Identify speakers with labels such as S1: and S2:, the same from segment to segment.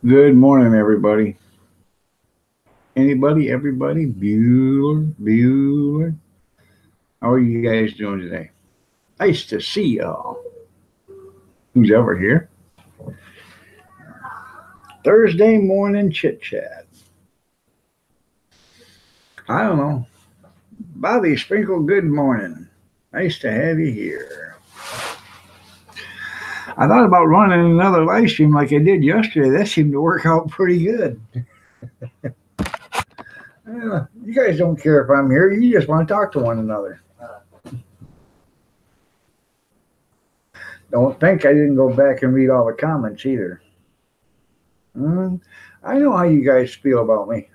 S1: Good morning, everybody. Anybody, everybody? Bueller, Bueller. How are you guys doing today? Nice to see y'all. Who's ever here? Thursday morning chit chat. I don't know. Bobby Sprinkle, good morning. Nice to have you here. I thought about running another live stream like I did yesterday. That seemed to work out pretty good. You guys don't care if I'm here. You just want to talk to one another. Don't think I didn't go back and read all the comments either. I know how you guys feel about me.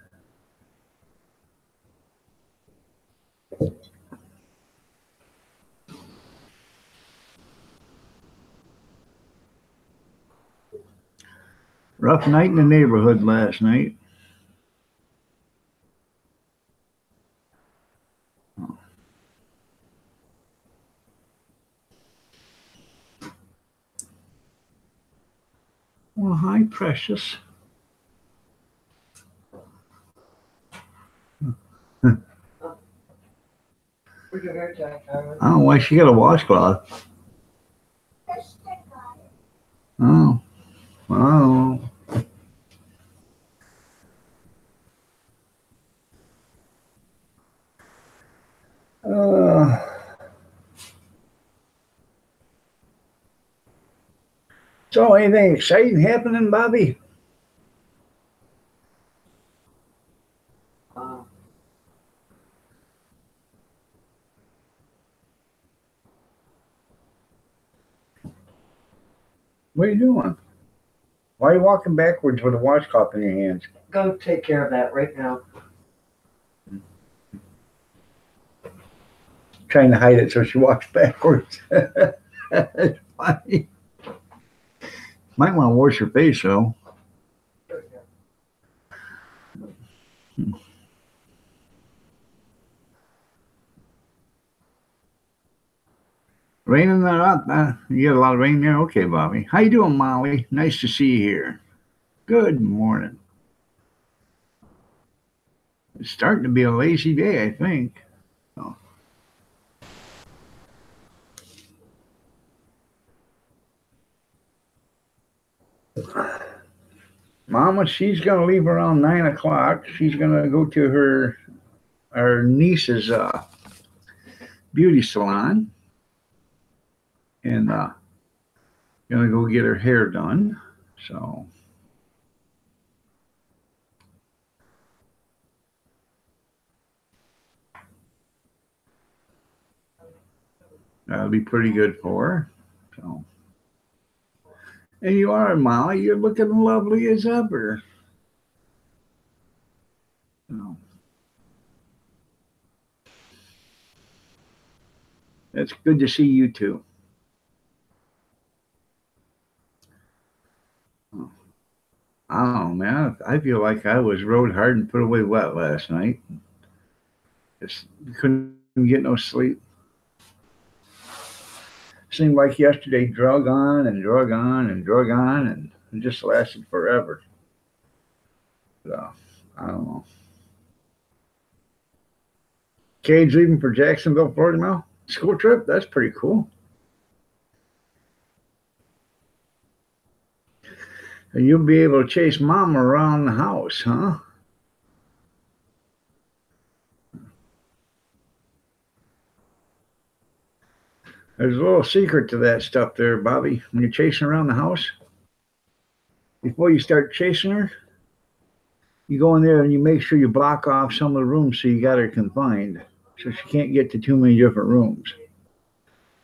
S1: Rough night in the neighborhood last night. Well, hi, precious. I don't know why she got a washcloth. Oh, oh. So, anything exciting happening, Bobby? What are you doing? Why are you walking backwards with a washcloth in your hands?
S2: Go take care of that right now.
S1: Trying to hide it so she walks backwards. That's funny. Might want to wash your face, though. Raining that up? You got a lot of rain there? Okay, Bobby. How you doing, Molly? Nice to see you here. Good morning. It's starting to be a lazy day, I think. Oh. Mama, she's going to leave around 9 o'clock. She's going to go to her niece's beauty salon and going to go get her hair done. So that'll be pretty good for her. So, and you are, Molly. You're looking lovely as ever. So, it's good to see you too. I don't know, man. I feel like I was rode hard and put away wet last night. Just couldn't get no sleep. Seemed like yesterday drug on and drug on and drug on, and it just lasted forever. So, I don't know. Cade's leaving for Jacksonville, Florida now. School trip? That's pretty cool. And you'll be able to chase Mom around the house, huh? There's a little secret to that stuff there, Bobby. When you're chasing around the house, before you start chasing her, you go in there and you make sure you block off some of the rooms so you got her confined, so she can't get to too many different rooms.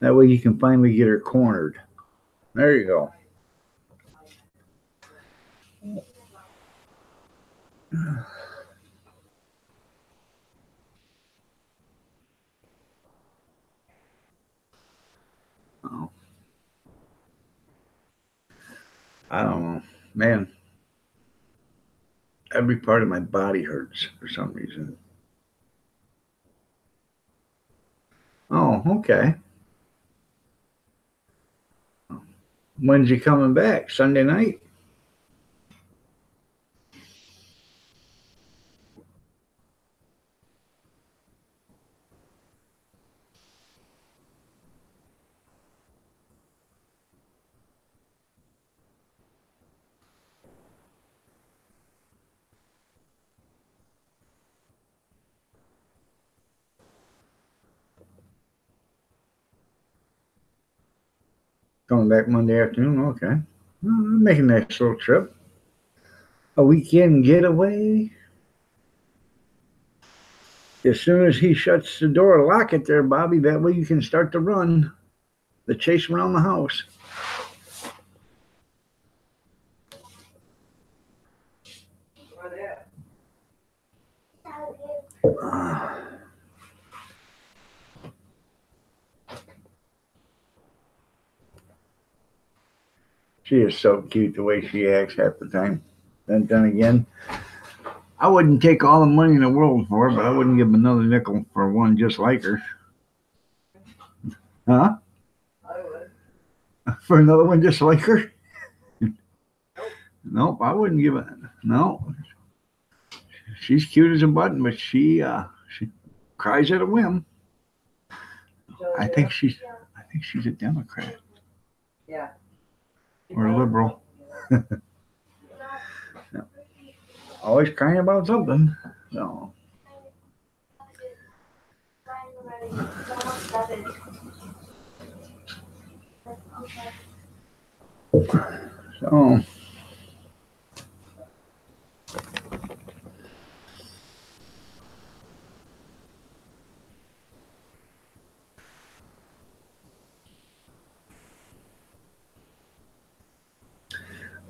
S1: That way you can finally get her cornered. There you go. Oh, I don't know. Man, every part of my body hurts for some reason. Oh, okay. When's he coming back? Sunday night? Coming back Monday afternoon? Okay. Well, making a nice little trip. A weekend getaway. As soon as he shuts the door, lock it there, Bobby. That way you can start to run, the chase around the house. She is so cute the way she acts half the time. Then again, I wouldn't take all the money in the world for her, but I wouldn't give another nickel for one just like her. Huh?
S2: I would.
S1: For another one just like her? Nope, I wouldn't give it. No. She's cute as a button, but she cries at a whim. I think she's a Democrat.
S2: Yeah.
S1: Or a liberal. Always crying about something. No. So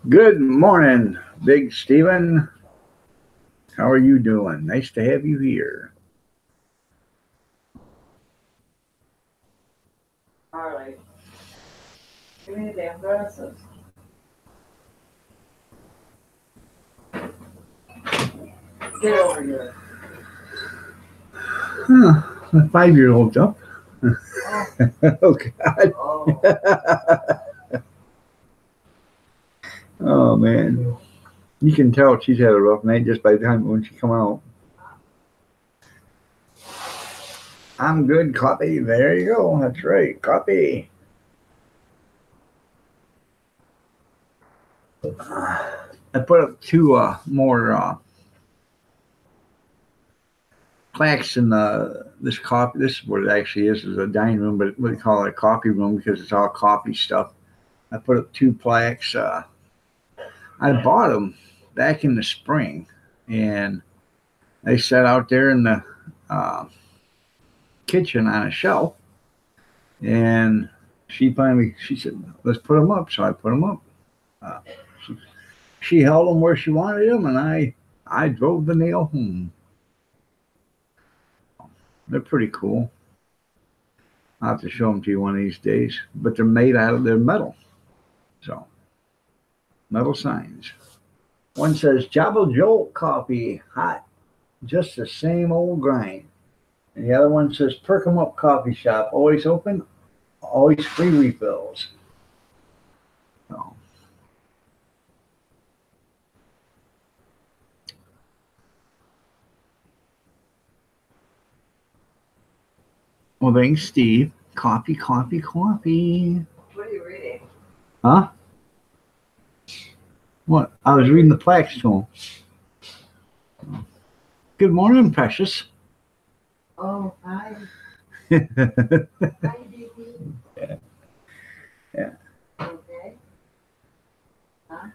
S1: good morning, Big Steven. How are you doing? Nice to have you here.
S2: Harley. Give me the damn glasses. Get over here.
S1: Huh, a 5-year-old's up. Oh, God.
S2: Oh.
S1: Oh, man. You can tell she's had a rough night just by the time when she come out. I'm good, Coffee. There you go. That's right, Coffee. I put up two more plaques in this coffee. This is what it actually is a dining room, but we call it a coffee room because it's all coffee stuff. I put up two plaques. I bought them back in the spring, and they sat out there in the kitchen on a shelf. And she said, "Let's put them up." So I put them up. Uh, she held them where she wanted them, and I drove the nail home. They're pretty cool. I'll have to show them to you one of these days. But they're made out of their metal. So, metal signs. One says, Java Jolt coffee, hot, just the same old grind. And the other one says, Perk 'em Up Coffee Shop, always open, always free refills. So, well, thanks, Steve. Coffee, coffee, coffee.
S2: What are you reading?
S1: Huh? What? I was reading the plaques to him. Good morning, precious.
S2: Oh, hi.
S1: Yeah.
S2: Hi, baby.
S1: Yeah.
S2: Okay. Huh?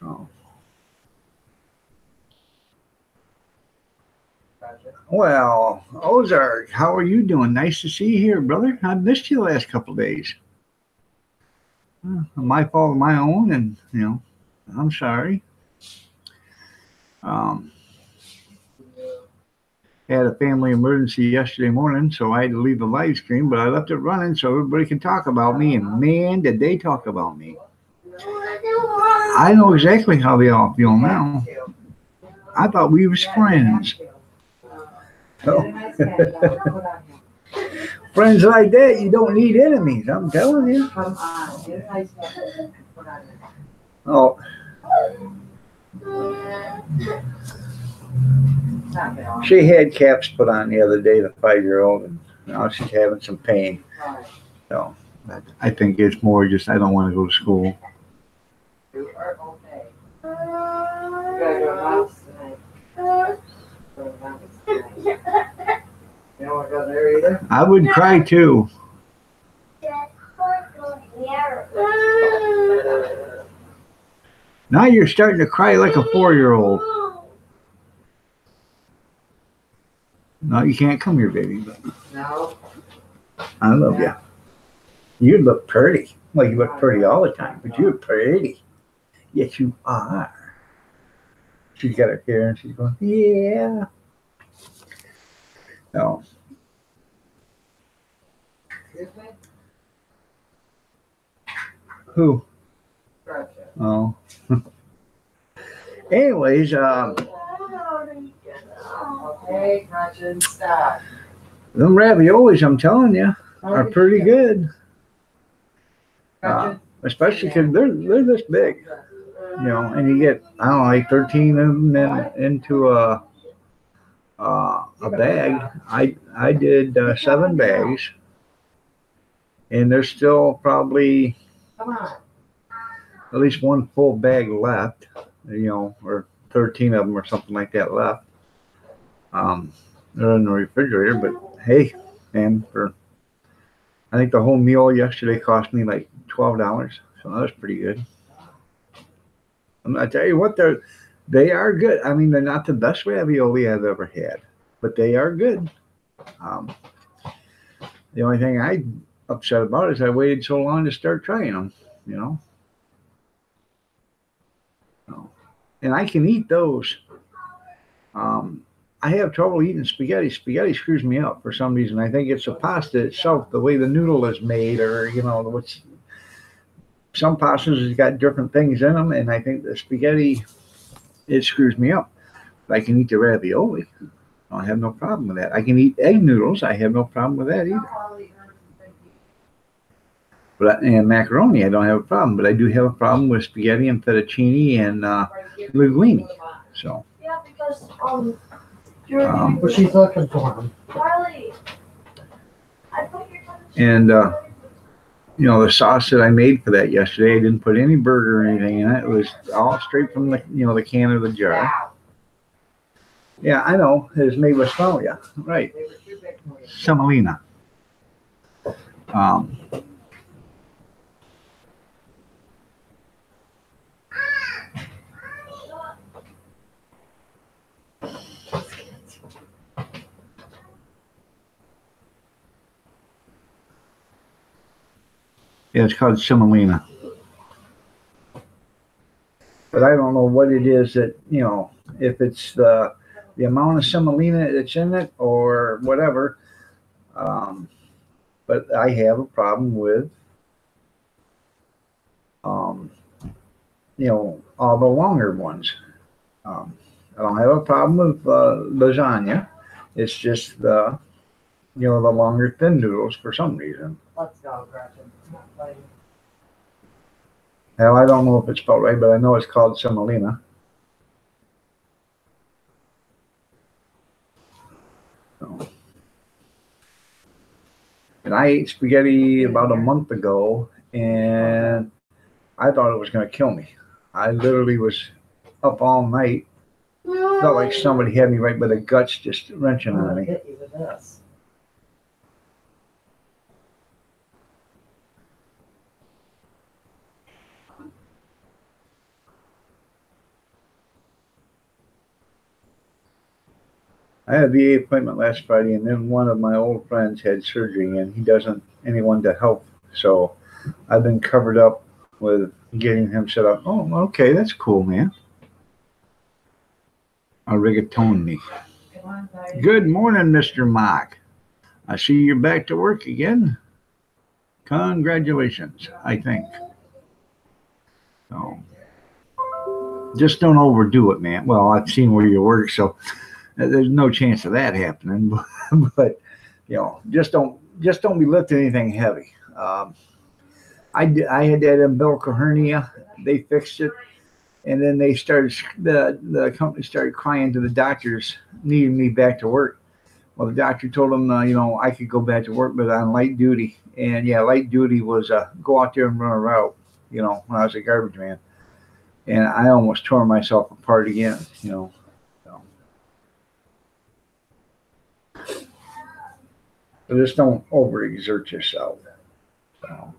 S1: Oh.
S2: Gotcha.
S1: Well, Ozark, how are you doing? Nice to see you here, brother. I've missed you the last couple of days. My fault of my own, and I'm sorry. Um, Had a family emergency yesterday morning, so I had to leave the live stream, but I left it running so everybody can talk about me. And man, did they talk about me! I know exactly how they all feel now. I thought we was friends. So, friends like that, you don't need enemies. I'm telling you. Oh, she had caps put on the other day, the 5-year-old, and now she's having some pain. So I think it's more just I don't want to go to school.
S2: You are okay. You gotta go to mouse tonight. Go to mouse tonight. You don't want to go there either?
S1: I would cry too. Now you're starting to cry like a 4-year-old. No, you can't come here, baby.
S2: No.
S1: I love you. You look pretty. Well, you look pretty all the time, but you're pretty. Yes, you are. She's got her hair and she's going, yeah. No.
S2: Excuse me?
S1: Who?
S2: Gotcha.
S1: Oh. Anyways,
S2: Okay, Gretchen, stop.
S1: them raviolis, I'm telling you, are pretty good. Especially because they're this big, and you get, I don't know, like 13 of them into a bag. I did 7 bags, and there's still probably
S2: Come on.
S1: at least 1 full bag left, or 13 of them or something like that left. They're in the refrigerator, but hey, man, I think the whole meal yesterday cost me like $12, so that was pretty good. I tell you what, they are good. I mean, they're not the best ravioli I've ever had, but they are good. The only thing I'm upset about is I waited so long to start trying them, and I can eat those. I have trouble eating spaghetti. Spaghetti screws me up for some reason. I think it's the pasta itself, the way the noodle is made, or what's. Some pastas has got different things in them, and I think the spaghetti, it screws me up. But I can eat the ravioli. I have no problem with that. I can eat egg noodles. I have no problem with that either. And macaroni, I don't have a problem. But I do have a problem with spaghetti and fettuccine and linguine. So.
S2: Yeah, because
S3: But she's looking for him.
S2: Charlie,
S1: and the sauce that I made for that yesterday, I didn't put any burger or anything in it. It was all straight from the the can or the jar. Yeah, I know. It's made with Somalia, right? Semolina. Yeah, it's called semolina. But I don't know what it is that, if it's the amount of semolina that's in it or whatever. But I have a problem with, all the longer ones. I don't have a problem with lasagna. It's just the longer thin noodles for some reason.
S2: let's go, Gretchen.
S1: Now, I don't know if it's spelled right, but I know it's called semolina. So. And I ate spaghetti about a month ago, and I thought it was going to kill me. I literally was up all night. Felt like somebody had me right by the guts, just wrenching on me.
S2: Hit you with this.
S1: I had a VA appointment last Friday, and then one of my old friends had surgery, and he doesn't anyone to help. So I've been covered up with getting him set up. Oh, okay, that's cool, man. A rigatoni. Good morning, Mr. Mock. I see you're back to work again. Congratulations, I think. So, just don't overdo it, man. Well, I've seen where you work, so there's no chance of that happening. But just don't be lifting anything heavy. I had that umbilical hernia. They fixed it, and then the company started crying to the doctors, needing me back to work. Well, the doctor told them, I could go back to work, but on light duty. And yeah, light duty was go out there and run a route, when I was a garbage man. And I almost tore myself apart again, So just don't overexert yourself. So,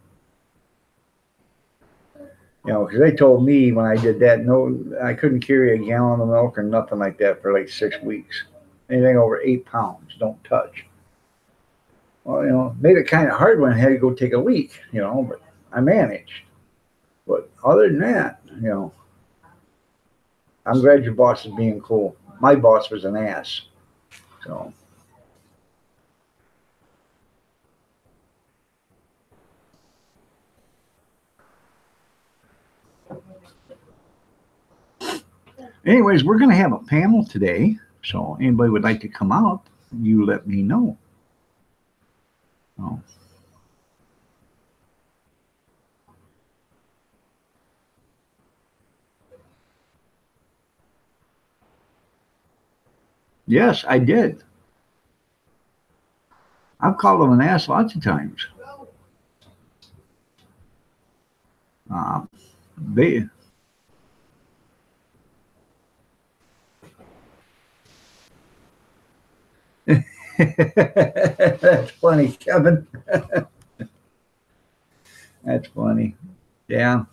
S1: because they told me when I did that, no, I couldn't carry a gallon of milk or nothing like that for like 6 weeks. Anything over 8 pounds, don't touch. Well, made it kind of hard when I had to go take a leak, but I managed. But other than that, I'm glad your boss is being cool. My boss was an ass. So. Anyways, we're going to have a panel today. So anybody would like to come out, you let me know. Oh. Yes, I did. I've called him an ass lots of times. They. That's funny, Kevin. That's funny. Yeah.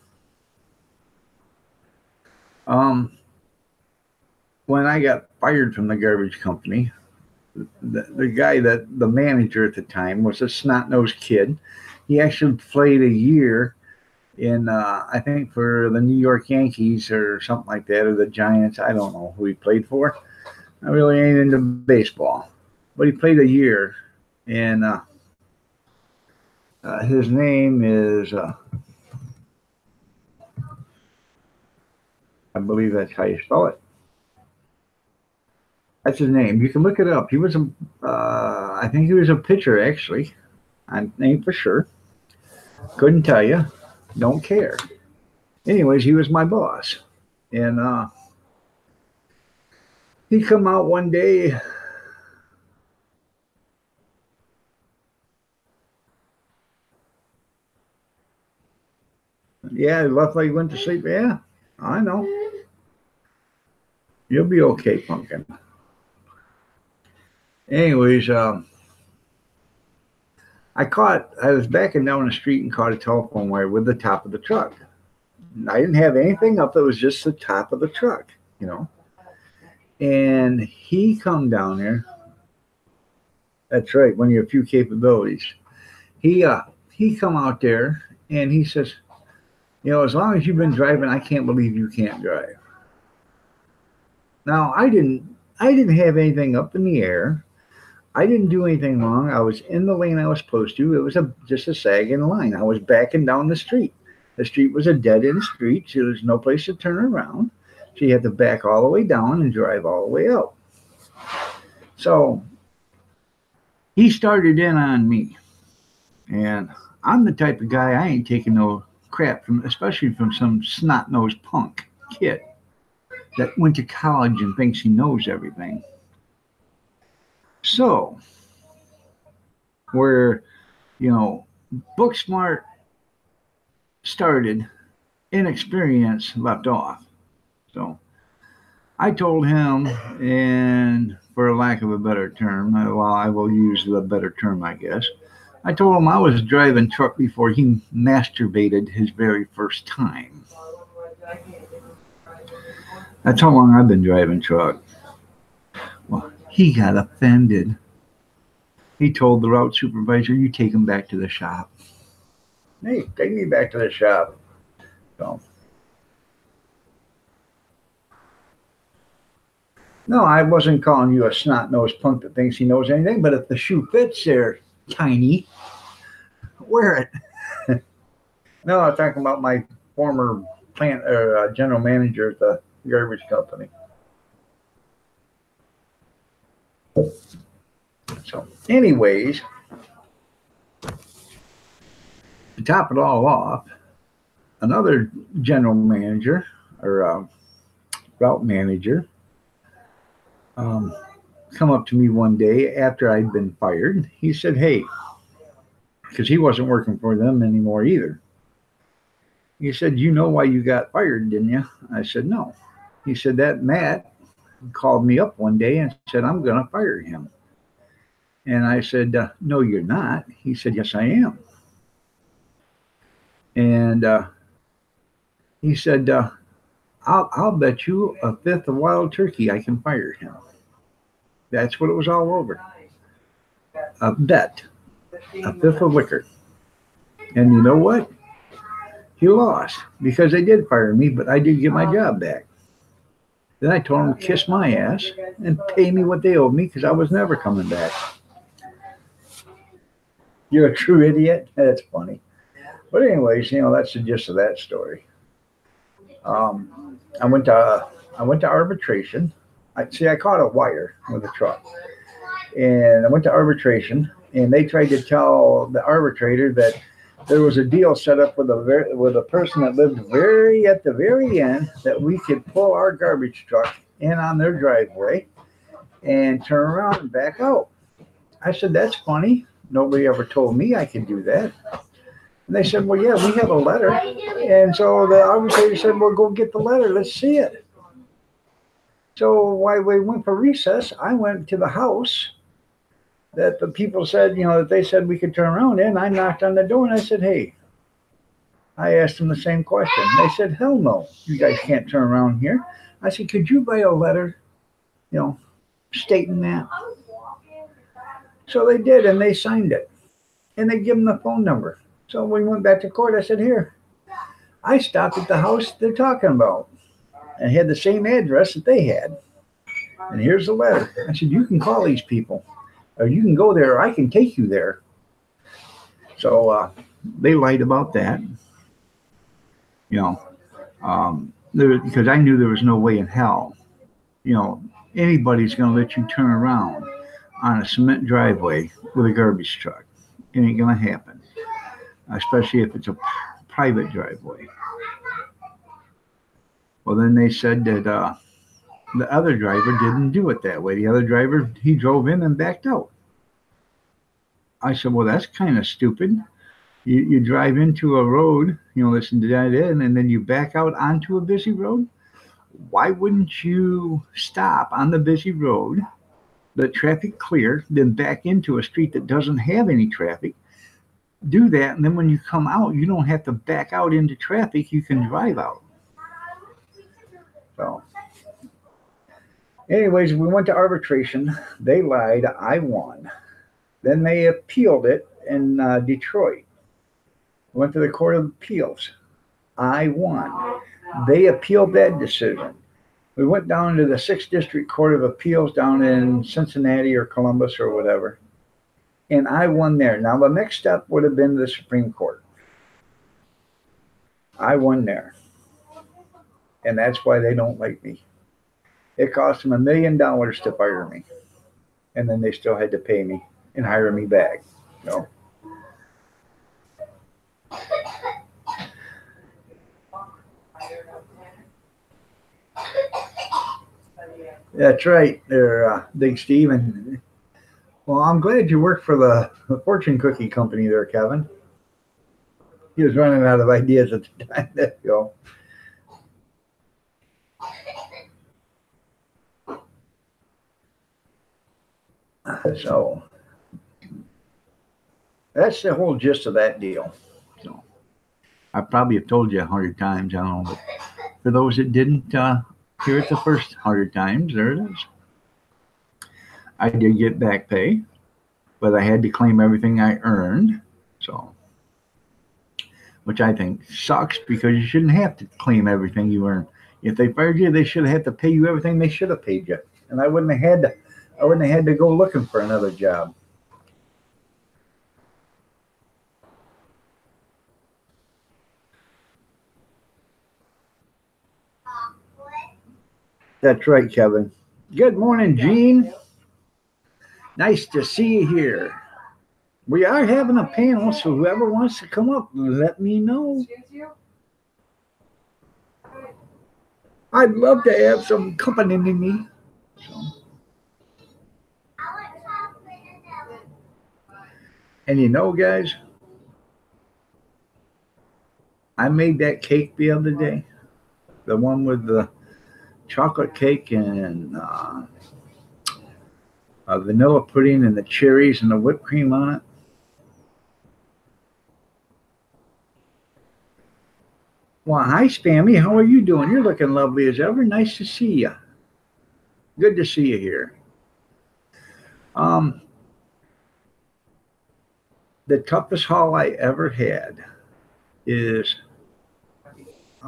S1: When I got fired from the garbage company, the guy the manager at the time was a snot-nosed kid. He actually played a year in I think for the New York Yankees or something like that, or the Giants. I don't know who he played for. I really ain't into baseball, but he played a year, and his name is I believe that's how you spell it. That's his name. You can look it up. He was I think he was a pitcher actually. I ain't for sure. Couldn't tell you. Don't care. Anyways, he was my boss, and he come out one day. Yeah, he left like he went to sleep. Yeah, I know. You'll be okay, pumpkin. Anyways, I was backing down the street and caught a telephone wire with the top of the truck. I didn't have anything up. It was just the top of the truck, And he come down there. That's right, one of your few capabilities. He come out there and he says, as long as you've been driving, I can't believe you can't drive. Now I didn't have anything up in the air. I didn't do anything wrong. I was in the lane I was supposed to. It was just a sagging line. I was backing down the street. The street was a dead-end street, so there's no place to turn around. So you had to back all the way down and drive all the way out. So he started in on me. And I'm the type of guy, I ain't taking no crap, especially from some snot-nosed punk kid that went to college and thinks he knows everything. So, where, book smart started, inexperience left off. So, I told him, and for lack of a better term, well, I will use the better term, I guess. I told him I was driving truck before he masturbated his very first time. That's how long I've been driving truck. Well, he got offended. He told the route supervisor, you take him back to the shop. Hey, take me back to the shop. So, no, I wasn't calling you a snot-nosed punk that thinks he knows anything, but if the shoe fits there, tiny, wear it. No, I'm talking about my former plant or general manager at the garbage company. So, anyways, to top it all off, another general manager or route manager come up to me one day after I'd been fired. He said, "Hey," because he wasn't working for them anymore either. He said, "You know why you got fired, didn't you?" I said, "No." He said, "That Matt called me up one day and said, I'm going to fire him." And I said, "No, you're not." He said, "Yes, I am." And he said, I'll bet you a fifth of wild turkey I can fire him." That's what it was all over. A bet, a fifth of liquor. And you know what? He lost because they did fire me, but I did get my job back. Then I told them to kiss my ass and pay me what they owed me because I was never coming back. You're a true idiot? That's funny. But anyways, that's the gist of that story. I went to arbitration. I caught a wire with a truck, and I went to arbitration, and they tried to tell the arbitrator that there was a deal set up with a person that lived at the very end that we could pull our garbage truck in on their driveway and turn around and back out. I said, "That's funny. Nobody ever told me I could do that." And they said, "Well, yeah, we have a letter." And so the arbitrator said, "Well, go get the letter. Let's see it." So while we went for recess, I went to the house that the people said, that they said we could turn around in. I knocked on the door and I said, "Hey," I asked them the same question. They said, "Hell no, you guys can't turn around here." I said, "Could you write a letter, stating that?" So they did, and they signed it. And they give them the phone number. So when we went back to court, I said, "Here, I stopped at the house they're talking about and had the same address that they had. And here's the letter." I said, "You can call these people, or you can go there, or I can take you there." So they lied about that, because I knew there was no way in hell, anybody's going to let you turn around on a cement driveway with a garbage truck. It ain't going to happen, especially if it's a private driveway. Well, then they said that the other driver didn't do it that way. The other driver, he drove in and backed out. I said, "Well, that's kind of stupid. You drive into a road, listen to that end, and then you back out onto a busy road. Why wouldn't you stop on the busy road, let traffic clear, then back into a street that doesn't have any traffic? Do that, and then when you come out, you don't have to back out into traffic. You can drive out." So, anyways, we went to arbitration. They lied. I won. Then they appealed it in Detroit. Went to the Court of Appeals. I won. They appealed that decision. We went down to the 6th District Court of Appeals down in Cincinnati or Columbus or whatever. And I won there. Now, the next step would have been the Supreme Court. I won there. And that's why they don't like me. It cost them $1 million to fire me. And then they still had to pay me and hire me back. That's right there, Big Steve. Well, I'm glad you work for the fortune cookie company there, Kevin. He was running out of ideas at the time. There you go. So that's the whole gist of that deal. So I probably have told you 100 times, I don't know, but for those that didn't hear it the first 100 times, there it is. I did get back pay, but I had to claim everything I earned. So which I think sucks because you shouldn't have to claim everything you earn. If they fired you, they should have had to pay you everything they should have paid you, and I wouldn't have had to. I wouldn't have had to go looking for another job. That's right, Kevin. Good morning, Gene. Nice to see you here. We are having a panel, so whoever wants to come up, let me know. I'd love to have some company in me. So. And you know, guys, I made that cake the other day, the one with the chocolate cake and vanilla pudding and the cherries and the whipped cream on it. Well, hi, Spammy. How are you doing? You're looking lovely as ever. Nice to see you. Good to see you here. The toughest haul I ever had is,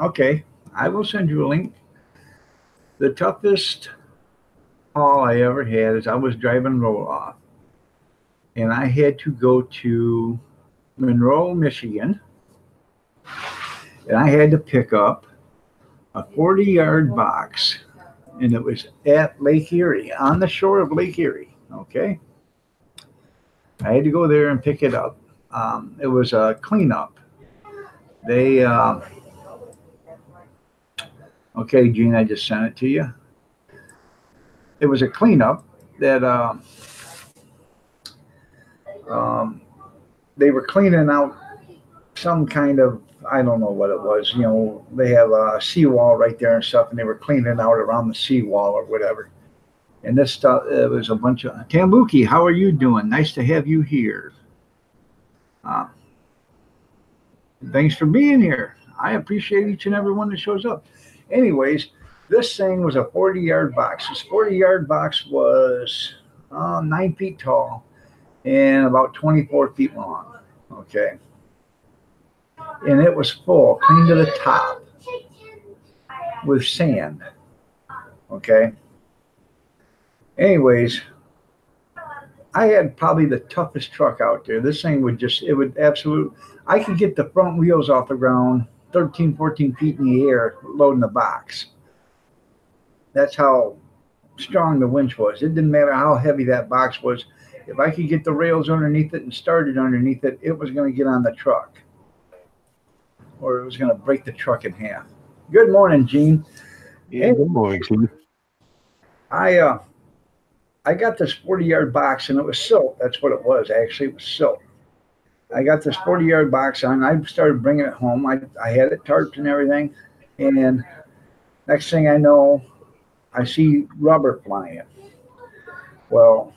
S1: okay, I will send you a link. The toughest haul I ever had is I was driving roll-off, and I had to go to Monroe, Michigan, and I had to pick up a 40-yard box, and it was at Lake Erie, on the shore of Lake Erie, okay? I had to go there and pick it up. It was a cleanup. They, okay, Gene, I just sent it to you. It was a cleanup that they were cleaning out some kind of, I don't know what it was. You know, they have a seawall right there and stuff, and they were cleaning out around the seawall or whatever. And this stuff, it was a bunch of, Tambuki, how are you doing? Nice to have you here. Thanks for being here. I appreciate each and every one that shows up. Anyways, this thing was a 40-yard box. This 40-yard box was 9 feet tall and about 24 feet long. Okay. And it was full, clean to the top, with sand. Okay. Anyways, I had probably the toughest truck out there. This thing would just, it would absolutely, I could get the front wheels off the ground 13, 14 feet in the air loading the box. That's how strong the winch was. It didn't matter how heavy that box was. If I could get the rails underneath it and start it underneath it, it was going to get on the truck, or it was going to break the truck in half. Good morning, Gene.
S4: Yeah, good morning, Gene.
S1: I got this 40-yard box, and it was silt. That's what it was, actually. It was silt. I got this 40-yard box on. I started bringing it home. I had it tarped and everything. And next thing I know, I see rubber flying. Well,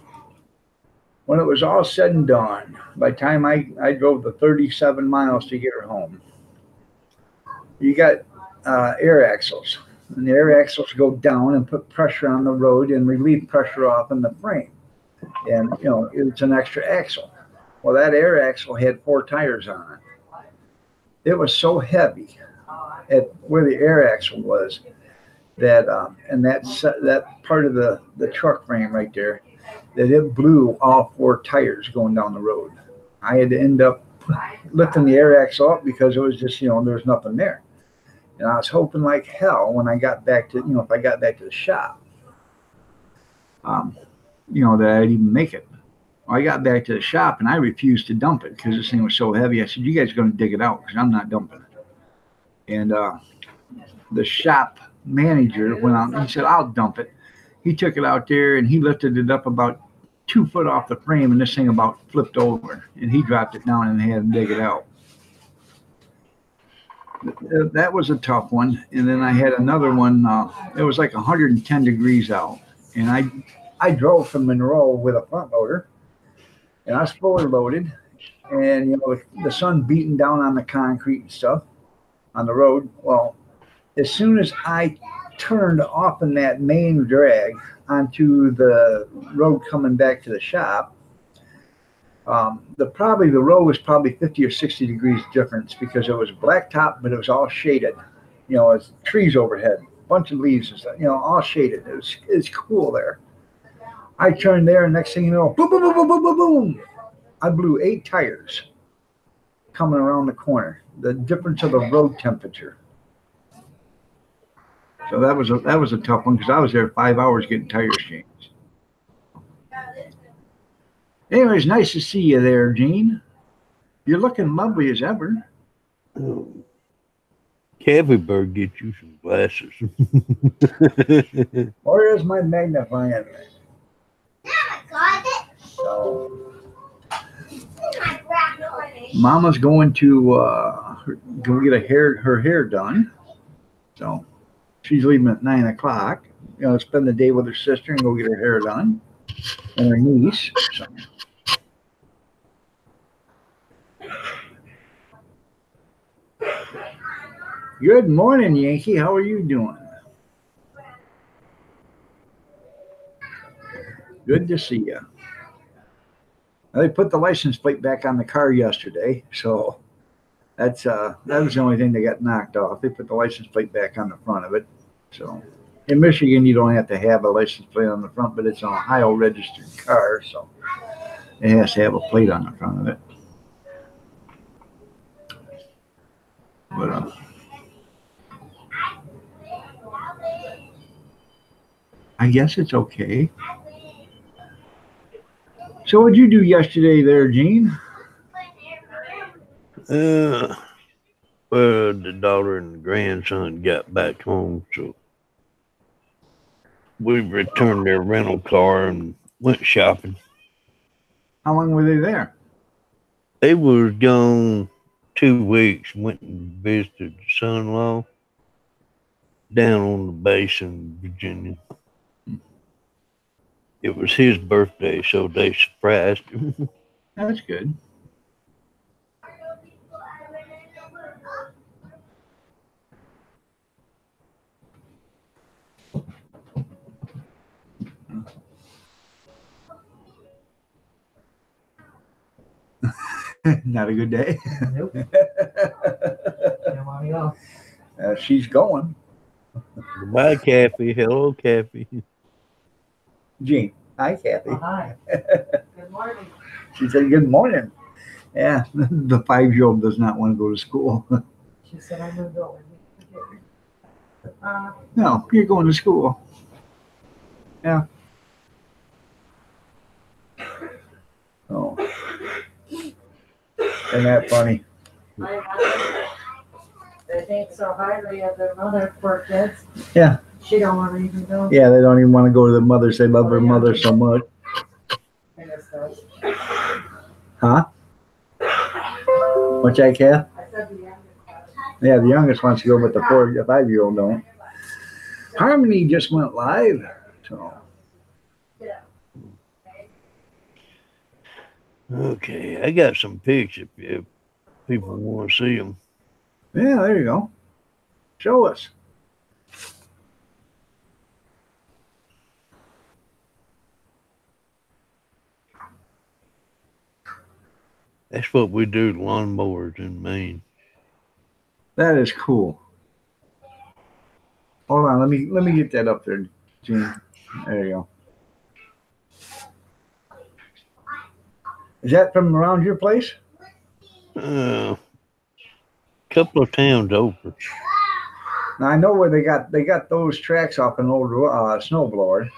S1: when it was all said and done, by the time I drove the 37 miles to get her home, you got air axles. And the air axles go down and put pressure on the road and relieve pressure off in the frame. And, you know, it's an extra axle. Well, that air axle had 4 tires on it. It was so heavy at where the air axle was that, and that part of the truck frame right there, that it blew all 4 tires going down the road. I had to end up lifting the air axle up because it was just, you know, there was nothing there. And I was hoping like hell when I got back to, you know, if I got back to the shop, you know, that I'd even make it. Well, I got back to the shop and I refused to dump it because this thing was so heavy. I said, you guys are going to dig it out because I'm not dumping it. And the shop manager went out and he said, I'll dump it. He took it out there and he lifted it up about 2 foot off the frame, and this thing about flipped over, and he dropped it down and had to dig it out. That was a tough one. And then I had another one. It was like 110 degrees out, and I drove from Monroe with a front loader, and I was fully loaded, and you know the sun beating down on the concrete and stuff on the road. Well, as soon as I turned off in that main drag onto the road coming back to the shop, The road was probably 50 or 60 degrees difference because it was blacktop, but it was all shaded. It's trees overhead, bunch of leaves and stuff. All shaded. It's cool there. I turned there, and next thing you know, boom, boom, boom, boom, boom, boom, boom. I blew 8 tires coming around the corner. The difference of the road temperature. So that was a tough one because I was there 5 hours getting tires changed. Anyways, nice to see you there, Gene. You're looking lovely as ever.
S4: Oh. Kathy better get you some glasses.
S1: Where is my magnifying? So, Mama's going to go get her hair done. So she's leaving at 9 o'clock. Spend the day with her sister and go get her hair done, and her niece. So. Good morning, Yankee. How are you doing? Good to see you. They put the license plate back on the car yesterday, so that was the only thing that got knocked off. They put the license plate back on the front of it. So in Michigan, you don't have to have a license plate on the front, but it's an Ohio registered car, so it has to have a plate on the front of it. But I guess it's okay. So what'd you do yesterday there, Gene?
S4: Well, the daughter and the grandson got back home, so we returned their rental car and went shopping.
S1: How long were they there?
S4: They was gone 2 weeks. Went and visited the son-in-law down on the base in Virginia. It was his birthday, so they surprised him.
S1: That's good. Not a good day.
S3: Nope. Nobody else.
S1: She's going.
S4: Goodbye, Kathy. Hello, Kathy.
S1: Gene. Hi, Kathy.
S3: Oh, hi. Good morning.
S1: She said, good morning. Yeah, the 5-year-old does not want to go to school.
S3: She said, I'm going to go with you.
S1: No, you're going to school. Yeah. Oh. Isn't that funny?
S3: They think so highly of their mother, poor kids.
S1: Yeah.
S3: She don't want to even go.
S1: Yeah, they don't even want to go to the mothers. They love their mother so much.
S3: I guess that's.
S1: Huh? What's that, Kath?
S3: I said the youngest.
S1: Yeah, the youngest wants to go, but the 5-year-old don't. Harmony just went live. So.
S4: Okay, I got some pictures if people want to see them.
S1: Yeah, there you go. Show us.
S4: That's what we do to lawnmowers in Maine.
S1: That is cool. Hold on, let me get that up there, Gene. There you go. Is that from around your place?
S4: Couple of towns over.
S1: Now I know where they got those tracks off an old snowblower.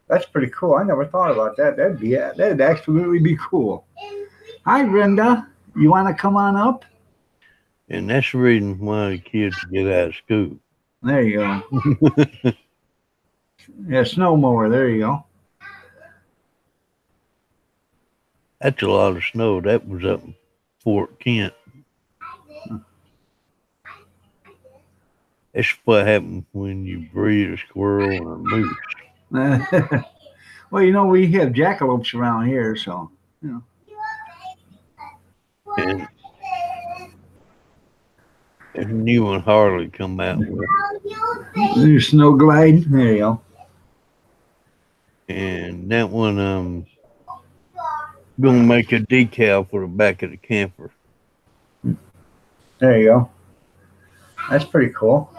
S1: That's pretty cool. I never thought about that. That'd absolutely be cool. Hi, Brenda. You want to come on up?
S4: And that's the reason why the kids get out of school.
S1: There you go. Yeah, snow mower. There you go.
S4: That's a lot of snow. That was up in Fort Kent. That's what happens when you breed a squirrel or a moose.
S1: Well, we have jackalopes around here, so
S4: And you and Harley come out with.
S1: There's snow glide. There you go.
S4: And that one, Gonna make a decal for the back of the camper.
S1: There you go. That's pretty cool.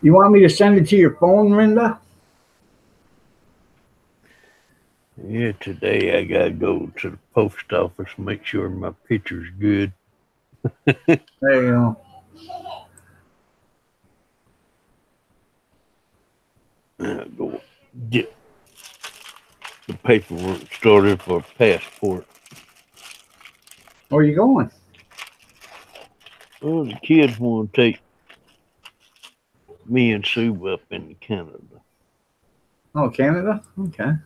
S1: You want me to send it to your phone, Linda?
S4: Yeah, today I gotta go to the post office, make sure my picture's good.
S1: There you go.
S4: I'll go get the paperwork started for a passport.
S1: Where are you going?
S4: Well, the kids want to take me and Sue up into Canada.
S1: Oh, Canada? Okay.
S4: Of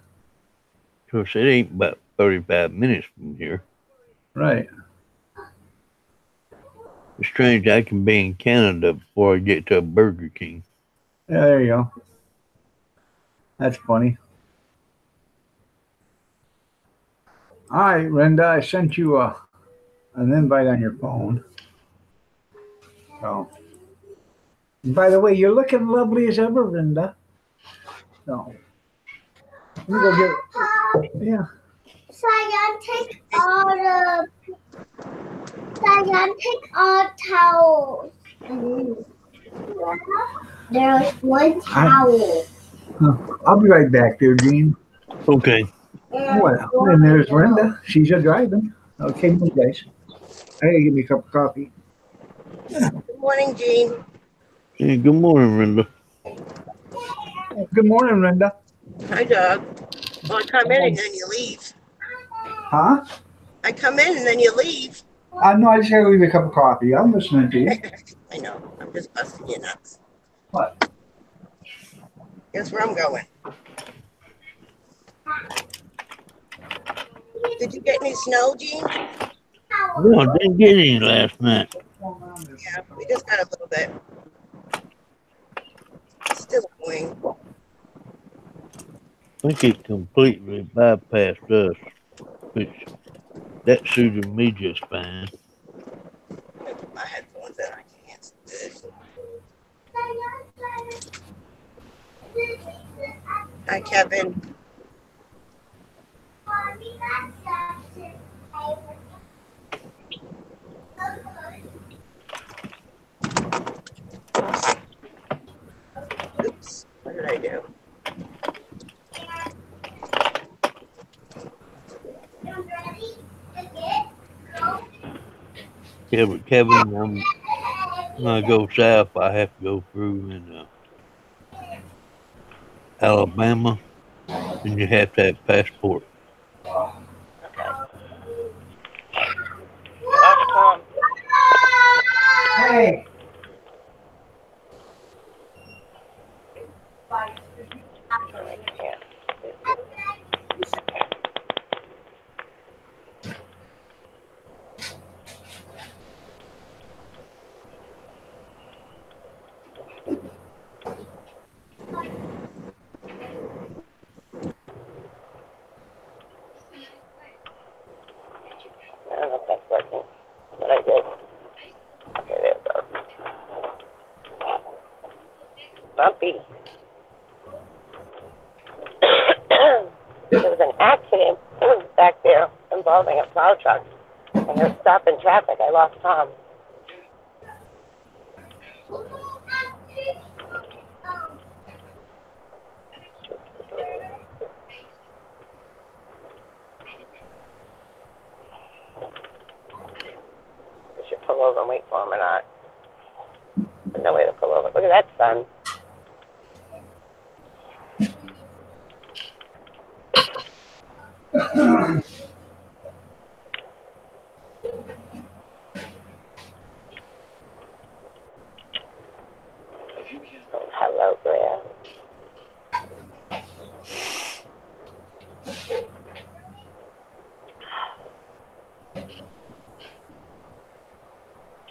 S4: course, it ain't about 35 minutes from here.
S1: Right.
S4: It's strange I can be in Canada before I get to a Burger King.
S1: Yeah, there you go. That's funny. All right, Linda, I sent you an invite on your phone. So, and by the way, you're looking lovely as ever, Linda. So, let me go get. Yeah.
S5: Take all towels. There's one towel.
S1: I'll be right back there, Gene.
S4: Okay.
S1: Well, and there's Linda. She's a driving. Okay, you guys. I gotta give me a cup of coffee.
S5: Good morning, Jean.
S4: Hey, good morning, Linda.
S1: Good morning, Linda.
S5: Hi, Doug. Well, I come in and then you leave.
S1: Huh?
S5: I come in and then you leave.
S1: No, I just gotta leave a cup of coffee. I'm listening to you.
S5: I know. I'm just busting you nuts.
S1: What?
S5: Guess where I'm going? Did you get any snow, Jean?
S4: No, I didn't get any last night.
S5: Yeah, we just got a little bit. Still annoying.
S4: I think it completely bypassed us, which that suited me just fine.
S5: I put my headphones in. I can't sit. Hi, Kevin. Oops. What did I do?
S4: Yeah, but Kevin, when I go south, I have to go through in Alabama, and you have to have passport.
S1: Hey.
S5: I don't know if that's working, but I did. Okay, there it goes. Bumpy. There was an accident back there involving a plow truck, and they're stopping traffic. I lost Tom. We should pull over and wait for him or not. There's no way to pull over. Look at that sun. Oh, hello, Blair.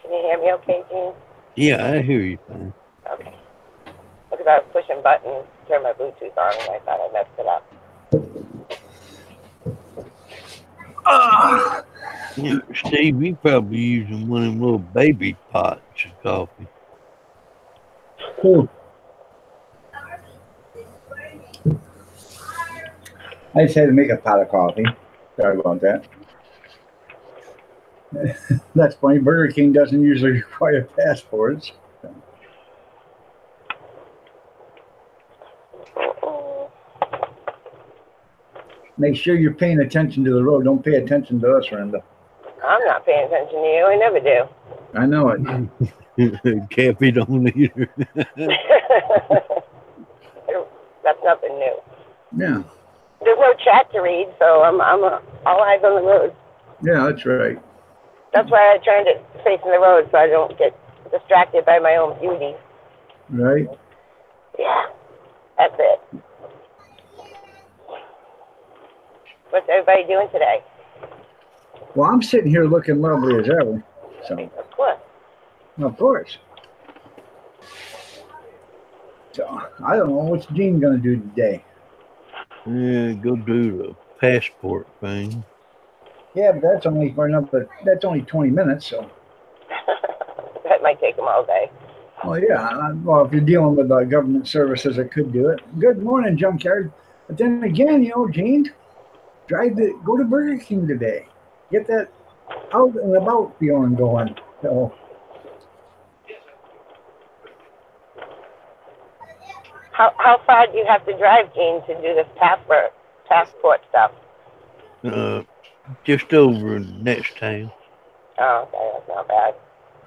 S5: Can you hear me okay, Jean?
S4: Yeah, I hear you, fine.
S5: Okay. Because I was pushing buttons to turn my Bluetooth on, and I thought I messed it up.
S4: Yeah, Steve, you probably using one of them little baby pots of coffee.
S1: Cool. I just had to make a pot of coffee. Sorry about that. That's funny. Burger King doesn't usually require passports. Make sure you're paying attention to the road. Don't pay attention to us, Renda.
S5: I'm not paying attention to you. I never do.
S1: I know it.
S4: Cappy don't either.
S5: That's nothing new.
S1: Yeah.
S5: There's no chat to read, so I'm all eyes on the road.
S1: Yeah, that's right.
S5: That's why I try to facing the road so I don't get distracted by my own beauty.
S1: Right?
S5: Yeah, that's it. What's everybody doing today?
S1: Well, I'm sitting here looking lovely as ever. So,
S5: Of course.
S1: of course. So, I don't know what's Gene going to do today.
S4: Yeah, go do the passport thing.
S1: Yeah, but that's only for another. That's only 20 minutes. So,
S5: That might take them all day.
S1: well, yeah. Well, if you're dealing with government services, it could do it. Good morning, junkyard. But then again, Gene, go to Burger King today. Get that out and about feeling going. So,
S5: How far do you have to drive, Gene, to do this passport stuff?
S4: Just over next town.
S5: Oh, okay, that's not bad.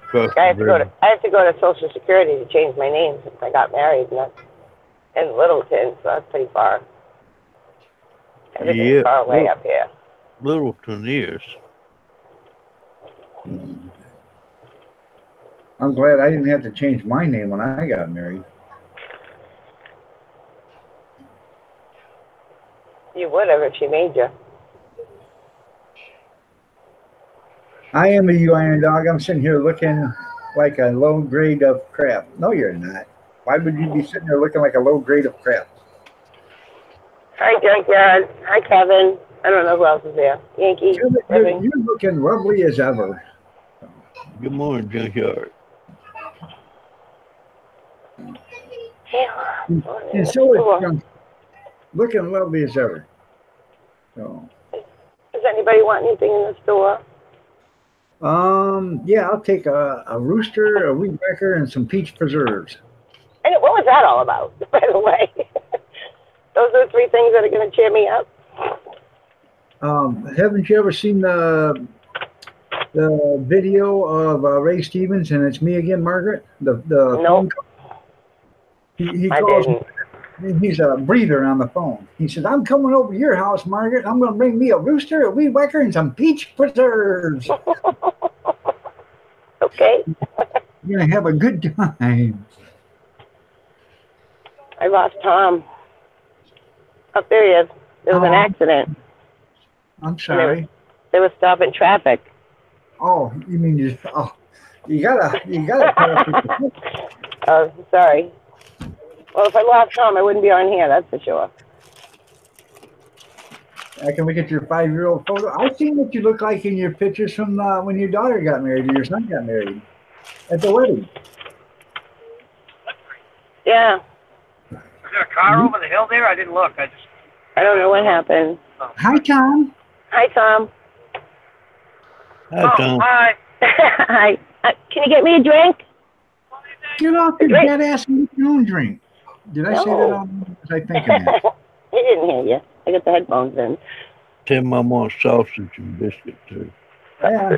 S4: Across
S5: I have
S4: the
S5: to
S4: river.
S5: I have to go to Social Security to change my name since I got married, and that's in Littleton, so that's pretty far. Everything's
S4: Yeah,
S5: far away
S4: well-
S5: up here.
S4: Littleton is.
S1: I'm glad I didn't have to change my name when I got married.
S5: You would have if she made you.
S1: I am a you iron dog. I'm sitting here looking like a low grade of crap. No, you're not. Why would you be sitting there looking like a low grade of crap?
S5: Hi, Junkyard. Hi, Kevin. I don't know who else is there. Yankee.
S1: You're looking lovely as ever.
S4: Good morning, junkyard.
S5: Yeah.
S1: And so is Junk. Looking lovely as ever. So,
S5: Does anybody want anything in the store?
S1: yeah, I'll take a rooster, a wheat cracker, and some peach preserves.
S5: And what was that all about, by the way? Those are the three things that are going to cheer me up.
S1: Haven't you ever seen the video of Ray Stevens and It's Me Again, Margaret? The
S5: Nope.
S1: He
S5: I
S1: calls.
S5: didn't.
S1: He's a breather on the phone. He says, "I'm coming over to your house, Margaret. I'm going to bring me a rooster, a weed whacker, and some peach preserves.
S5: Okay.
S1: You're going to have a good time."
S5: I lost Tom. Up there he is. There was an
S1: Oh.
S5: accident.
S1: I'm sorry.
S5: They were stopping traffic.
S1: Oh, you mean you gotta.
S5: Oh, sorry. Well, if I lost Tom, I wouldn't be on here, that's for sure.
S1: I can look at your 5-year-old photo. I've seen what you look like in your pictures from when your daughter got married or your son got married at the wedding.
S5: Yeah.
S6: Is there a car over the hill there? I didn't look.
S5: I don't know what happened.
S1: Hi, Tom.
S5: Hi, Tom.
S4: Hi, Tom.
S6: Hi.
S5: Hi. Can you get me a drink?
S1: Get off your
S5: Drink.
S1: dead ass and get your own drink. Did I say that
S5: No.
S1: on? Was I thinking that?
S5: I didn't hear you. I got the headphones in.
S4: Tell Mom I want sausage and biscuit too.
S1: Yeah.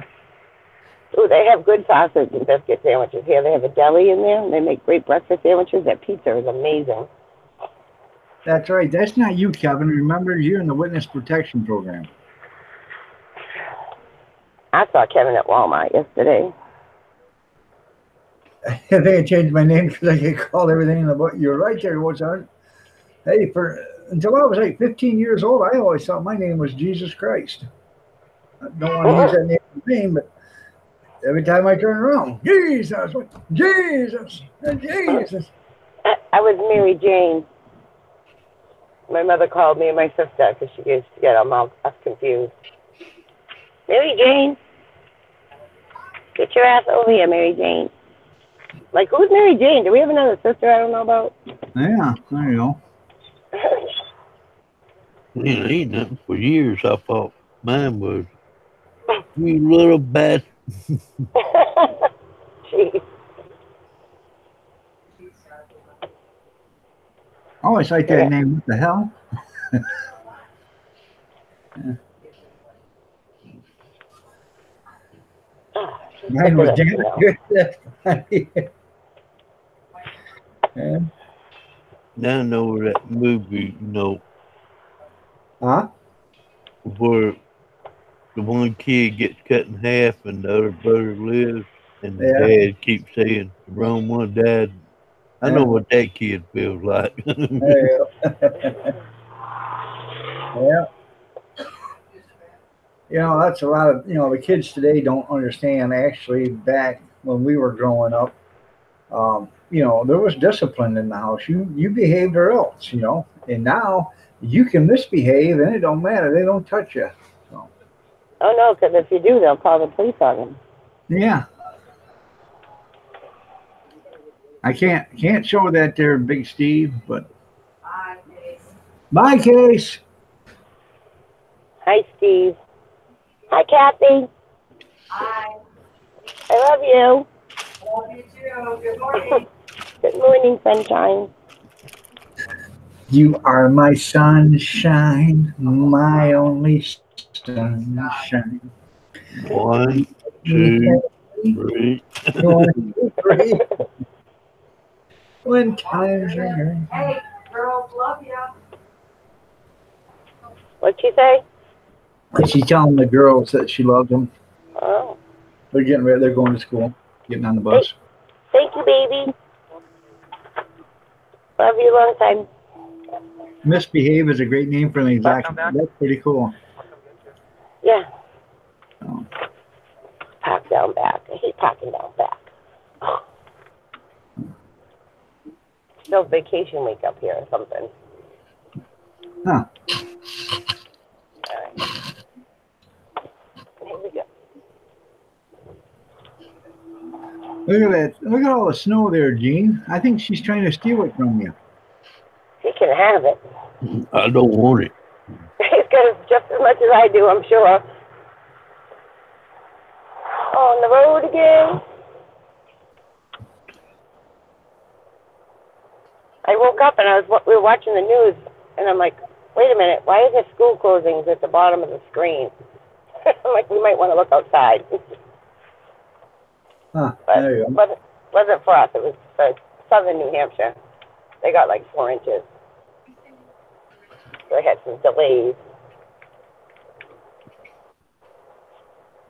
S5: Ooh, they have good sausage and biscuit sandwiches here. They have a deli in there, and they make great breakfast sandwiches. That pizza is amazing.
S1: That's right. That's not you, Kevin. Remember, you're in the witness protection program.
S5: I saw Kevin at Walmart yesterday.
S1: I think I changed my name because I get called everything in the book. You're right there, Wozart. Hey, until I was like 15 years old, I always thought my name was Jesus Christ. I don't want to use that name, but every time I turn around, Jesus, Jesus, Jesus.
S5: I was Mary Jane. My mother called me and my sister because she used to get us confused. Mary Jane. Get your ass over here, Mary Jane. Like, who's Mary Jane? Do we have another sister I don't know about?
S1: Yeah, there you go.
S4: Ain't nothing for years. I thought mine was you little bastard.
S5: Jeez.
S1: I always like that name. What the hell? Mine was Janet. Yeah.
S4: Now I know where that movie,
S1: Huh?
S4: where the one kid gets cut in half and the other brother lives, and the
S1: Yeah.
S4: dad keeps saying the wrong one died. I know
S1: Yeah.
S4: what that kid feels like.
S1: There you go. Yeah. That's a lot of, the kids today don't understand actually back when we were growing up, there was discipline in the house. You behaved or else, and now you can misbehave and it don't matter. They don't touch you. So,
S5: Oh, no, because if you do, they'll call the police on them.
S1: yeah. I can't show that there, Big Steve, but bye, Case.
S5: Hi, Steve. Hi, Kathy.
S3: Hi.
S5: I love you.
S3: Love you too. Good morning.
S5: Good morning, sunshine.
S1: You are my sunshine, my only sunshine.
S4: 1, 2, 3.
S1: 1, 2, 3. When times are great.
S3: Hey, girls, love you.
S5: What'd she say?
S1: She's telling the girls that she loves them.
S5: Oh.
S1: They're getting ready. They're going to school, getting on the bus.
S5: Thank you, baby. Love you a long time.
S1: Misbehave is a great name for an exact. That's pretty cool.
S5: Yeah.
S1: Oh.
S5: Park down back. I hate parking down back. Oh. Still vacation week up here or something.
S1: Huh.
S5: All right. Here we go.
S1: Look at that. Look at all the snow there, Gene. I think she's trying to steal it from you.
S5: He can have it.
S4: I don't want it.
S5: He's got it just as much as I do, I'm sure. On the road again. I woke up and we were watching the news, and I'm like, wait a minute, why is there school closings at the bottom of the screen? I'm like, we might want to look outside.
S1: Huh.
S5: But
S1: There you go.
S5: wasn't for us. It was for southern New Hampshire. They got like 4 inches. So they had some delays.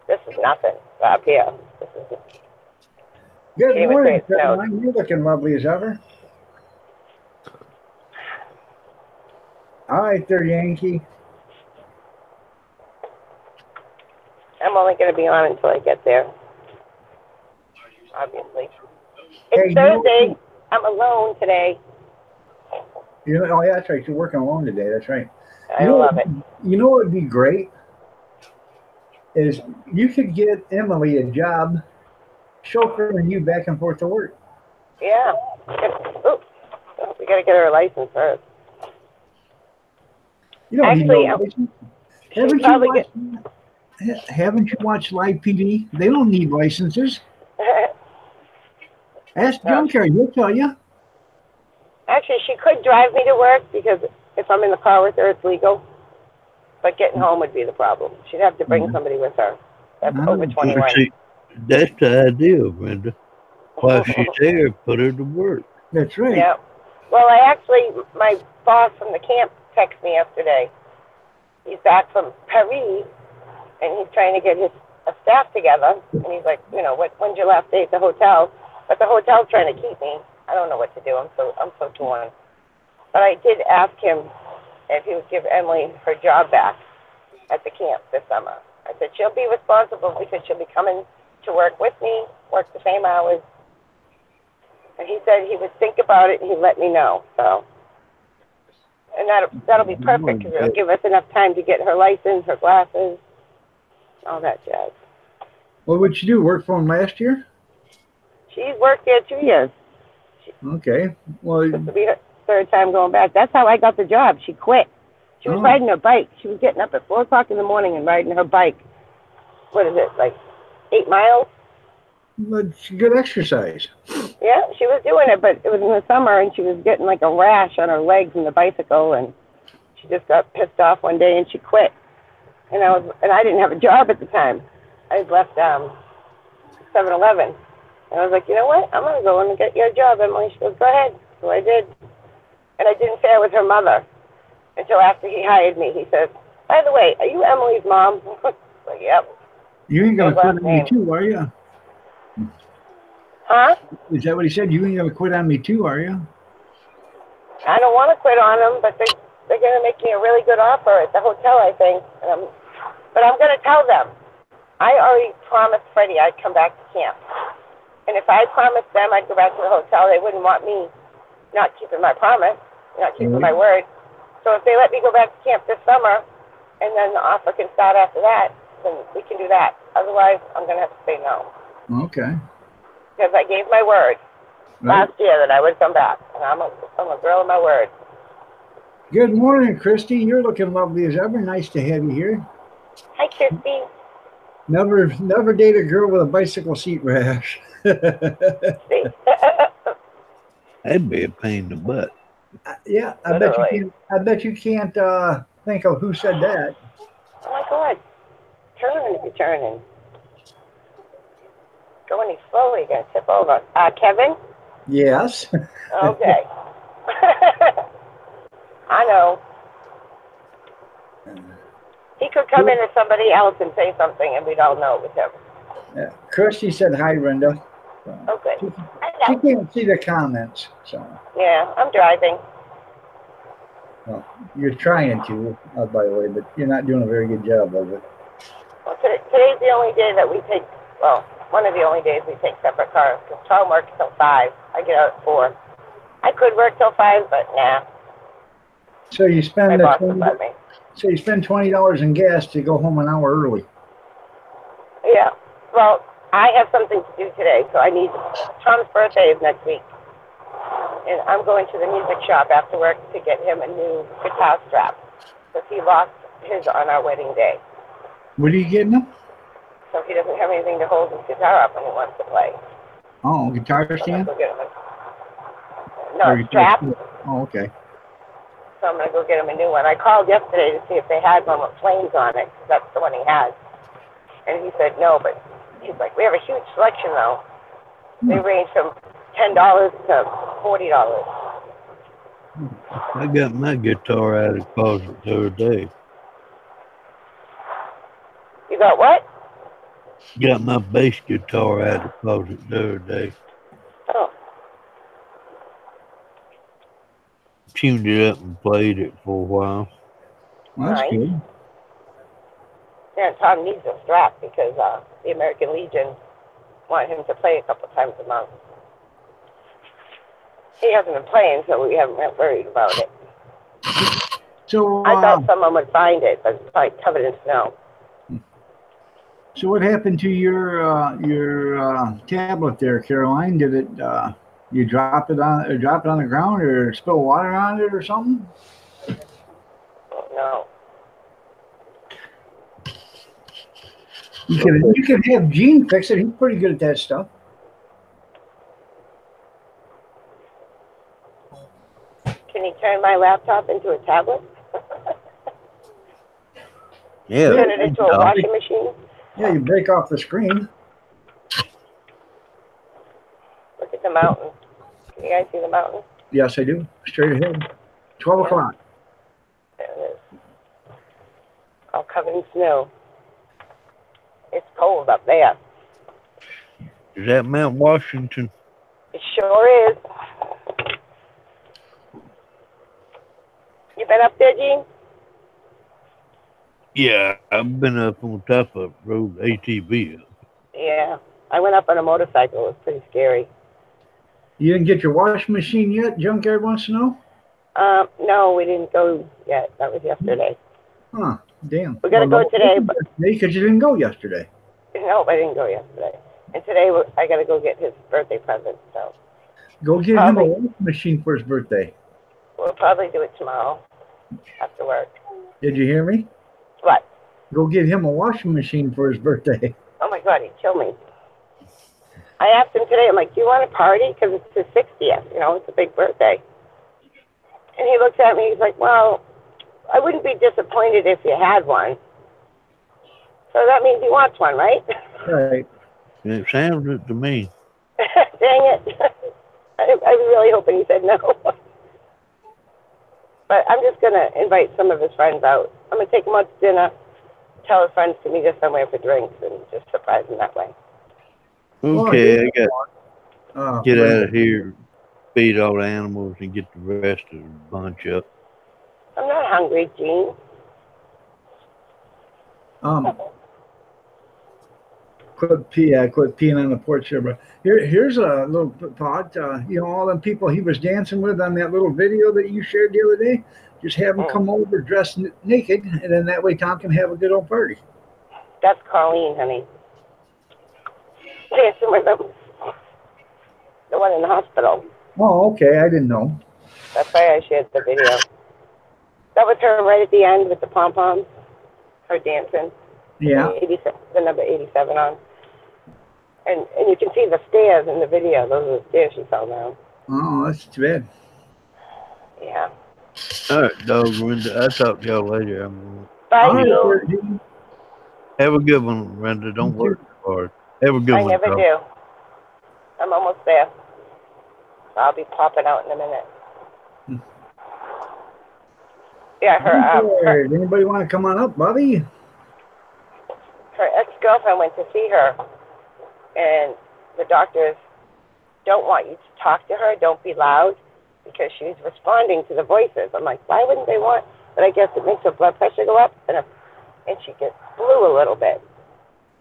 S5: This is nothing up here. This is
S1: Good
S5: She would say
S1: morning,
S5: it snowed.
S1: Caroline. You're looking lovely as ever. All right, there, Yankee.
S5: I'm only going to be on until I get there. Obviously. It's
S1: Hey,
S5: Thursday. I'm alone today.
S1: Oh, yeah, that's right. You're working alone today. That's right.
S5: I love it.
S1: You know what would be great? Is you could get Emily a job chauffeuring you back and forth to work.
S5: Yeah. Oops. We got to get her a license first.
S1: You don't
S5: Actually,
S1: need no license. Haven't you watched Live PD? They don't need licenses. Ask Junkyard, he'll tell you.
S5: Actually, she could drive me to work because if I'm in the car with her, it's legal. But getting home would be the problem. She'd have to bring somebody with her. That's over 21.
S4: See, that's the idea, Brenda. While she's there, put her to work.
S1: That's right.
S5: Yeah. Well, my boss from the camp texted me yesterday. He's back from Paris, and he's trying to get his staff together. And he's like, when's your last day at the hotel? But the hotel's trying to keep me. I don't know what to do. I'm so torn. But I did ask him if he would give Emily her job back at the camp this summer. I said, she'll be responsible because she'll be coming to work with me, work the same hours. And he said he would think about it and he'd let me know. So, and that'll be perfect because it'll give us enough time to get her license, her glasses, all that jazz.
S1: What would you do? Work for him last year?
S5: She's worked there 2 years.
S1: Okay. Well,
S5: This will be her third time going back. That's how I got the job. She quit. She was riding her bike. She was getting up at 4 o'clock in the morning and riding her bike. What is it, like 8 miles?
S1: it's good exercise.
S5: Yeah, she was doing it, but it was in the summer, and she was getting like a rash on her legs in the bicycle, and she just got pissed off one day and she quit. And I didn't have a job at the time. I had left 7-Eleven. And I was like, you know what? I'm going to go in and get you a job, Emily. She goes, go ahead. So I did. And I didn't say I was her mother until after he hired me. He said, by the way, are you Emily's mom? I was like, yep.
S1: You ain't gonna
S5: His
S1: quit
S5: last
S1: on me
S5: name.
S1: too, are you?
S5: Huh?
S1: Is that what he said? You ain't gonna quit on me too, are you?
S5: I don't want to quit on them, but they're going to make me a really good offer at the hotel, I think. But I'm going to tell them. I already promised Freddie I'd come back to camp. And if I promised them I'd go back to the hotel, they wouldn't want me not keeping my promise, not keeping my word. So if they let me go back to camp this summer, and then the offer can start after that, then we can do that. Otherwise, I'm going to have to say no.
S1: Okay.
S5: Because I gave my word last year that I would come back. And I'm a girl of my word.
S1: Good morning, Christy. You're looking lovely as ever. Nice to have you here.
S5: Hi, Christy.
S1: Never date a girl with a bicycle seat rash.
S5: See?
S4: That'd be a pain in the butt.
S1: Yeah, I bet you can't think of who said that.
S5: Oh my God. Turn if you're turning. Go any slower, you're going to tip over. Kevin?
S1: Yes.
S5: Okay. I know. He could come in as somebody else and say something, and we'd all know it was him.
S1: Yeah. Christy said hi, Brenda.
S5: Okay.
S1: She can't see the comments, so.
S5: Yeah, I'm driving.
S1: Well, you're trying to, by the way, but you're not doing a very good job of it.
S5: Well, today's the only day that we take, well, one of the only days we take separate cars, because Tom works till 5. I get out at 4. I could work till 5, but nah.
S1: So you spend
S5: My
S1: the
S5: boss would let me.
S1: So you spend $20 in gas to go home an hour early.
S5: Yeah. Well, I have something to do today, so I need, Tom's birthday is next week. And I'm going to the music shop after work to get him a new guitar strap, because he lost his on our wedding day.
S1: What are you getting him?
S5: So he doesn't have anything to hold his guitar up when he wants to play.
S1: Oh, guitar
S5: So I'm
S1: stand?
S5: gonna go get him a strap.
S1: Oh, okay.
S5: So I'm going to go get him a new one. I called yesterday to see if they had one with flames on it, because that's the one he has. And he said no, but he's like, we have a huge selection, though. They range from $10 to $40.
S4: I got my guitar out of the closet the other day.
S5: You got what?
S4: Got my bass guitar out of the closet the other day.
S5: Oh,
S4: Tuned it up and played it for a while.
S1: Well, that's
S5: Nice.
S1: good.
S5: yeah, Tom needs a strap because the American Legion want him to play a couple times a month. He hasn't been playing, so we haven't been worried about it.
S1: So,
S5: I thought someone would find it, but it's probably covered in snow.
S1: so what happened to your tablet there, Caroline? Did it you drop it on the ground or spill water on it or something?
S5: Oh, no.
S1: You can have Gene fix it. He's pretty good at that stuff.
S5: Can you turn my laptop into a tablet?
S4: Yeah.
S5: Turn it into a washing machine?
S1: Yeah, you break off the screen.
S5: Look at the mountain. Can you guys see the mountain?
S1: Yes, I do. Straight ahead. 12 o'clock.
S5: There it is. All covered in snow. It's cold up there.
S4: Is that Mount Washington?
S5: It sure is. You been up there, Gene?
S4: Yeah, I've been up on top of road ATV.
S5: Yeah. I went up on a motorcycle. It was pretty scary.
S1: You didn't get your washing machine yet? Junkyard wants to know?
S5: No, we didn't go yet. That was yesterday.
S1: Huh, damn.
S5: We're going to go today, but
S1: Because you didn't go yesterday.
S5: no, I didn't go yesterday. And today I got to go get his birthday present. So
S1: Go get him a washing machine for his birthday.
S5: we'll probably do it tomorrow after work.
S1: Did you hear me?
S5: What?
S1: Go get him a washing machine for his birthday.
S5: Oh my God, he'd kill me. I asked him today, I'm like, do you want a party? Because it's his 60th, you know, it's a big birthday. And he looks at me, he's like, well, I wouldn't be disappointed if you had one. So that means he wants one, right?
S1: Right.
S4: It sounds it to me.
S5: Dang it. I was really hoping he said no. But I'm just going to invite some of his friends out. I'm going to take him out to dinner, tell his friends to meet us somewhere for drinks, and just surprise him that way.
S4: Okay, I got get
S1: right.
S4: out of here, feed all the animals, and get the rest of the bunch up.
S5: I'm not hungry, Gene.
S1: Quit peeing on the porch there. But here's a little thought. You know, all them people he was dancing with on that little video that you shared the other day, just have them come over dressed naked, and then that way Tom can have a good old party.
S5: That's Colleen, honey. Dancing with him. The one in the hospital.
S1: Oh, okay. I didn't know.
S5: That's why I shared the video. That was her right at the end with the pom-poms. Her dancing.
S1: Yeah.
S5: The number 87 on. And you can see the stairs in the video. Those are the stairs she fell down.
S1: Oh, that's too bad.
S5: Yeah.
S4: All right, dog, Brenda. I'll talk to y'all later.
S5: Bye, you.
S4: Have a good one, Brenda. Don't work too hard. Have a good one.
S5: I never do. I'm almost there. I'll be popping out in a minute. Yeah, her
S1: anybody want to come on up, buddy?
S5: Her ex-girlfriend went to see her, and the doctors don't want you to talk to her. Don't be loud, because she's responding to the voices. I'm like, why wouldn't they want? But I guess it makes her blood pressure go up, and she gets blue a little bit.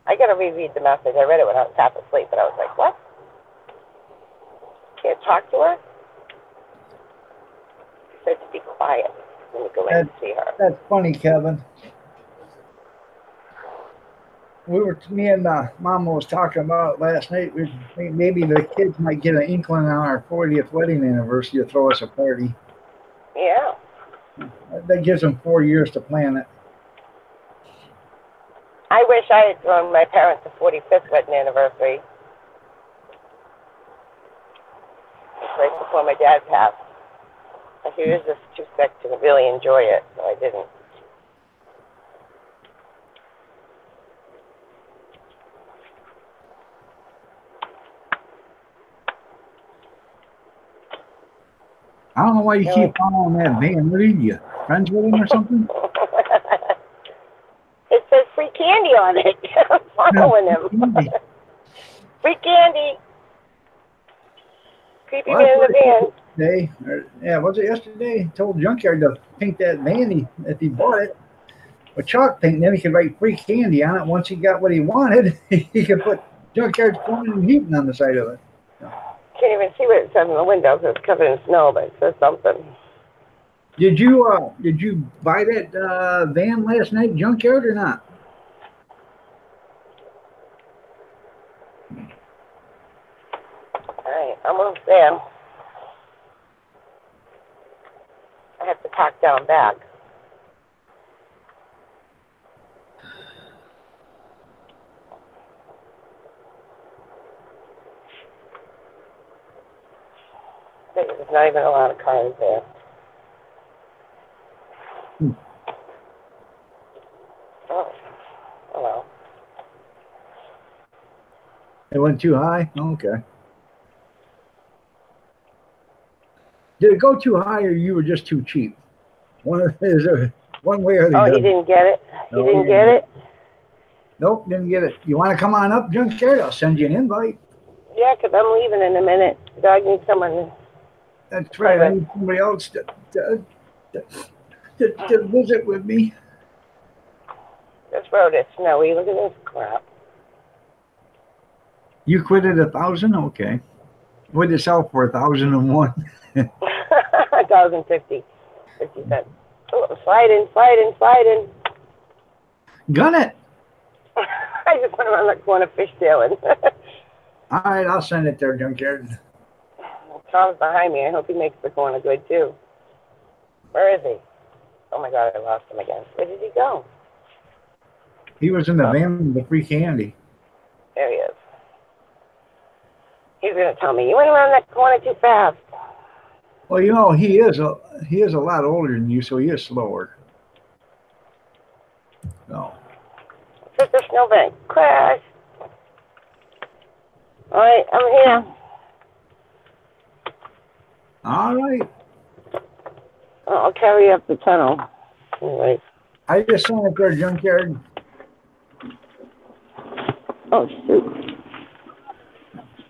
S5: I got to reread the message. I read it when I was half asleep, but I was like, what? Can't talk to her? She said to be quiet when you go in to see her.
S1: That's funny, Kevin. Me and Mama was talking about it last night. Maybe the kids might get an inkling on our 40th wedding anniversary to throw us a party.
S5: Yeah.
S1: That gives them 4 years to plan it.
S5: I wish I had thrown my parents a 45th wedding anniversary. Right before my dad passed. He was just too sick to really enjoy it, so I didn't.
S1: I don't know why you keep following that van. What are you? Friends with him or something?
S5: It says free candy on it. I'm following him. Free candy. Creepy man in the van.
S1: Was it yesterday? He told Junkyard to paint that van if he bought it with chalk paint, and then he could write free candy on it. Once he got what he wanted, he could put Junkyard's Plumbing and Heating on the side of it.
S5: Can't even see what it says in the window because it's covered in snow, but it says something.
S1: Did you buy that van last night, Junkyard, or not?
S5: All right, almost there. I have to pack down back. There's not even a lot of cars there. Oh, hello.
S1: It went too high? Oh, okay. Did it go too high, or you were just too cheap? One way or the other.
S5: Oh, he didn't get it?
S1: No,
S5: he didn't get it?
S1: Nope, didn't get it. You want to come on up, Junkyard? I'll send you an invite.
S5: Yeah, because I'm leaving in a minute. The dog needs someone.
S1: That's right. I need somebody else to visit with me.
S5: This road is snowy. Look at this crap.
S1: You quit at 1,000? Okay. What did it sell for? 1,001?
S5: 1,050. 50 cents. Oh, I'm sliding.
S1: Gun it.
S5: I just went around that corner fishtailing.
S1: All right, I'll send it there, Junkyard.
S5: Tom's behind me. I hope he makes the corner good too. Where is he? Oh my God, I lost him again. Where did he go?
S1: He was in the van with the free candy.
S5: There he is. He's gonna tell me you went around that corner too fast.
S1: Well, you know, he is a lot older than you, so he is slower. No.
S5: It's just a snowbank. Crash. All right, I'm here.
S1: All right.
S5: I'll carry up the tunnel. Anyway.
S1: I just sent it there, Junkyard.
S5: Oh shoot.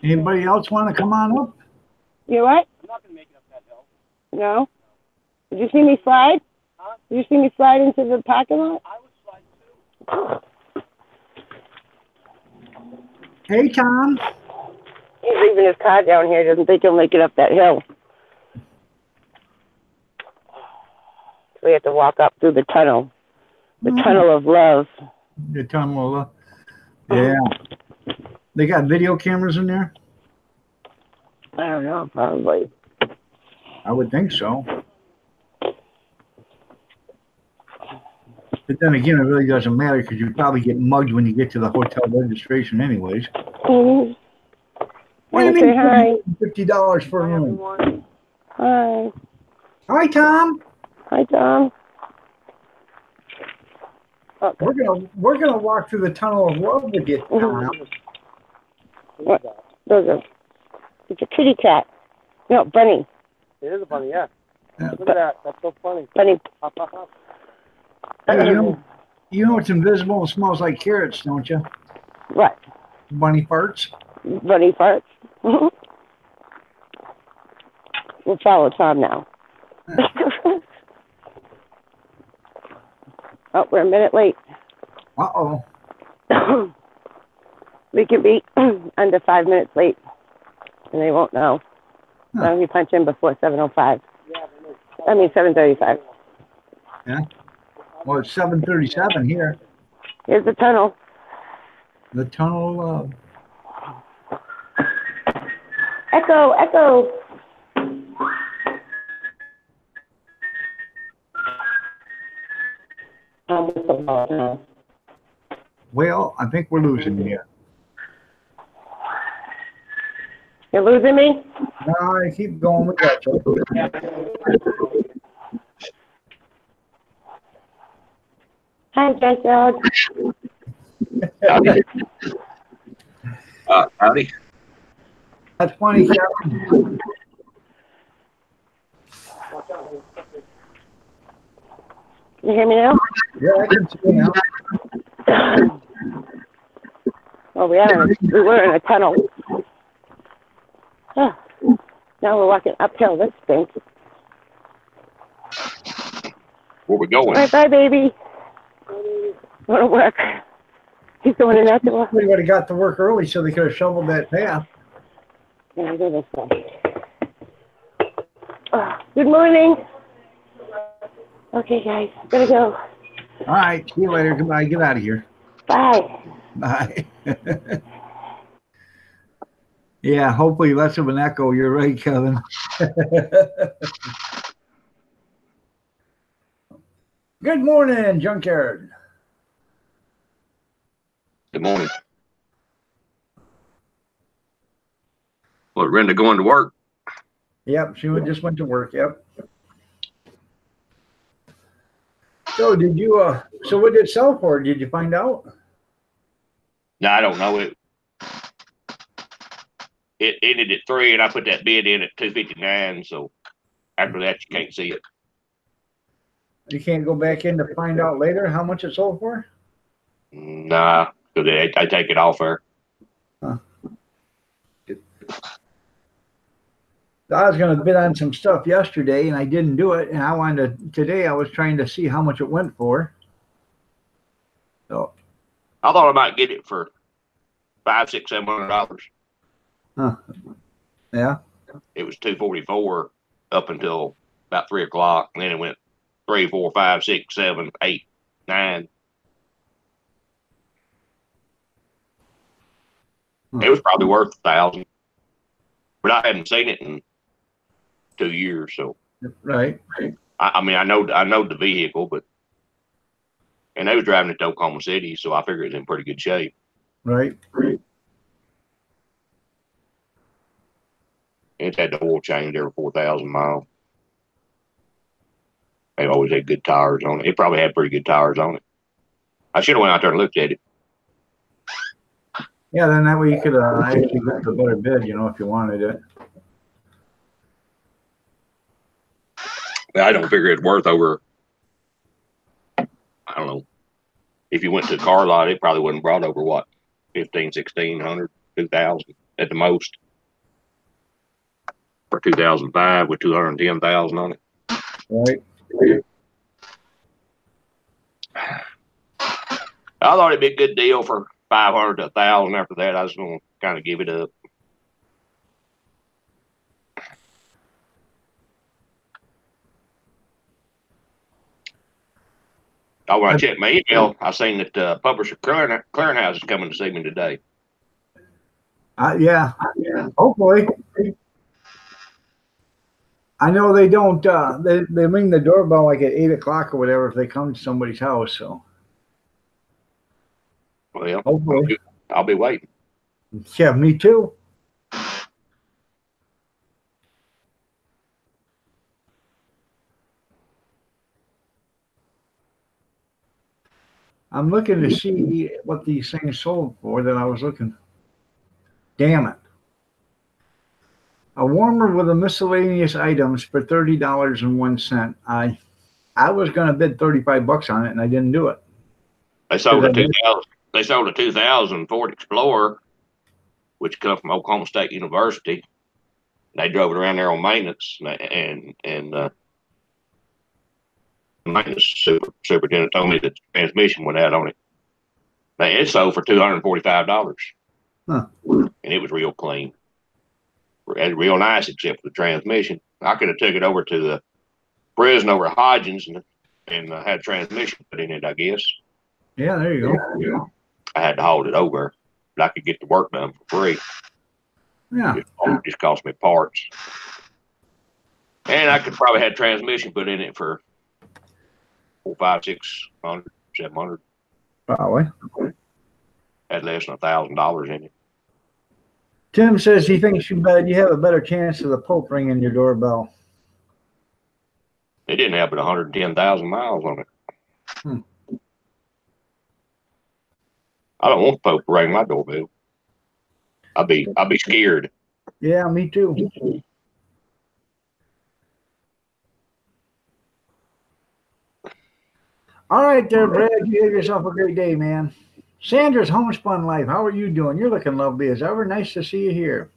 S1: Anybody else want to come on up?
S5: You what?
S6: I'm not gonna make it up that hill.
S5: No. Did you see me slide?
S6: Huh?
S5: Did you see me slide into the parking lot?
S6: I would slide too.
S1: Hey, Tom.
S5: He's leaving his car down here. Doesn't think he'll make it up that hill. So we have to walk up through the tunnel. The tunnel of love.
S1: The tunnel. Yeah. They got video cameras in there?
S5: I don't know, probably.
S1: I would think so. But then again, it really doesn't matter because you probably get mugged when you get to the hotel registration anyways.
S5: Mm-hmm.
S1: What do you
S5: Say hi.
S1: mean $50 for a room?
S5: Hi.
S1: Hi, Tom.
S5: Hi, Tom. Okay.
S1: We're gonna walk through the tunnel of love with you, Tom.
S5: What? It's a kitty cat. No, bunny.
S6: It is a bunny, yeah.
S1: Yeah.
S6: Look at that. That's so funny.
S5: Bunny.
S6: Hop, hop, hop.
S1: Hey, you know it's invisible and smells like carrots, don't you?
S5: What?
S1: Bunny farts.
S5: Bunny farts. We'll follow Tom now. Oh, we're a minute late.
S1: Uh-oh.
S5: We could be under 5 minutes late, and they won't know.
S1: Huh.
S5: Now we punch in before 7:05. I mean 7:35.
S1: Yeah. Well, it's 7:37 here.
S5: Here's the tunnel.
S1: The tunnel of love.
S5: Echo, echo.
S1: Well, I think we're losing you.
S5: You're losing me?
S1: No, I keep going with that.
S5: Hi, Junkyard.
S7: Howdy. Howdy.
S1: That's funny, Kevin.
S5: You hear me now?
S1: Yeah, I can see you now.
S5: Well, we were in a tunnel. Huh. Now we're walking uphill. This stinks.
S7: Where we
S5: All
S7: going?
S5: right, bye, baby. Go to work. He's going in that door.
S1: We would have got to work early so they could have shoveled that path.
S5: Yeah, go this way. Good morning. Okay, guys, gotta go.
S1: All right, see you later. Goodbye. Get out of here.
S5: Bye.
S1: Bye. Yeah, hopefully less of an echo. You're right, Kevin. Good morning, Junkyard.
S7: Good morning. What, Brenda going to work?
S1: Yep, she just went to work. Yep. So did you? So what did it sell for? Did you find out?
S7: No, I don't know. It ended at 3, and I put that bid in at 259. So after that, you can't see it.
S1: You can't go back in to find out later how much it sold for?
S7: Nah, because I take it off there.
S1: Huh. I was going to bid on some stuff yesterday, and I didn't do it. And I wanted to, today I was trying to see how much it went for. So,
S7: I thought I might get it for $500, $600, $700.
S1: huh. Yeah.
S7: It was 244 up until about 3 o'clock, and then it went 3, 4, 5, 6, 7, 8, 9. It was probably worth $1,000, but I hadn't seen it in 2 years. So,
S1: Right.
S7: I mean, I know the vehicle, but and they was driving it to Oklahoma City, so I figured it was in pretty good shape.
S1: Right.
S7: It's had the oil change every 4,000 miles. They always had good tires on it. It probably had pretty good tires on it. I should have went out there and looked at it.
S1: Yeah, then that way you could actually get a better bid, you know, if you wanted it.
S7: But I don't figure it's worth over, I don't know. If you went to the car lot, it probably wouldn't brought over what, 15, 1600, 2000 at the most. For 2005 with 210,000 on it.
S1: Right.
S7: I thought it'd be a good deal for 500 to 1,000. After that, I was going to kind of give it up. Oh, when I checked my email, I seen that Publisher Clearinghouse is coming to see me today.
S1: Yeah. Hopefully. I know they don't. They ring the doorbell like at 8 o'clock or whatever if they come to somebody's house. So.
S7: Well,
S1: hopefully.
S7: I'll be waiting.
S1: Yeah, me too. I'm looking to see what these things sold for that I was looking. Damn it. A warmer with a miscellaneous items for $30.01. I was going to bid $35 on it and I didn't do it.
S7: They sold a 2000. They sold a 2000 Ford Explorer, which come from Oklahoma State University. They drove it around there on maintenance, and maintenance superintendent told me that the transmission went out on it. Now, it sold for $245,
S1: huh.
S7: And it was real clean. It was real nice, except for the transmission. I could have took it over to the prison over at Hodgins and had transmission put in it, I guess.
S1: Yeah, there you go.
S7: Yeah. I had to haul it over, but I could get the work done for free.
S1: Yeah.
S7: It just cost me parts. And I could probably have transmission put in it for $400, $500, $600, $700.
S1: Probably.
S7: Had less than $1,000 in it.
S1: Tim says he thinks you have a better chance of the Pope ringing your doorbell.
S7: It didn't have but 110,000 miles on it. I don't want the Pope to ring my doorbell. I'd be scared.
S1: Yeah, me too. All right there, Brad. You have yourself a great day, man. Sandra's Homespun Life. How are you doing? You're looking lovely as ever. Nice to see you here.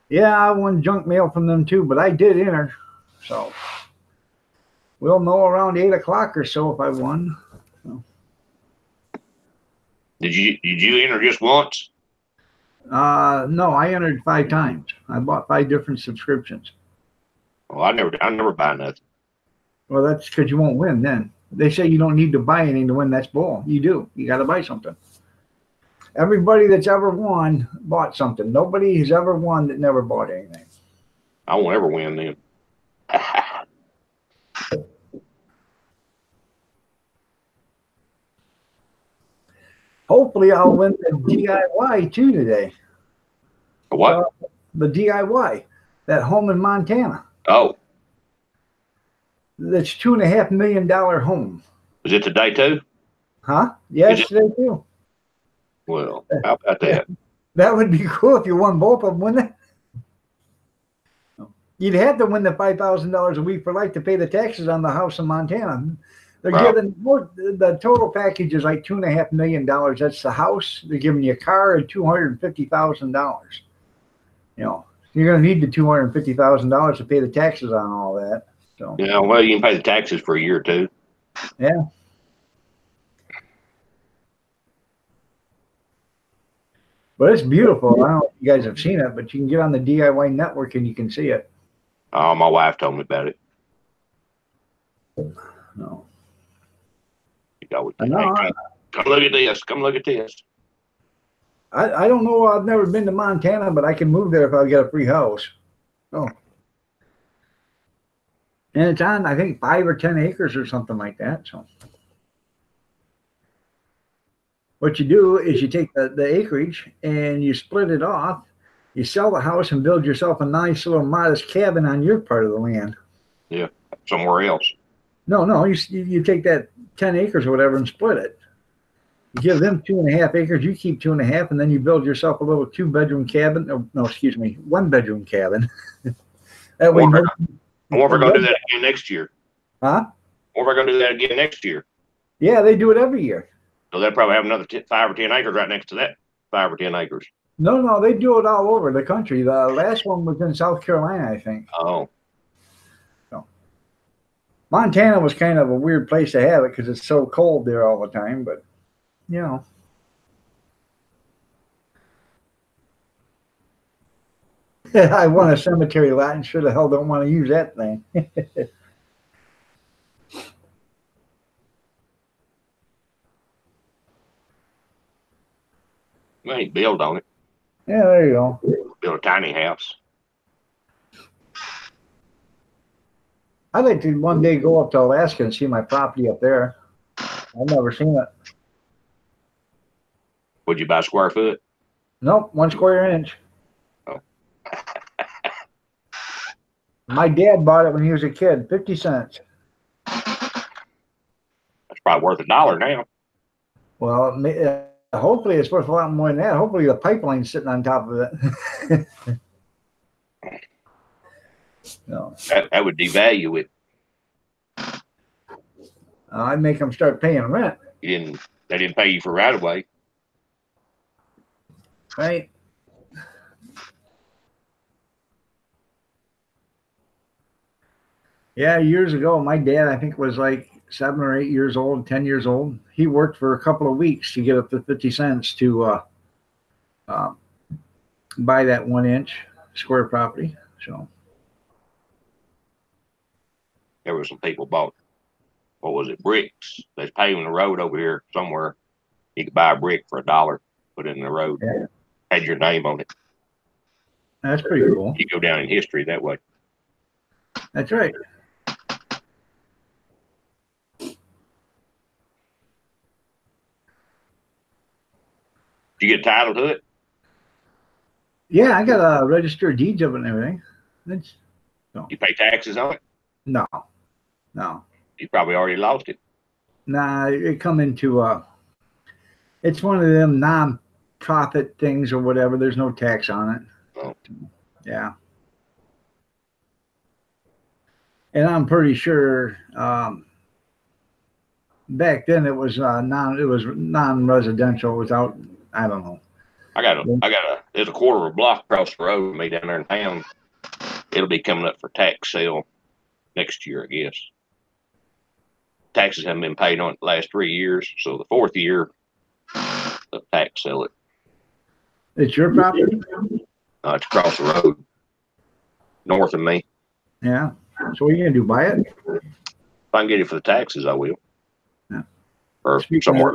S1: Yeah, I won junk mail from them too, but I did enter. So we'll know around 8 o'clock or so if I won. So.
S7: Did you enter just once?
S1: No, I entered 5 times. I bought 5 different subscriptions.
S7: Well, I never buy nothing.
S1: Well, that's because you won't win then. They say you don't need to buy anything to win. That's bull. You do. You got to buy something. Everybody that's ever won bought something. Nobody has ever won that never bought anything.
S7: I won't ever win then.
S1: Hopefully, I'll win the DIY too today.
S7: What?
S1: The DIY, that home in Montana.
S7: Oh.
S1: That's $2.5 million home.
S7: Is it today too?
S1: Huh? Yes, today too.
S7: Well, how about that?
S1: That would be cool if you won both of them, wouldn't it? You'd have to win the $5,000 a week for life to pay the taxes on the house in Montana. They're giving the total package is like $2.5 million. That's the house. They're giving you a car and $250,000. You know, you're going to need the $250,000 to pay the taxes on all that. So.
S7: Yeah, well, you can pay the taxes for a year or two.
S1: Yeah. But it's beautiful. I don't know if you guys have seen it, but you can get on the DIY network and you can see it.
S7: Oh, my wife told me about it.
S1: No.
S7: Hey, come look at this. Come look at this.
S1: I don't know. I've never been to Montana, but I can move there if I get a free house. Oh. And it's on, I think, 5 or 10 acres or something like that. So what you do is you take the acreage and you split it off. You sell the house and build yourself a nice little modest cabin on your part of the land.
S7: Yeah, somewhere else.
S1: No, you take that 10 acres or whatever and split it. You give them 2.5 acres, you keep 2.5, and then you build yourself a little 2-bedroom cabin. No, excuse me, 1-bedroom cabin. That way,
S7: Or if we're going to do that again next year.
S1: Huh?
S7: Or if we're going to do that again next year.
S1: Yeah, they do it every year.
S7: So they'll probably have another 5 or 10 acres right next to that 5 or 10 acres.
S1: No, they do it all over the country. The last one was in South Carolina, I think.
S7: Oh.
S1: So, Montana was kind of a weird place to have it because it's so cold there all the time, but, you know. I want a cemetery lot and sure the hell don't want to use that thing.
S7: Well, you build on it.
S1: Yeah, there you go.
S7: Build a tiny house.
S1: I'd like to one day go up to Alaska and see my property up there. I've never seen it.
S7: Would you buy square foot?
S1: Nope, 1 square inch.
S7: Oh.
S1: My dad bought it when he was a kid, 50 cents.
S7: That's probably worth $1 now.
S1: Well, hopefully it's worth a lot more than that. Hopefully the pipeline's sitting on top of it. No.
S7: That would devalue it.
S1: I'd make them start paying rent.
S7: They didn't pay you for right away.
S1: Right? Yeah, years ago, my dad, I think, was like 7 or 8 years old, 10 years old. He worked for a couple of weeks to get up to 50 cents to buy that 1 inch square property. So
S7: There were some people bought, what was it, bricks. They're paving the road over here somewhere. You could buy a brick for $1, put it in the road.
S1: Yeah.
S7: Had your name on it.
S1: That's pretty cool.
S7: You go down in history that way.
S1: That's right.
S7: Did you get title to it?
S1: Yeah, I got a registered deeds of it and everything.
S7: You pay taxes on it?
S1: No.
S7: You probably already lost it.
S1: Nah, it come into it's one of them non-profit things or whatever. There's no tax on it.
S7: Oh.
S1: Yeah. And I'm pretty sure back then it was non-residential without, I don't know.
S7: There's a quarter of a block across the road from me down there in town. It'll be coming up for tax sale next year, I guess. Taxes haven't been paid on it the last 3 years, so the 4th year, the tax sale it.
S1: It's your property?
S7: It's across the road, north of me.
S1: Yeah. So what are you gonna do? Buy it?
S7: If I can get it for the taxes, I will.
S1: Yeah.
S7: Or somewhere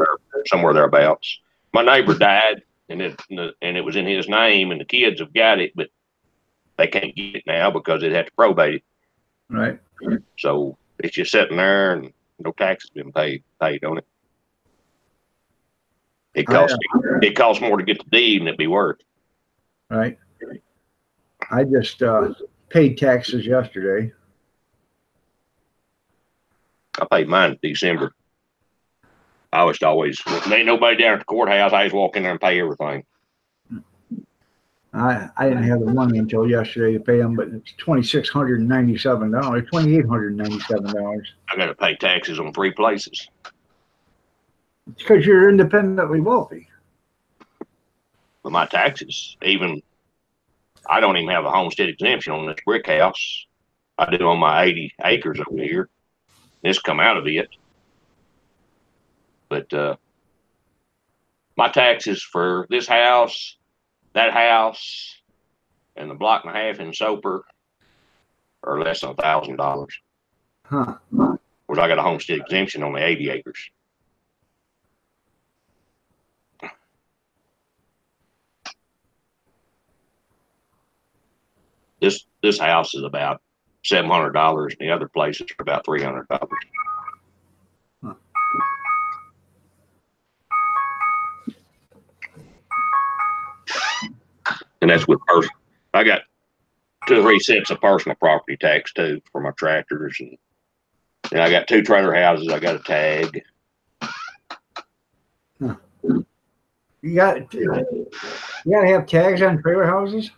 S7: thereabouts. My neighbor died, and it was in his name, and the kids have got it, but they can't get it now because they'd have to probate it.
S1: Right.
S7: So it's just sitting there, and no taxes been paid on it. It costs more to get the deed than it'd be worth.
S1: Right. I just paid taxes yesterday.
S7: I paid mine in December. I was always, there ain't nobody down at the courthouse. I just walk in there and pay everything.
S1: I didn't have the money until yesterday to pay them, but it's $2,697, $2,897.
S7: I got to pay taxes on 3 places.
S1: It's because you're independently wealthy.
S7: But my taxes, I don't even have a homestead exemption on this brick house. I do on my 80 acres over here. This come out of it. But my taxes for this house, that house, and the block and a half in Soper are less than $1,000.
S1: Huh.
S7: Whereas I got a homestead exemption on the 80 acres. This house is about $700, and the other places are about $300. And that's with personal. I got 2 or 3 cents of personal property tax too for my tractors, and I got 2 trailer houses. I got a tag.
S1: You gotta have tags on trailer houses.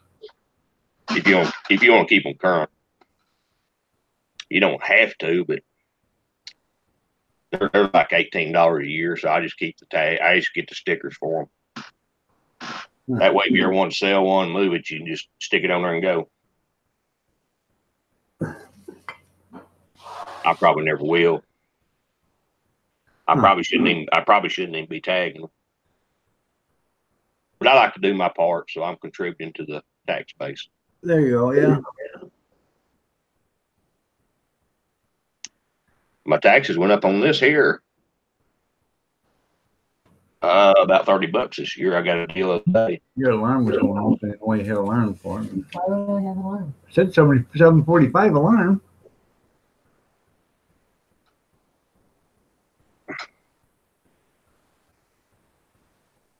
S7: If you want to keep them current, you don't have to, but they're like $18 a year. So I just keep the tag. I just get the stickers for them. That way, if you ever want to sell one, move it, you can just stick it on there and go. I probably never will. I probably shouldn't even be tagging them. But I like to do my part, so I'm contributing to the tax base.
S1: There you go. Yeah.
S7: My taxes went up on this here. About $30 this year. I got a deal of day.
S1: Your alarm was going off, and we had alarm for it.
S3: Why don't we have an alarm?
S1: Said 7:45 alarm.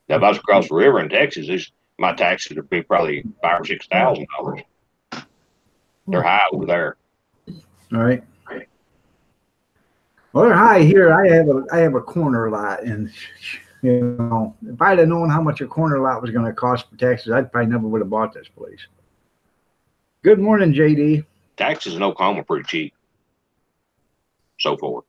S7: Now, if I was across the river in Texas, my taxes would be probably $5,000 or $6,000. They're high over there.
S1: All right. Well, they're high here. I have a corner lot, and you know, if I'd have known how much a corner lot was going to cost for taxes, I probably never would have bought this place. Good morning, JD.
S7: Taxes in Oklahoma are pretty cheap. So forth.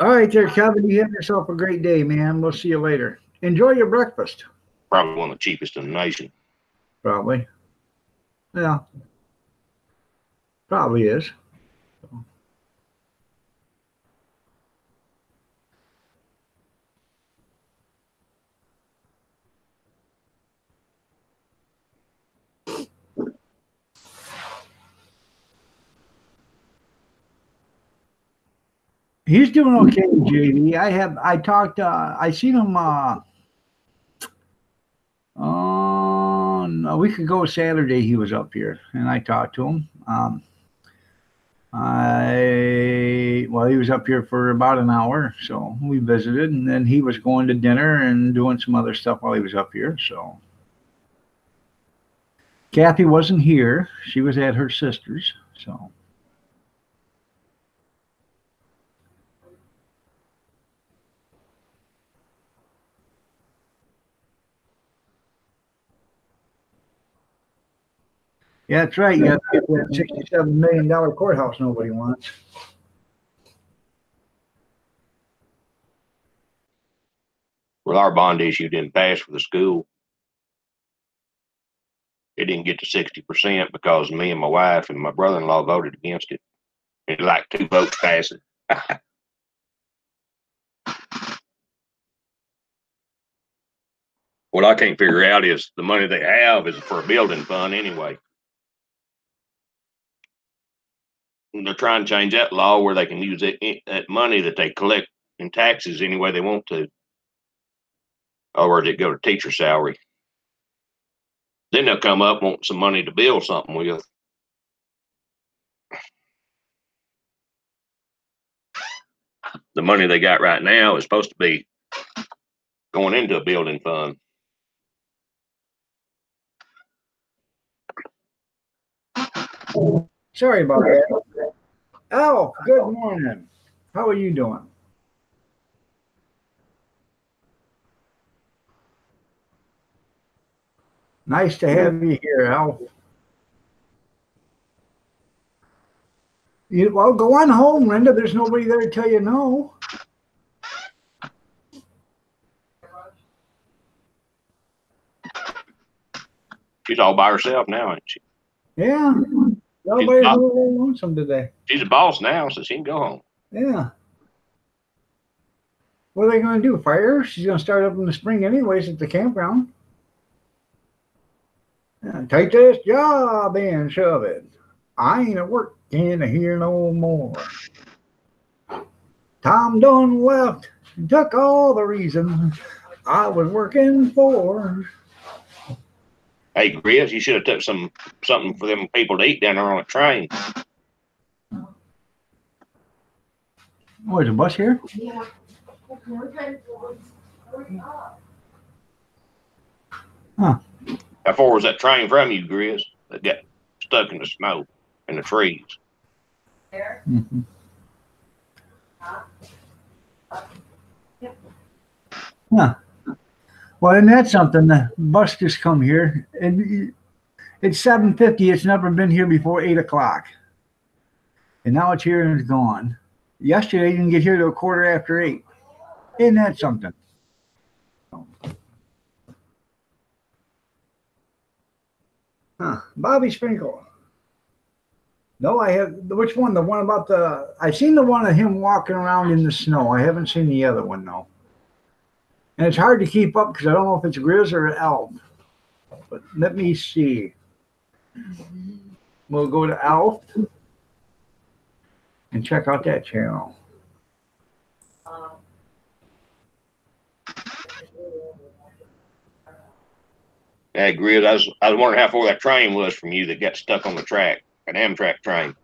S1: All right, there, Kevin. You have yourself a great day, man. We'll see you later. Enjoy your breakfast.
S7: Probably one of the cheapest in the nation.
S1: Probably. Yeah. Probably is. He's doing okay, JD. I seen him a week ago Saturday. He was up here, and I talked to him. He was up here for about an hour, so we visited, and then he was going to dinner and doing some other stuff while he was up here. So Kathy wasn't here; she was at her sister's. So. Yeah, that's right. You got to get that $67 million courthouse nobody wants.
S7: Well, our bond issue didn't pass for the school. It didn't get to 60% because me and my wife and my brother-in-law voted against it. It like 2 votes passing. What I can't figure out is the money they have is for a building fund anyway. And they're trying to change that law where they can use that money that they collect in taxes any way they want to. Or does it go to teacher salary? Then they'll come up wanting some money to build something with. The money they got right now is supposed to be going into a building fund.
S1: Sorry about that. Oh, good morning. How are you doing? Nice to have you here, Al. Well, go on home, Linda. There's nobody there to tell you no.
S7: She's all by herself now, ain't she?
S1: Yeah. Nobody's really lonesome today.
S7: She's a boss now, so she can go home.
S1: Yeah. What are they going to do? Fire her? She's going to start up in the spring anyways at the campground. Yeah, take this job and shove it. I ain't working here no more. Tom done left and took all the reason I was working for.
S7: Hey, Grizz, you should have took something for them people to eat down there on the train.
S1: Oh, there's a bus here?
S3: Yeah. Hurry up.
S7: How far was that train from you, Grizz, that got stuck in the snow and the trees?
S3: There.
S1: Mm-hmm. Huh. Well, and that's something. The bus just come here, and it's 7:50. It's never been here before 8 o'clock, and now it's here and it's gone. Yesterday, it didn't get here till a quarter after 8. Isn't that something? Huh. Bobby Sprinkle. No, I have. Which one? The one about the. I seen the one of him walking around in the snow. I haven't seen the other one though. And it's hard to keep up because I don't know if it's Grizz or Elf. But let me see. We'll go to Elf and check out that channel.
S7: Hey, Grizz, I was wondering how far that train was from you that got stuck on the track, an Amtrak train.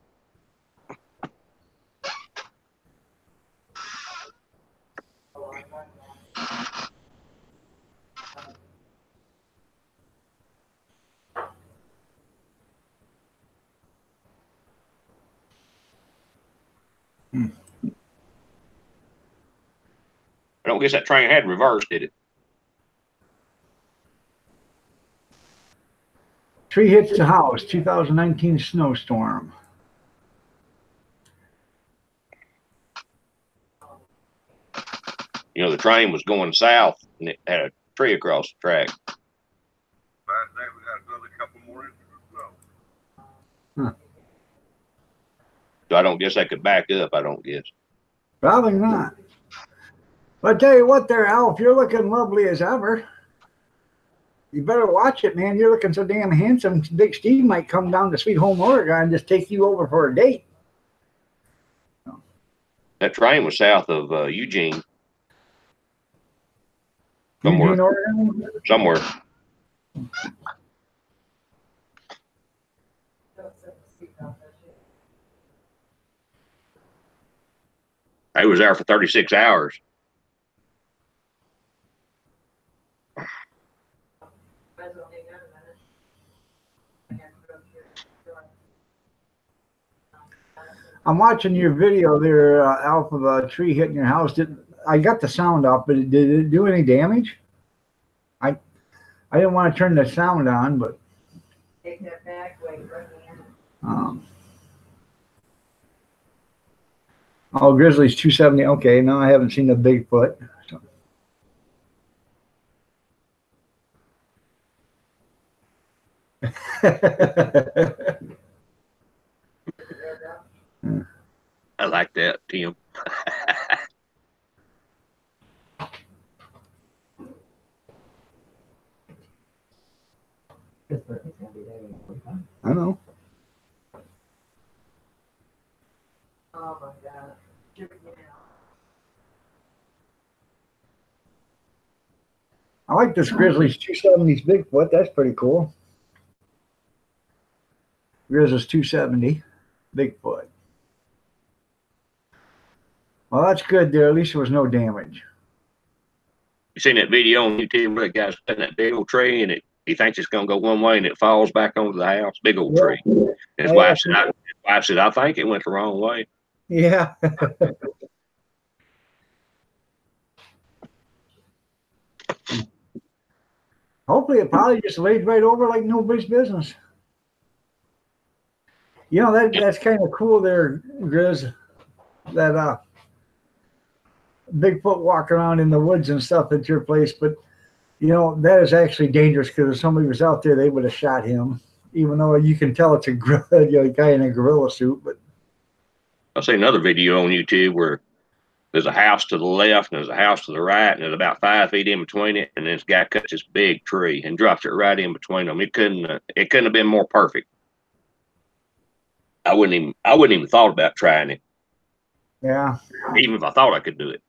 S7: I don't guess that train had reversed, did it?
S1: Tree hits the house. 2019 snowstorm.
S7: You know, the train was going south and it had a tree across the track.
S6: I think we got another couple more inches or so.
S7: So I don't guess I could back up, I don't guess.
S1: Probably not. But I tell you what, there, Elf, you're looking lovely as ever. You better watch it, man. You're looking so damn handsome. Big Steve might come down to Sweet Home, Oregon and just take you over for a date.
S7: That train was south of Eugene. Somewhere.
S1: Eugene, Oregon?
S7: Somewhere. I was there for 36 hours.
S1: I'm watching your video there, Alf, of a tree hitting your house. I got the sound off, but did it do any damage? I didn't want to turn the sound on, but.
S3: Take that back, wait, bring me in.
S1: Oh, Grizzly's 270. Okay, no, I haven't seen the Bigfoot. So.
S7: I like that, Tim.
S1: I know.
S3: Oh my God.
S1: I like this Grizzly's 270's Bigfoot. That's pretty cool. Grizzly's 270 Bigfoot. Well, that's good there. At least there was no damage.
S7: You seen that video on YouTube where the guy's in that big old tree and he thinks it's gonna go one way and it falls back onto the house. Big old tree. And his wife said, I think it went the wrong way.
S1: Yeah. Hopefully it probably just laid right over like nobody's business. You know, that's kind of cool there, Grizz. That Bigfoot walking around in the woods and stuff at your place, but you know that is actually dangerous because if somebody was out there, they would have shot him. Even though you can tell it's a guy in a gorilla suit, but
S7: I seen another video on YouTube where there's a house to the left and there's a house to the right, and there's about 5 feet in between it, and this guy cuts this big tree and drops it right in between them. It couldn't have been more perfect. I wouldn't even thought about trying it.
S1: yeah.
S7: Even if I thought I could do it.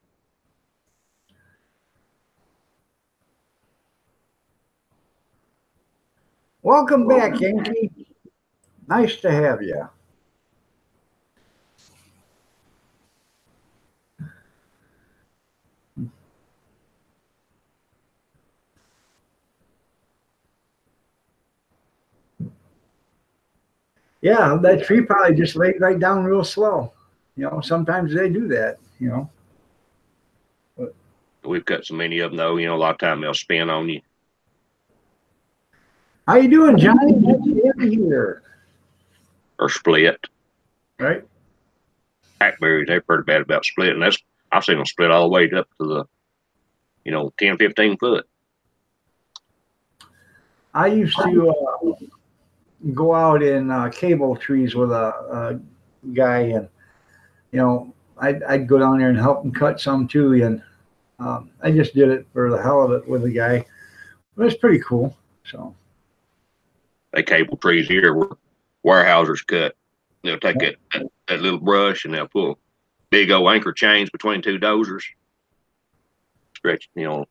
S1: Welcome back, Yankee. Nice to have you. Yeah, that tree probably just laid right down real slow. Sometimes they do that.
S7: We've cut so many of them, though. A lot of time they'll spin on you
S1: How you doing, Johnny? Nice to have you here.
S7: or split.
S1: Right?
S7: Hackberries, they're pretty bad about splitting. I've seen them split all the way up to the 10, 15 foot.
S1: I used to go out in cable trees with a guy, and I'd go down there and help him cut some too, and I just did it for the hell of it with the guy. But it's pretty cool. So
S7: They cable trees here where warehouses cut. They'll take that little brush and they'll pull big old anchor chains between two dozers, stretch, and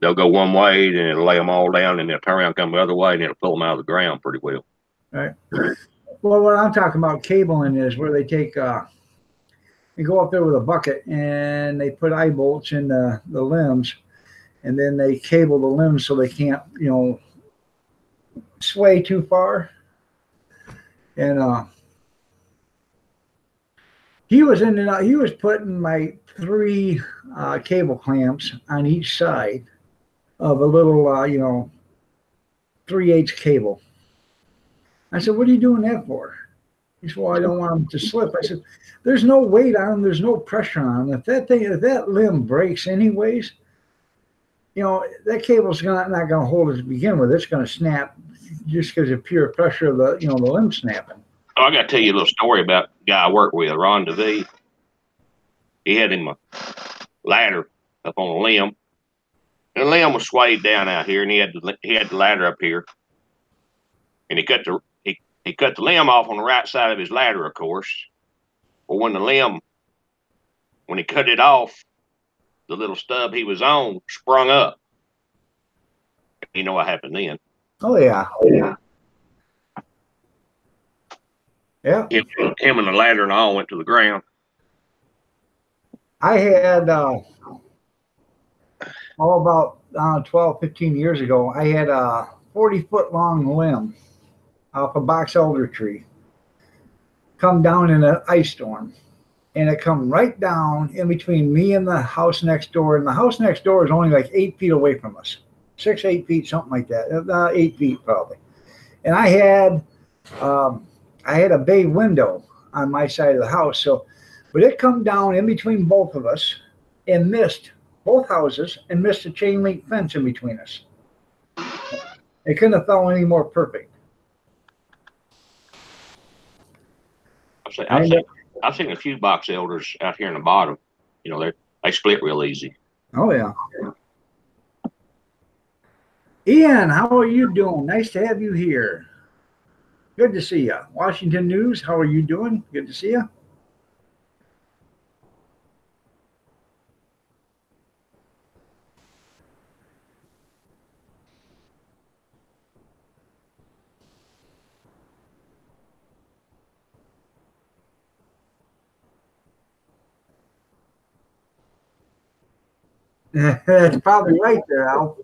S7: they'll go one way, then it'll lay them all down, and they'll turn around, come the other way, and it'll pull them out of the ground pretty well.
S1: right. Well, what I'm talking about cabling is where they take they go up there with a bucket and they put eye bolts in the limbs, and then they cable the limbs so they can't sway too far. And he was putting my three cable clamps on each side of a little 3/8 cable. I said, "What are you doing that for?" He said, "Well, I don't want them to slip." I said, "There's no weight on them. There's no pressure on them. If that limb breaks anyways, that cable's not going to hold it to begin with. It's going to snap just because of pure pressure of the limb snapping."
S7: Oh, I got to tell you a little story about a guy I worked with, Ron DeVee. He had him a ladder up on a limb, and the limb was swayed down out here, and he had the ladder up here, and he cut the limb off on the right side of his ladder, of course. But when he cut it off, the little stub he was on sprung up. You know what happened then?
S1: Oh yeah. Yeah.
S7: Him and the ladder and all went to the ground.
S1: I had about 12, 15 years ago, I had a 40-foot long limb off a box elder tree come down in an ice storm. And it come right down in between me and the house next door. And the house next door is only like 8 feet away from us. 6, 8 feet, something like that. 8 feet probably. And I had a bay window on my side of the house. But it come down in between both of us and missed both houses and missed a chain link fence in between us. It couldn't have fell any more perfect.
S7: I've seen a few box elders out here in the bottom. They split real easy.
S1: Oh yeah. Ian, how are you doing? Nice to have you here. Good to see you. Washington News, how are you doing? Good to see you. That's probably right there, Al.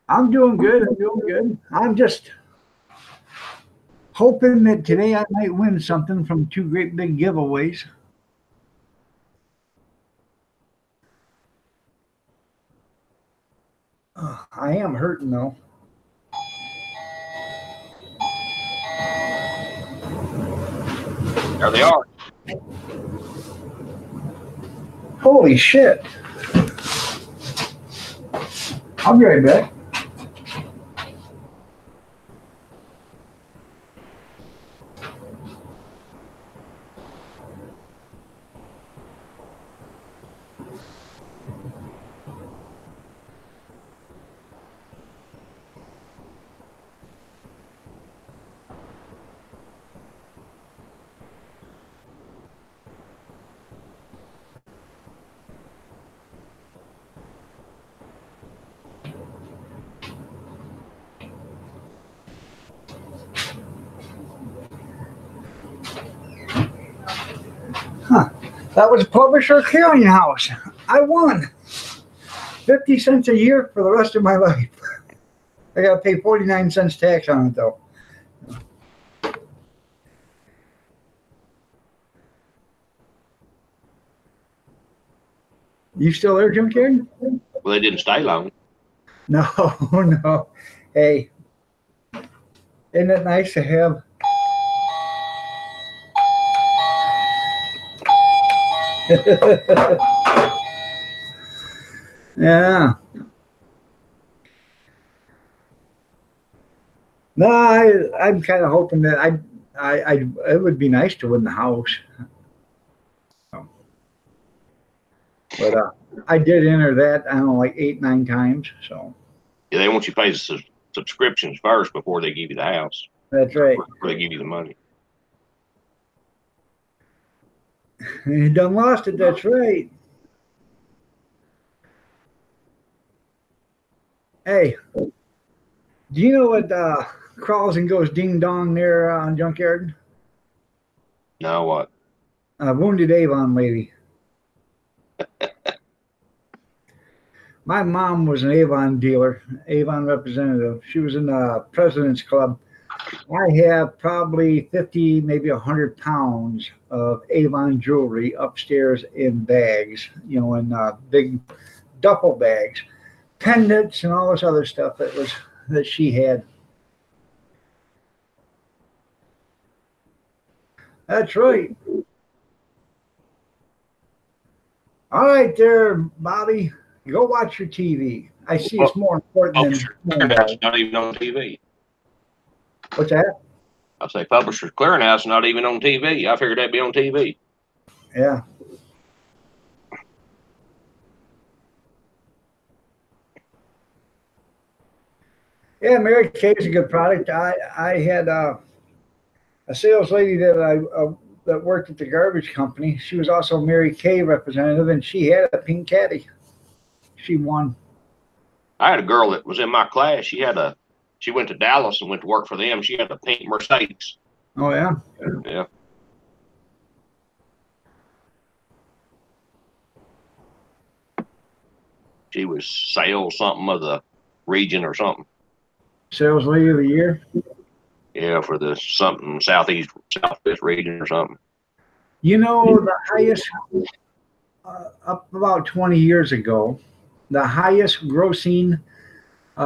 S1: I'm doing good. I'm just hoping that today I might win something from 2 great big giveaways. I am hurting though.
S7: There they are.
S1: Holy shit. I'll be right back. That was Publisher Clearinghouse. I won 50 cents a year for the rest of my life. I got to pay 49 cents tax on it, though. You still there, Jim Carrey?
S7: Well, they didn't stay long.
S1: No, no. Hey, isn't it nice to have? Yeah. No, I'm kind of hoping that it would be nice to win the house. But I did enter that, I don't know, like 8, 9 times. So
S7: Yeah, they want you to pay the subscriptions first before they give you the house.
S1: that's right.
S7: Before they give you the money.
S1: You done lost it, that's right. Hey, do you know what crawls and goes ding dong there on Junkyard?
S7: Now what?
S1: Wounded Avon lady. My mom was an Avon dealer, Avon representative. She was in the President's Club. I have probably 50, maybe 100 pounds of Avon jewelry upstairs in bags, you know, in big duffel bags, pendants and all this other stuff that she had. That's right. All right there, Bobby. Go watch your TV. I see it's more important than
S7: Clearinghouse not even on TV.
S1: What's that?
S7: I say Publishers Clearinghouse not even on TV. I figured that'd be on TV.
S1: Yeah. Yeah, Mary Kay is a good product. I had a sales lady that worked at the garbage company. She was also a Mary Kay representative, and she had a pink caddy. She won.
S7: I had a girl that was in my class. She went to Dallas and went to work for them. She had a pink Mercedes.
S1: Oh yeah.
S7: Yeah. She was sales something of the region or something.
S1: Sales lady of the year.
S7: Yeah, for the something southwest region or something.
S1: You know, the highest up about 20 years ago, the highest grossing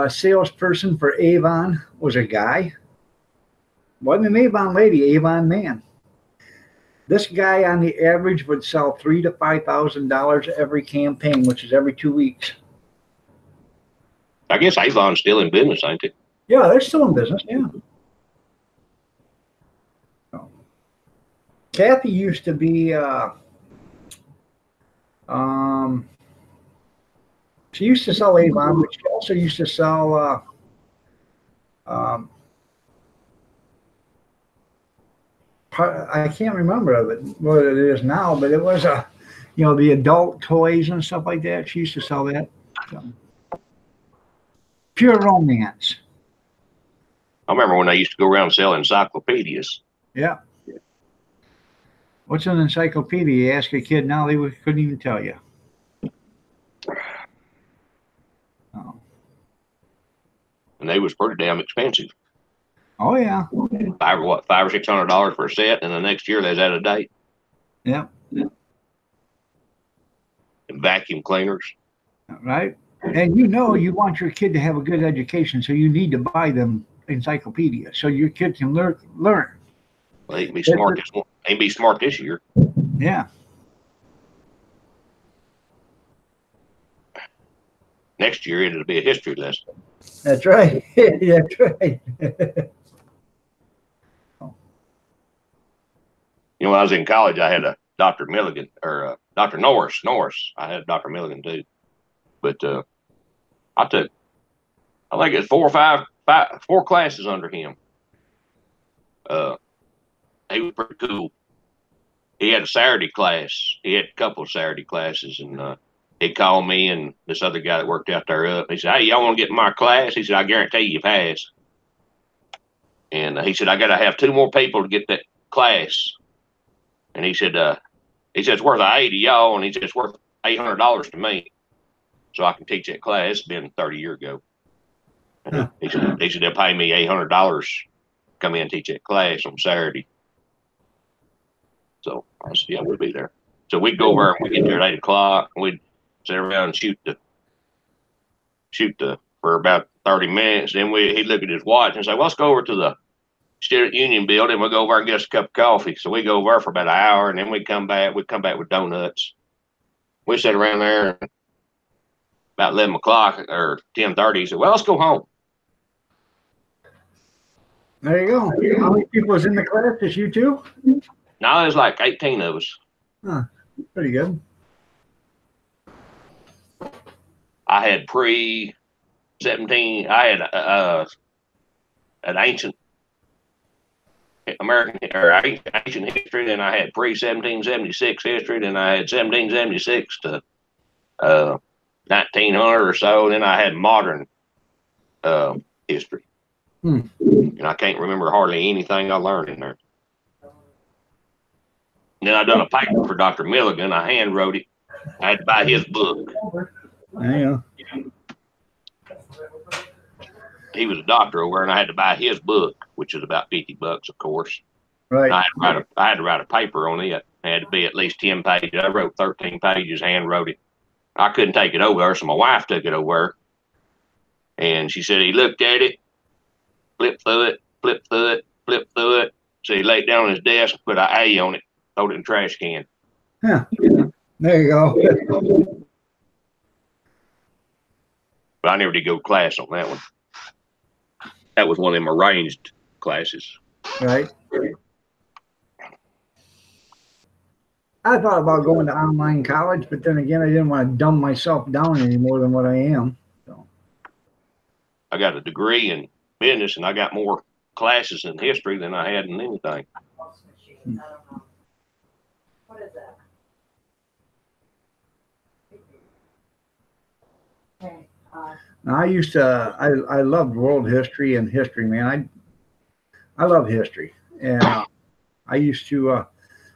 S1: salesperson for Avon was a guy. Wasn't an Avon lady, Avon man. This guy, on the average, would sell $3,000 to $5,000 every campaign, which is every 2 weeks.
S7: I guess Avon's still in business, ain't it?
S1: Yeah, they're still in business. Yeah. Kathy used to be. She used to sell Avon, but she also used to sell. I can't remember what it is now, but it was the adult toys and stuff like that. She used to sell that. So. Pure romance.
S7: I remember when they used to go around selling encyclopedias.
S1: Yeah. What's an encyclopedia? You ask a kid now, they couldn't even tell you. Oh.
S7: And they was pretty damn expensive.
S1: Oh yeah.
S7: $500 or $600 for a set, and the next year they's out of date.
S1: Yeah.
S7: And vacuum cleaners.
S1: Right. And you want your kid to have a good education, so you need to buy them encyclopedias so your kid can learn.
S7: Well, they can be smart this year.
S1: Yeah.
S7: Next year it'll be a history lesson.
S1: That's right. That's right.
S7: When I was in college, I had a Dr. Milligan or Dr. Norris. I had Dr. Milligan too, but I think it's 4 classes under him. He was pretty cool. He had a Saturday class. He had a couple of Saturday classes, and he called me and this other guy that worked out there up. He said, "Hey, y'all want to get in my class?" He said, "I guarantee you pass." And he said, "I got to have 2 more people to get that class." And he said, He said, it's worth 80 y'all, and he said, it's worth $800 to me. So I can teach that class. It's been 30 years ago.
S1: Huh.
S7: He said they'll pay me $800 to come in and teach that class on Saturday. So I said, yeah, we'll be there. So we'd go over and we get there at 8 o'clock, and we'd sit around and shoot for about 30 minutes. Then he'd look at his watch and say, well, let's go over to the Student Union building. We'll go over and get us a cup of coffee. So we go over for about an hour, and then we'd come back. We'd come back with donuts. We sit around there about 11 o'clock or 10:30. He said, well, let's go home.
S1: There you go. How many people was in the class? Just you two?
S7: Now there's like 18 of us.
S1: Huh. Pretty good.
S7: I had pre-17. I had an ancient American or ancient history. Then I had pre-1776 history. Then I had 1776 to 1900 or so. Then I had modern history. And I can't remember hardly anything I learned in there. And then I done a paper for Dr. Milligan. I hand wrote it. I had to buy his book.
S1: Yeah.
S7: He was a doctor over there, and I had to buy his book, which is about $50, of course.
S1: Right.
S7: I had to write a paper on it. It had to be at least 10 pages. I wrote 13 pages, hand wrote it. I couldn't take it over there, so my wife took it over there. And she said he looked at it, flipped through it, flipped through it, flipped through it. So he laid down on his desk, put an A on it, threw it in the trash can.
S1: Huh. There you go.
S7: But I never did go to class on that one. That was one of them arranged classes.
S1: Right. I thought about going to online college, but then again, I didn't want to dumb myself down any more than what I am. So
S7: I got a degree in business, and I got more classes in history than I had in anything.
S2: I don't know. What is that? Okay.
S1: I used to, I loved world history and history, man. I love history, and I used to.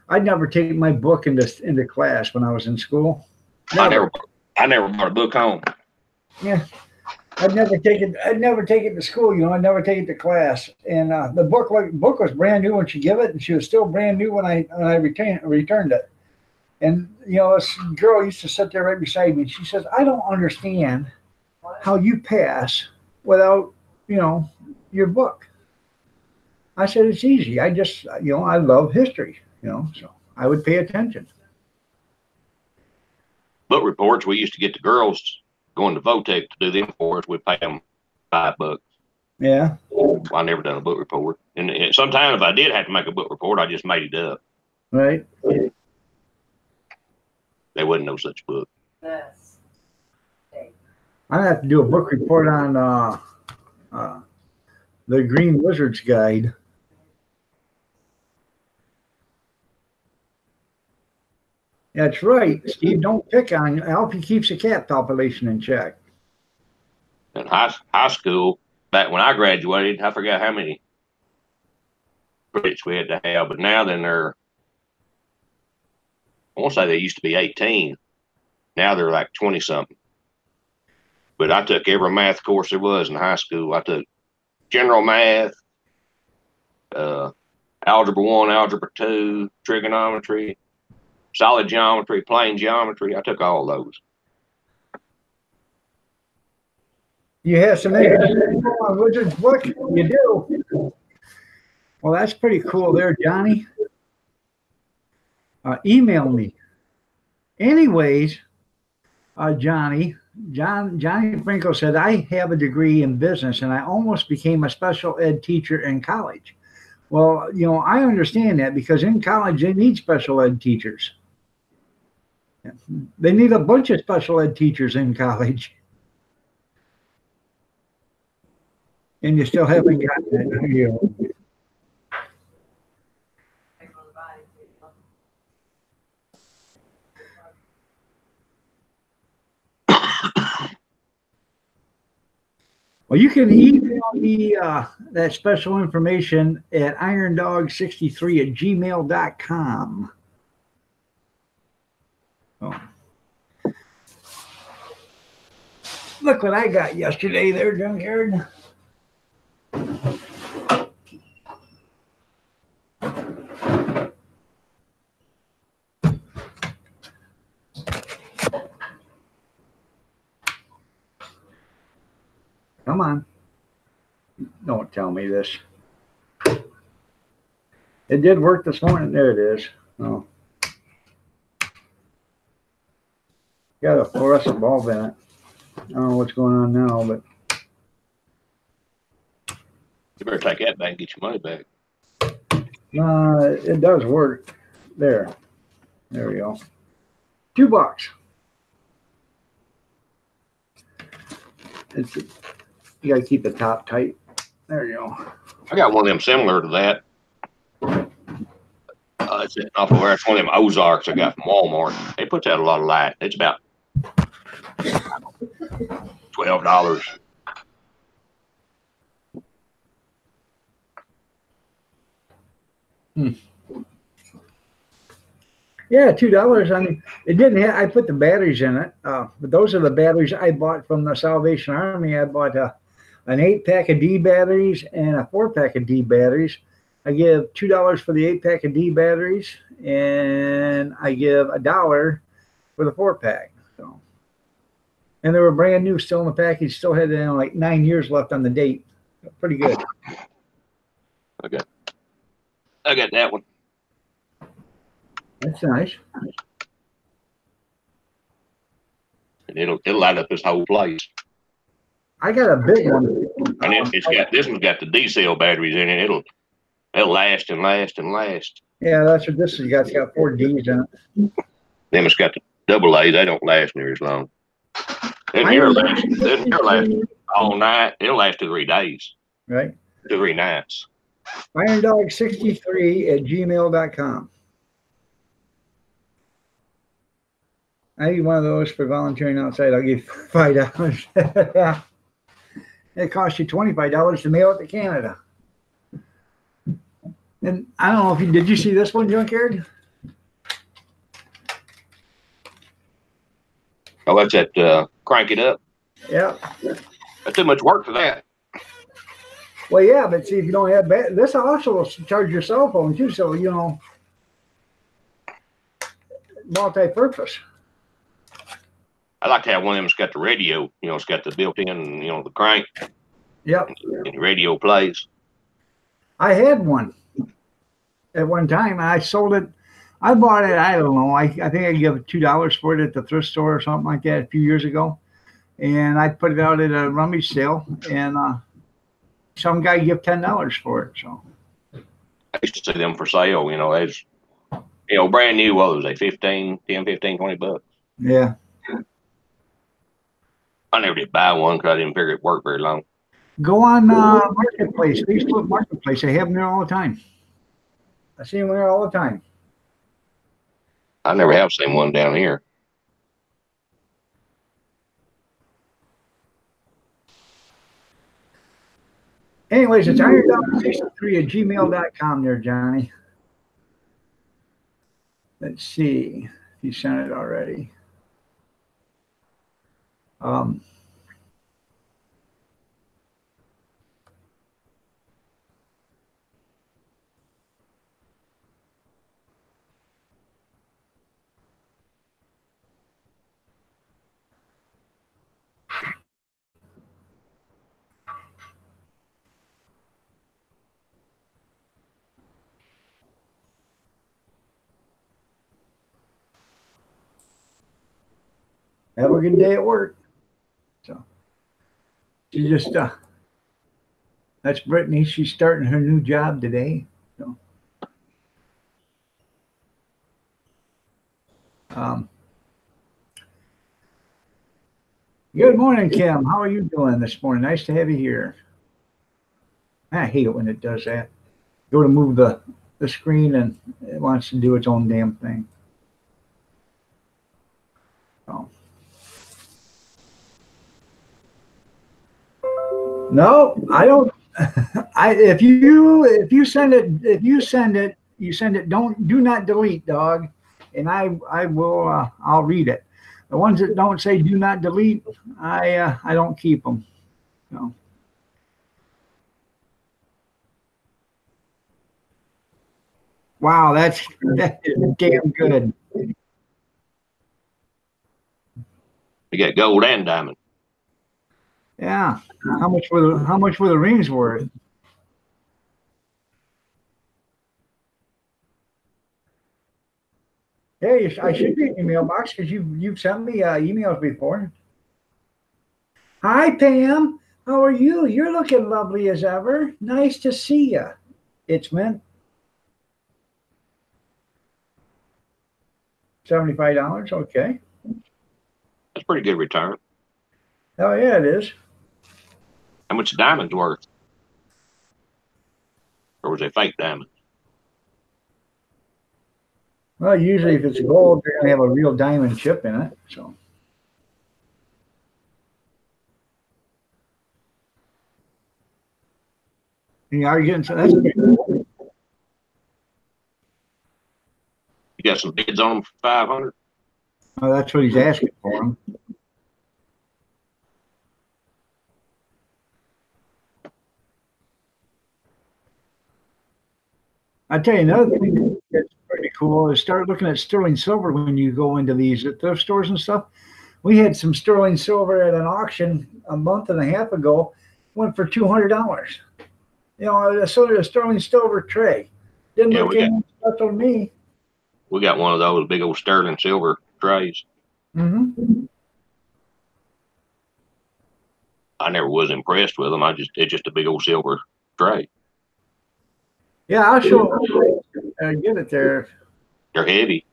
S1: I'd never take my book into class when I was in school.
S7: Never. I never brought a book home.
S1: Yeah, I'd never take it to school. You know, I'd never take it to class. And the book was brand new when she gave it, and she was still brand new when I returned it. And you know, this girl used to sit there right beside me, and she says, "I don't understand how you pass without, you know, your book." I said, "It's easy. I just, you know, I love history, you know, so I would pay attention."
S7: Book reports, we used to get the girls going to Votech to do them for us. We'd pay them $5.
S1: Yeah.
S7: I never done a book report. And sometimes if I did have to make a book report, I just made it up.
S1: Right.
S7: There wasn't no such book.
S2: This.
S1: I have to do a book report on the Green Wizard's Guide. That's right, Steve. Don't pick on you. I hope he keeps the cat population in check.
S7: In high school, back when I graduated, I forgot how many credits we had to have, but now then I want to say they used to be 18. Now they're like 20 something. But I took every math course there was in high school. I took general math, algebra 1, algebra 2, trigonometry, solid geometry, plane geometry. I took all those.
S1: You have some information on Wizard's book? You do. Well, that's pretty cool there, Johnny. Email me. Anyways, Johnny Franco said, "I have a degree in business and I almost became a special ed teacher in college." Well, you know, I understand that because in college they need special ed teachers. They need a bunch of special ed teachers in college. And you still haven't gotten that, you know. Well, you can email me that special information at irondog63@gmail.com. Oh. Look what I got yesterday there, junkyard. Come on. Don't tell me this. It did work this morning. There it is. Oh. Got a fluorescent bulb in it. I don't know what's going on now, but
S7: You better take that back and get your money back.
S1: it does work. There. There we go. $2. It's, you gotta keep the top tight. There you go.
S7: I got one of them similar to that. It's off of where it's one of them Ozarks I got from Walmart. They puts out a lot of light. It's about $12.
S1: Yeah, $2. I mean, it didn't have, I put the batteries in it, but those are the batteries I bought from the Salvation Army. I bought an 8-pack of D batteries and a 4-pack of D batteries. I give $2 for the 8-pack of D batteries, and I give $1 for the 4-pack. So, and they were brand new, still in the package. Still had like 9 years left on the date. Pretty good.
S7: Okay, I got that one.
S1: That's nice.
S7: And it'll light up this whole place.
S1: I got a big one.
S7: And it's got this one's got the D cell batteries in it. It'll last and last and last.
S1: Yeah, that's what this has got. It's got 4 Ds in it.
S7: Then it's got the double A. They don't last near as long. Doesn't here last all night. It'll last 2 or 3 days.
S1: Right.
S7: 2 or 3 nights.
S1: IronDog63@gmail.com. I need one of those for volunteering outside. I'll give you $5. It costs you $25 to mail it to Canada. And I don't know if did you see this one, Junkyard?
S7: Oh, that's that crank it up.
S1: Yeah.
S7: That's too much work for that.
S1: Well, yeah, but see, if you don't have this also will charge your cell phone too, so you know, multi-purpose.
S7: I like to have one of them that's got the radio. You know, it's got the built-in, the crank.
S1: Yep.
S7: And the radio plays.
S1: I had one at one time. I sold it. I bought it. I don't know. I think I gave $2 for it at the thrift store or something like that a few years ago, and I put it out at a rummage sale, and some guy gave $10 for it. So
S7: I used to see them for sale. As brand new. What was they? 10, 15, 20 bucks.
S1: Yeah.
S7: I never did buy one because I didn't figure it worked very long.
S1: Go on Marketplace, Facebook Marketplace. They have them there all the time. I see them there all the time.
S7: I never have seen one down here.
S1: Anyways, it's IronDog63@gmail.com there, Johnny. Let's see if you sent it already. Have a good day at work. So she just that's Brittany. She's starting her new job today. So good morning, Kim. How are you doing this morning? Nice to have you here. I hate it when it does that. Go to move the screen and it wants to do its own damn thing. So. No, I don't. If you send it, you send it. Do not delete, dog. and I will I'll read it. The ones that don't say do not delete, I don't keep them. So. Wow, that is damn good.
S7: You got gold and diamond.
S1: Yeah. How much were the rings worth? Hey, I should be in your mailbox because you've sent me emails before. Hi, Pam. How are you? You're looking lovely as ever. Nice to see you. It's meant $75. Okay.
S7: That's pretty good return.
S1: Oh yeah, it is.
S7: How much diamonds worth? Or was it fake diamond?
S1: Well, usually if it's gold, they're gonna have a real diamond chip in it. So. You are getting so that's pretty cool.
S7: You got some bids on them for 500?
S1: Oh, that's what he's asking for him. I tell you another thing that's pretty cool is start looking at sterling silver when you go into these at thrift stores and stuff. We had some sterling silver at an auction a month and a half ago, went for $200. You know, a sterling silver tray. Didn't
S7: Yeah,
S1: look any special to me.
S7: We got one of those big old sterling silver trays.
S1: Mm-hmm.
S7: I never was impressed with them. It's just a big old silver tray.
S1: Yeah, I'll show get it there.
S7: They're heavy.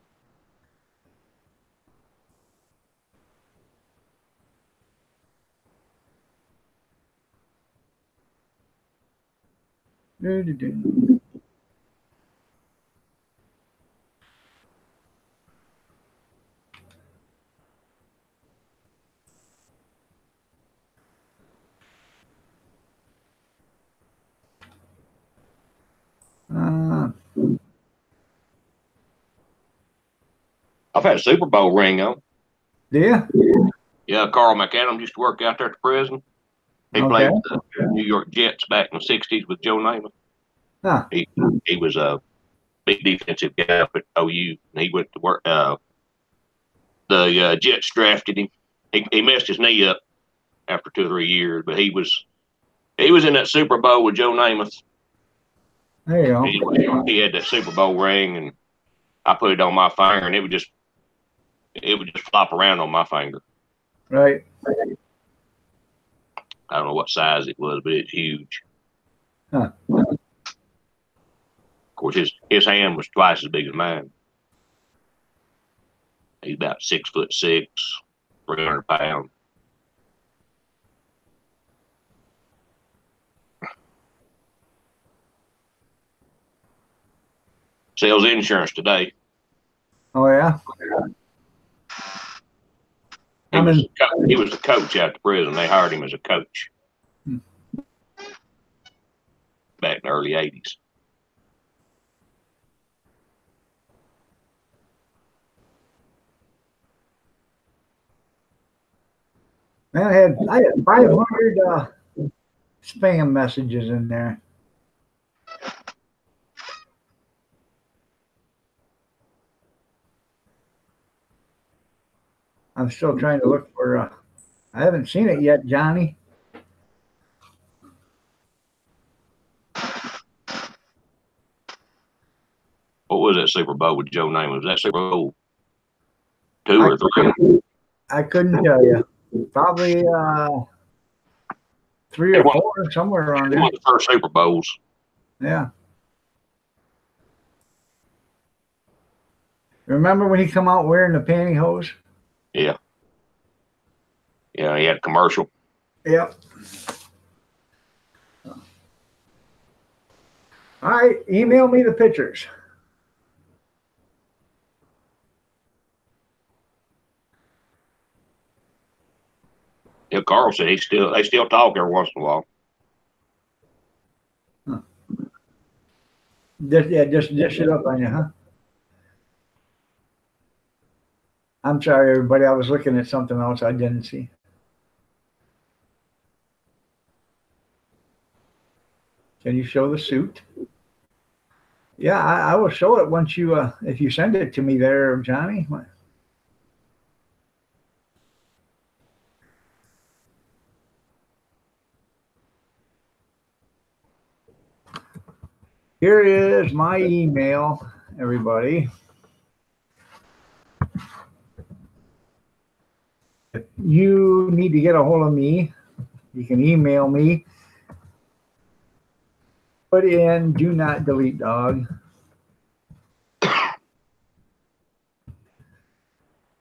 S1: Do-do-do.
S7: I've had a Super Bowl ring on.
S1: Yeah.
S7: Yeah, Carl McAdams used to work out there at the prison. He
S1: Okay.
S7: played with the New York Jets back in the 60s with Joe Namath.
S1: Huh.
S7: He was a big defensive guy up at OU, and he went to work. The Jets drafted him. He messed his knee up after 2 or 3 years, but he was in that Super Bowl with Joe Namath.
S1: There you go.
S7: He had that Super Bowl ring, and I put it on my finger, and it would just flop around on my finger.
S1: Right.
S7: I don't know what size it was, but it's huge.
S1: Huh.
S7: Of course, his hand was twice as big as mine. He's about 6'6", 300 pounds. Sells insurance today.
S1: Oh yeah.
S7: He was the coach out the prison. They hired him as a coach back in the early 80s.
S1: Man, I had 500 spam messages in there. I'm still trying to look for. I haven't seen it yet, Johnny.
S7: What was that Super Bowl with Joe Namath? Was that Super Bowl 2 or 3?
S1: I couldn't tell you. Probably 3 or 4, somewhere around there.
S7: One of the first Super Bowls.
S1: Yeah. Remember when he come out wearing the pantyhose?
S7: Yeah. Yeah, he had a commercial.
S1: Yep. All right, email me the pictures.
S7: Yeah, Carl said they still talk every once in a while.
S1: Huh. Just dish it up on you, huh? I'm sorry, everybody. I was looking at something else I didn't see. Can you show the suit? Yeah, I will show it once you, if you send it to me there, Johnny. Here is my email, everybody. If you need to get a hold of me, you can email me. Put in do not delete dog.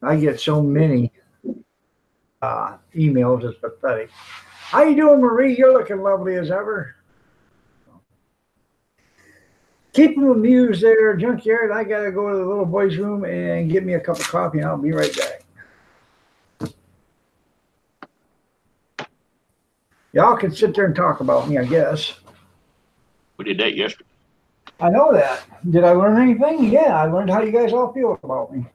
S1: I get so many emails, it's pathetic. How you doing, Marie? You're looking lovely as ever. Keep them amused there, Junkyard. I got to go to the little boy's room and get me a cup of coffee, and I'll be right back. Y'all can sit there and talk about me, I guess.
S7: We did that yesterday.
S1: I know that. Did I learn anything? Yeah, I learned how you guys all feel about me.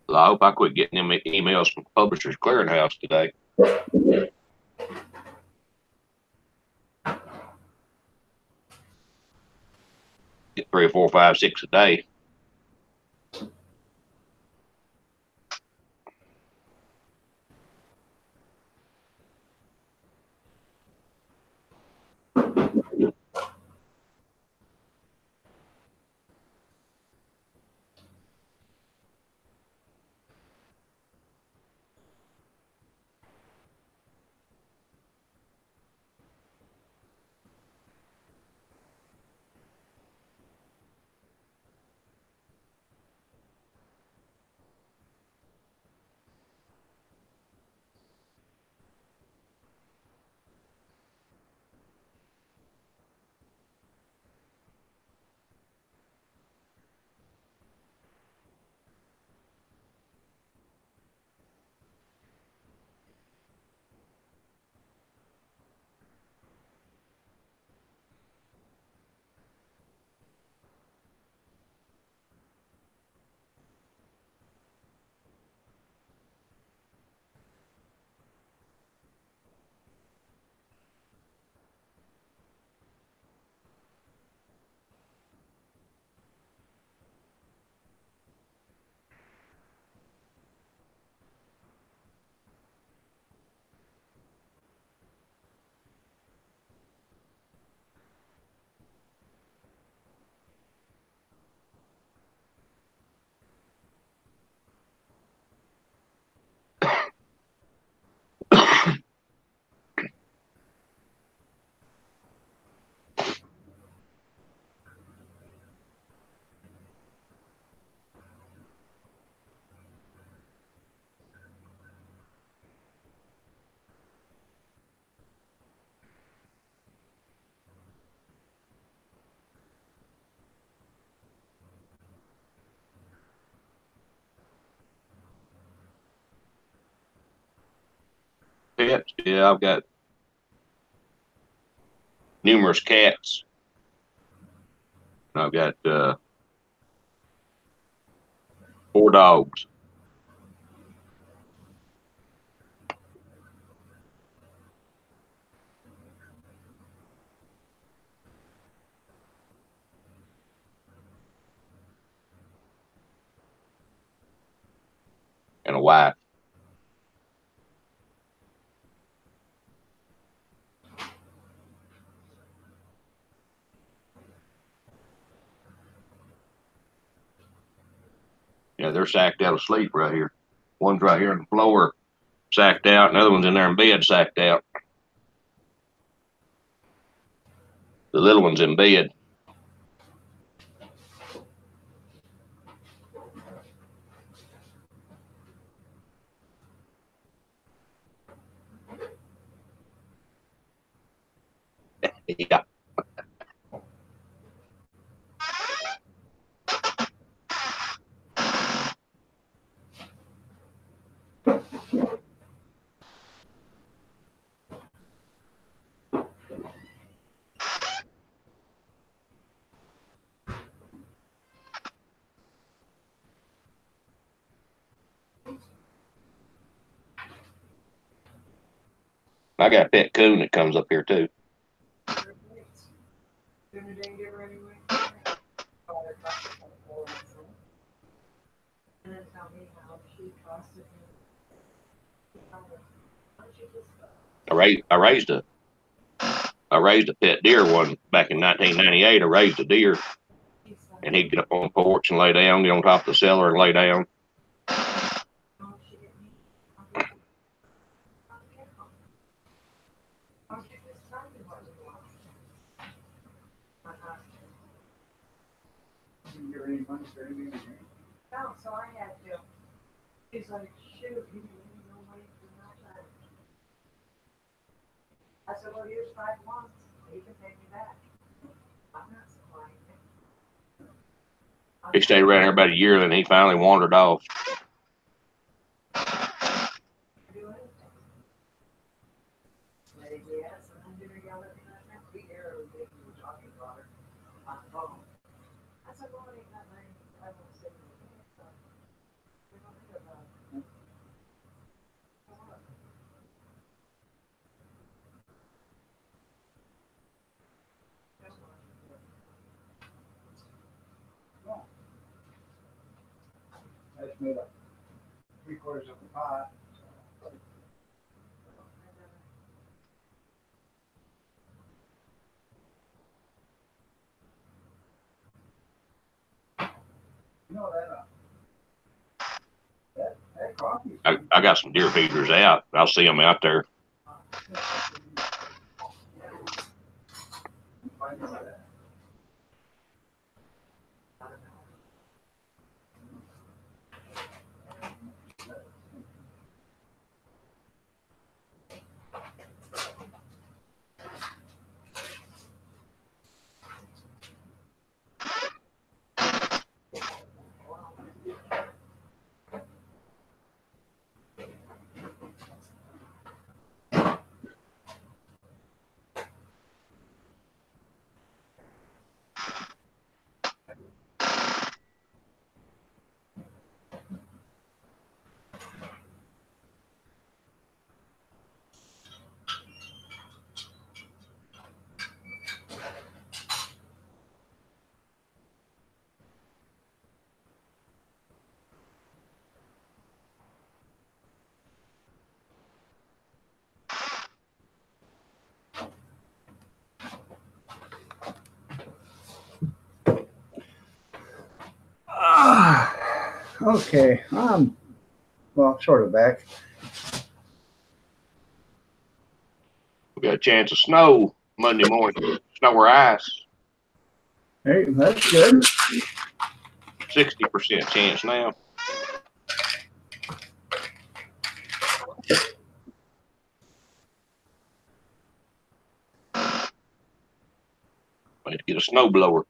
S7: Well, I hope I quit getting them emails from Publishers Clearinghouse today. Get 3 or 4, 5, 6 a day. Pets, yeah, I've got numerous cats. I've got 4 dogs. And a wife. Yeah, they're sacked out of sleep right here. One's right here on the floor, sacked out, and the other one's in there in bed, sacked out. The little one's in bed. Yeah. I got a pet coon that comes up here too.
S3: Dinner didn't give her anyway. And then tell me how she costed
S7: I raised a pet deer one back in 1998. I raised a deer,
S3: me.
S7: and he'd get up on the porch and lay down, get on top of the cellar and lay down.
S1: Didn't give her any money for anything.
S3: No, so I had to. He's like, shoot, you didn't even know money for that. I said, well, here's 5 months. You can pay me back. I'm not supplying it.
S7: He stayed around here about a year, then he finally wandered off.
S3: Do anything. Maybe yes, and then you yell at me like that. We hear her when we were talking about her on the phone. I said, well, it ain't that money. I won't say anything. So we don't think about it.
S1: That's made up 3/4 of the pot. You know that coffee.
S7: I got some deer feeders out. I'll see them out there.
S1: Okay, well, sort of back.
S7: We got a chance of snow Monday morning. Snow or ice.
S1: Hey, that's good.
S7: 60% chance now. Might have to get a snow blower.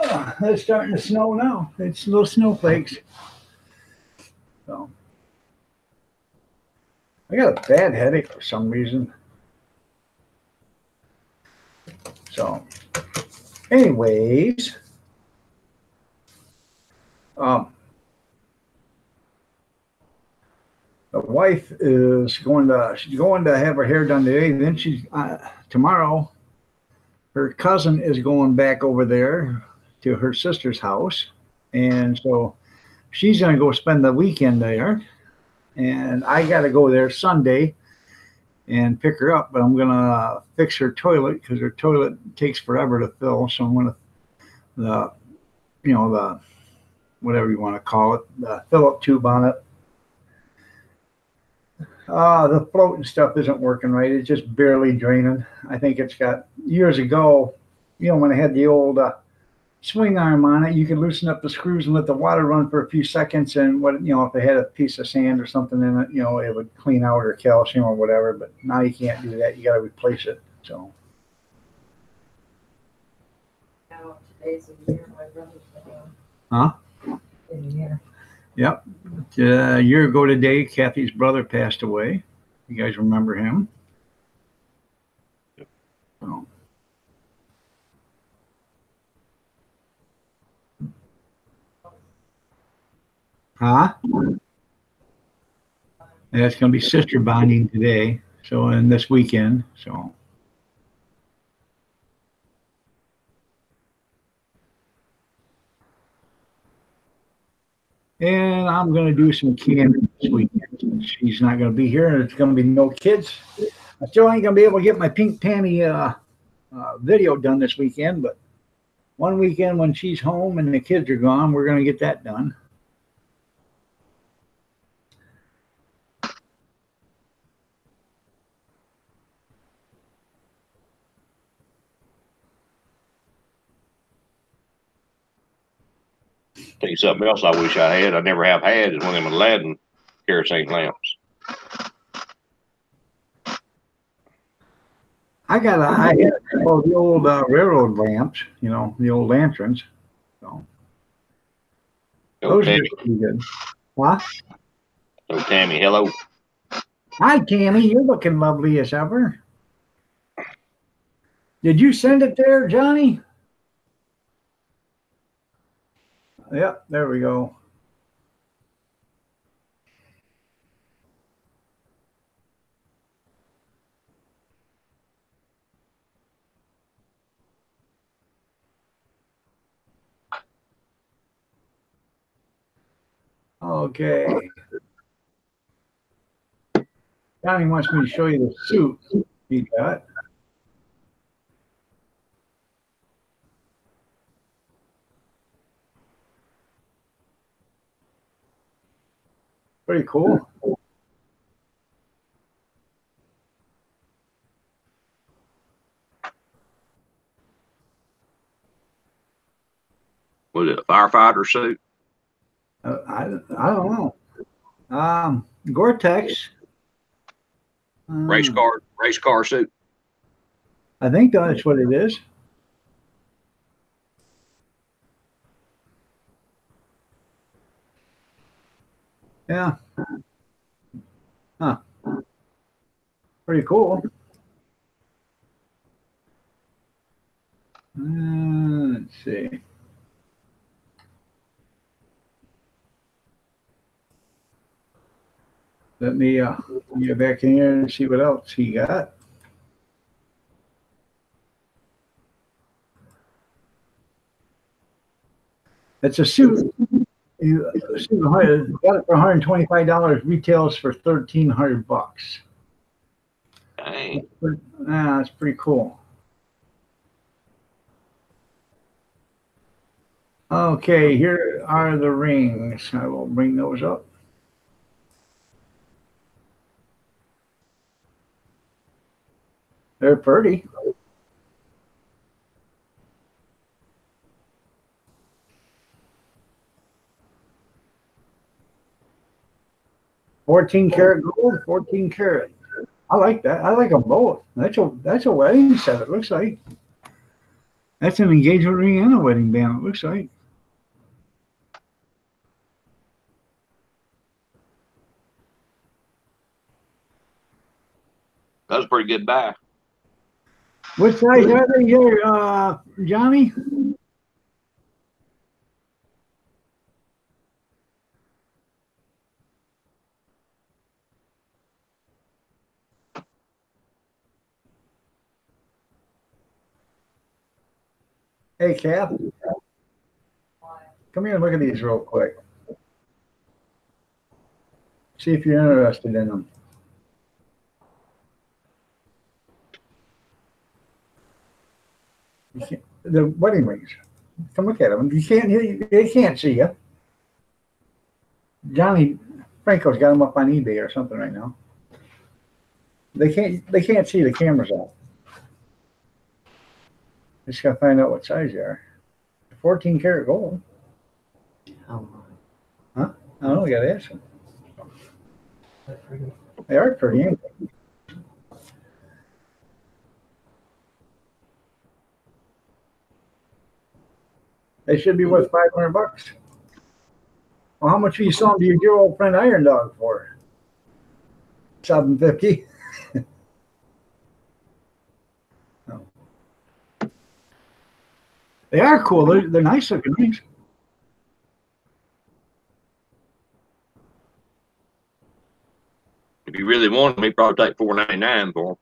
S1: Oh, it's starting to snow now. It's little snowflakes. So I got a bad headache for some reason. So, anyways, the wife is she's going to have her hair done today. Then she's tomorrow. Her cousin is going back over there to her sister's house, and so she's gonna go spend the weekend there. And I got to go there Sunday and pick her up, but I'm gonna fix her toilet because her toilet takes forever to fill. So I'm gonna the whatever you want to call it, the fill-up tube on it. The float and stuff isn't working right. It's just barely draining. I think it's got years ago, when I had the old swing arm on it. You can loosen up the screws and let the water run for a few seconds. And what if it had a piece of sand or something in it, it would clean out, or calcium or whatever. But now you can't do that. You got to replace it. So.
S2: Now, today's a year my brother's been
S1: Huh?
S2: in a year.
S1: Yep. A year ago today, Kathy's brother passed away. You guys remember him? So. Huh? Yeah, it's going to be sister bonding today. So, and this weekend. So. And I'm going to do some candy this weekend. She's not going to be here, and it's going to be no kids. I still ain't going to be able to get my pink Tammy video done this weekend, but one weekend when she's home and the kids are gone, we're going to get that done.
S7: Tell you something else I wish I had. I never have had is one of them Aladdin kerosene lamps.
S1: I had the old railroad lamps, the old lanterns. So those are pretty good. What?
S7: So Tammy, hello.
S1: Hi, Tammy. You're looking lovely as ever. Did you send it there, Johnny? Yep, there we go. Okay. Johnny wants me to show you the suit he got. Pretty cool.
S7: Was it a firefighter suit?
S1: I don't know. Gore-Tex.
S7: Race car suit.
S1: I think that's what it is. Yeah. Huh. Pretty cool. Let's see. Let me get back in here and see what else he got. It's a suit. You got it for $125. Retails for $1,300.
S7: Dang.
S1: That's pretty cool. Okay, here are the rings. I will bring those up. They're pretty. $14 karat gold, 14 karat. I like that. I like them both. That's a wedding set. It looks like that's an engagement ring and a wedding band. It looks like.
S7: That was a pretty good buy.
S1: What size are they here, Johnny? Hey, Kath. Come here and look at these real quick. See if you're interested in them. The wedding rings. Come look at them. They can't see you. Johnny Franco's got them up on eBay or something right now. They can't see the cameras out. Just gotta find out what size they are. 14 karat gold.
S2: How much?
S1: I don't know, we gotta ask them.
S2: They're pretty.
S1: They are pretty, ain't they? They should be worth $500. Well, how much are you selling to your dear old friend Iron Dog for? $750. No. They are cool. They're nice looking rings.
S7: If you really want them, he'd probably take $4.99 for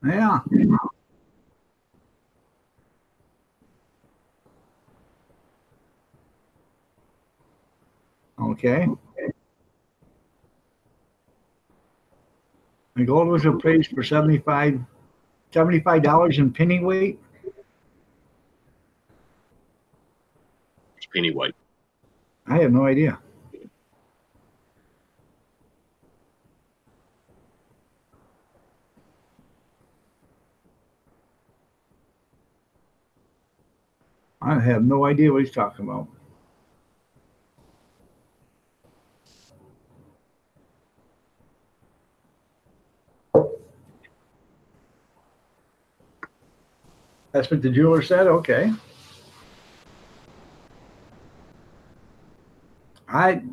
S7: them.
S1: Yeah. Okay. The gold was appraised for $75 in penny weight.
S7: It's penny weight.
S1: I have no idea. I have no idea what he's talking about. That's what the jeweler said? Okay.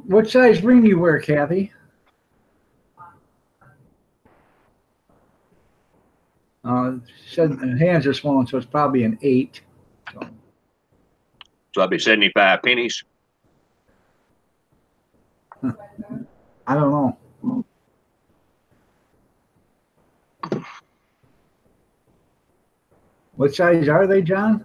S1: What size ring do you wear, Kathy? Said the hands are swollen, so it's probably an 8. So
S7: So that'd be 75 pennies.
S1: I don't know. What size are they, John?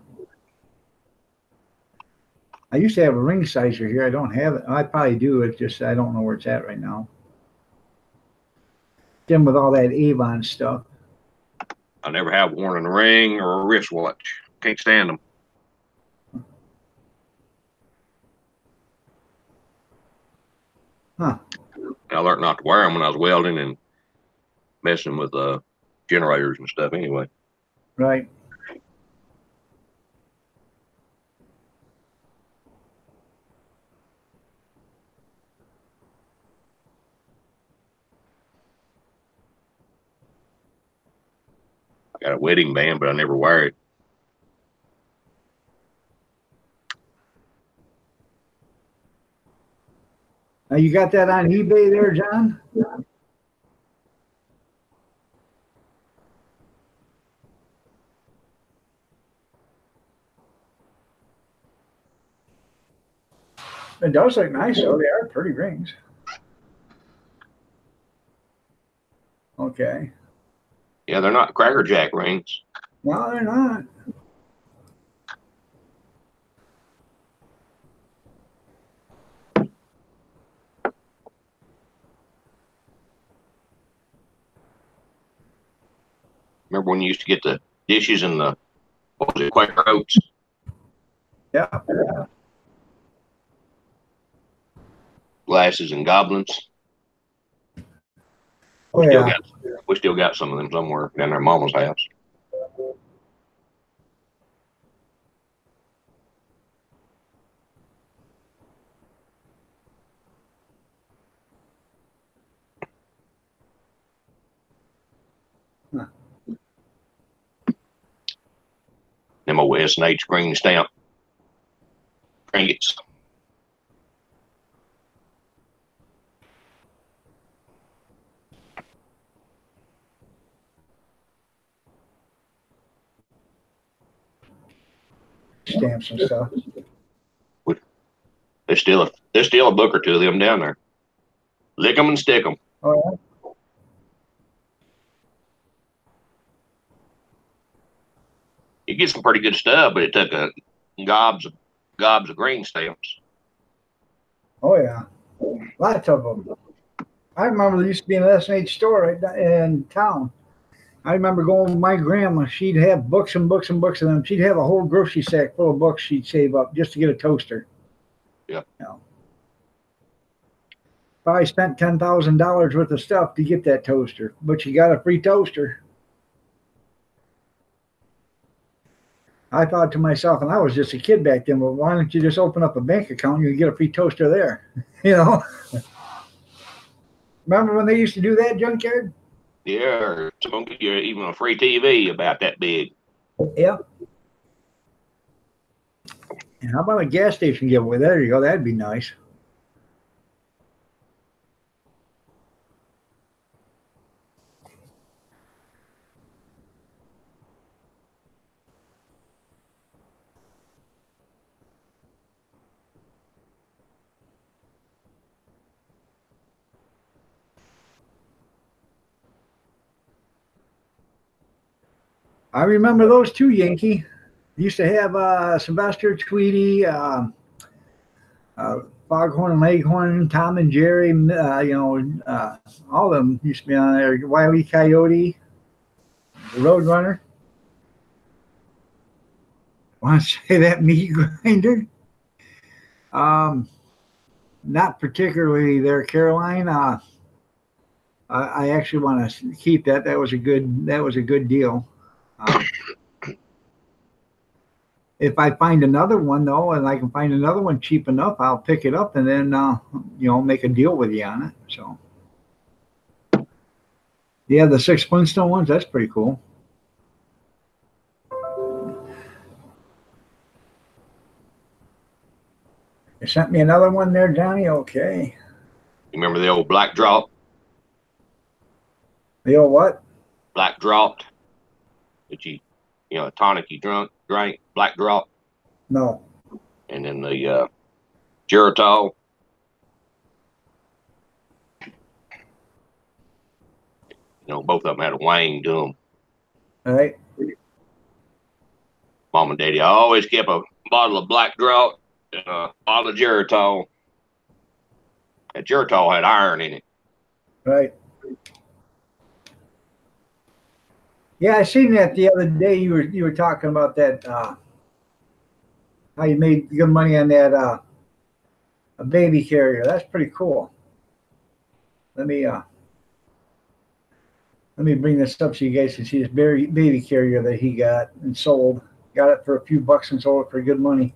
S1: I used to have a ring sizer here. I don't have it. I probably do. It's just I don't know where it's at right now. Then with all that Avon stuff.
S7: I never have worn a ring or a wristwatch. Can't stand them.
S1: Huh.
S7: I learned not to wear them when I was welding and messing with generators and stuff anyway.
S1: Right.
S7: I got a wedding band, but I never wear it.
S1: Now you got that on eBay there, John? It does look nice, though. They are pretty rings. Okay.
S7: Yeah, they're not Cracker Jack rings.
S1: No, they're not.
S7: Remember when you used to get the dishes and the, what was it, Quaker Oats?
S1: Yeah.
S7: Glasses and goblins.
S1: Oh, yeah.
S7: We still got some of them somewhere down there at Mama's house.
S1: Huh.
S7: Them old S&H green stamp trinkets.
S1: Stamps and stuff.
S7: There's still a book or two of them down there. Lick them and stick them.
S1: Oh, yeah.
S7: You get some pretty good stuff, but it took gobs of green stamps.
S1: Oh, yeah. Lots of them. I remember there used to be an S&H store right in town. I remember going with my grandma. She'd have books and books and books of them. She'd have a whole grocery sack full of books she'd save up just to get a toaster.
S7: Yep.
S1: You know. Probably spent $10,000 worth of stuff to get that toaster, but you got a free toaster. I thought to myself, and I was just a kid back then, well, why don't you just open up a bank account and you get a free toaster there? You know? Remember when they used to do that, Junkyard?
S7: Yeah, someone get you even a free TV about that big.
S1: Yeah. And how about a gas station giveaway? There you go. That'd be nice. I remember those too, Yankee. Used to have Sylvester, Tweety, Foghorn and Leghorn, Tom and Jerry, all of them used to be on there. Wile E. Coyote, the Roadrunner. Want to say that meat grinder? Not particularly there, Caroline. I actually want to keep that. That was a good deal. If I find another one though, and I can find another one cheap enough, I'll pick it up and then make a deal with you on it. So yeah, the 6 Flintstone ones, that's pretty cool. You sent me another one there, Johnny. Okay.
S7: You remember the old black drop?
S1: The old what?
S7: Black dropped. That a tonic you drank, black drop.
S1: No.
S7: And then the Geritol. Both of them had a wang to them.
S1: All right.
S7: Mom and Daddy always kept a bottle of black drop and a bottle of Geritol. That Geritol had iron in it.
S1: Right. Yeah, I seen that the other day. You were talking about that. How you made good money on that a baby carrier. That's pretty cool. Let me bring this up so you guys can see this baby carrier that he got and sold. Got it for a few bucks and sold it for good money.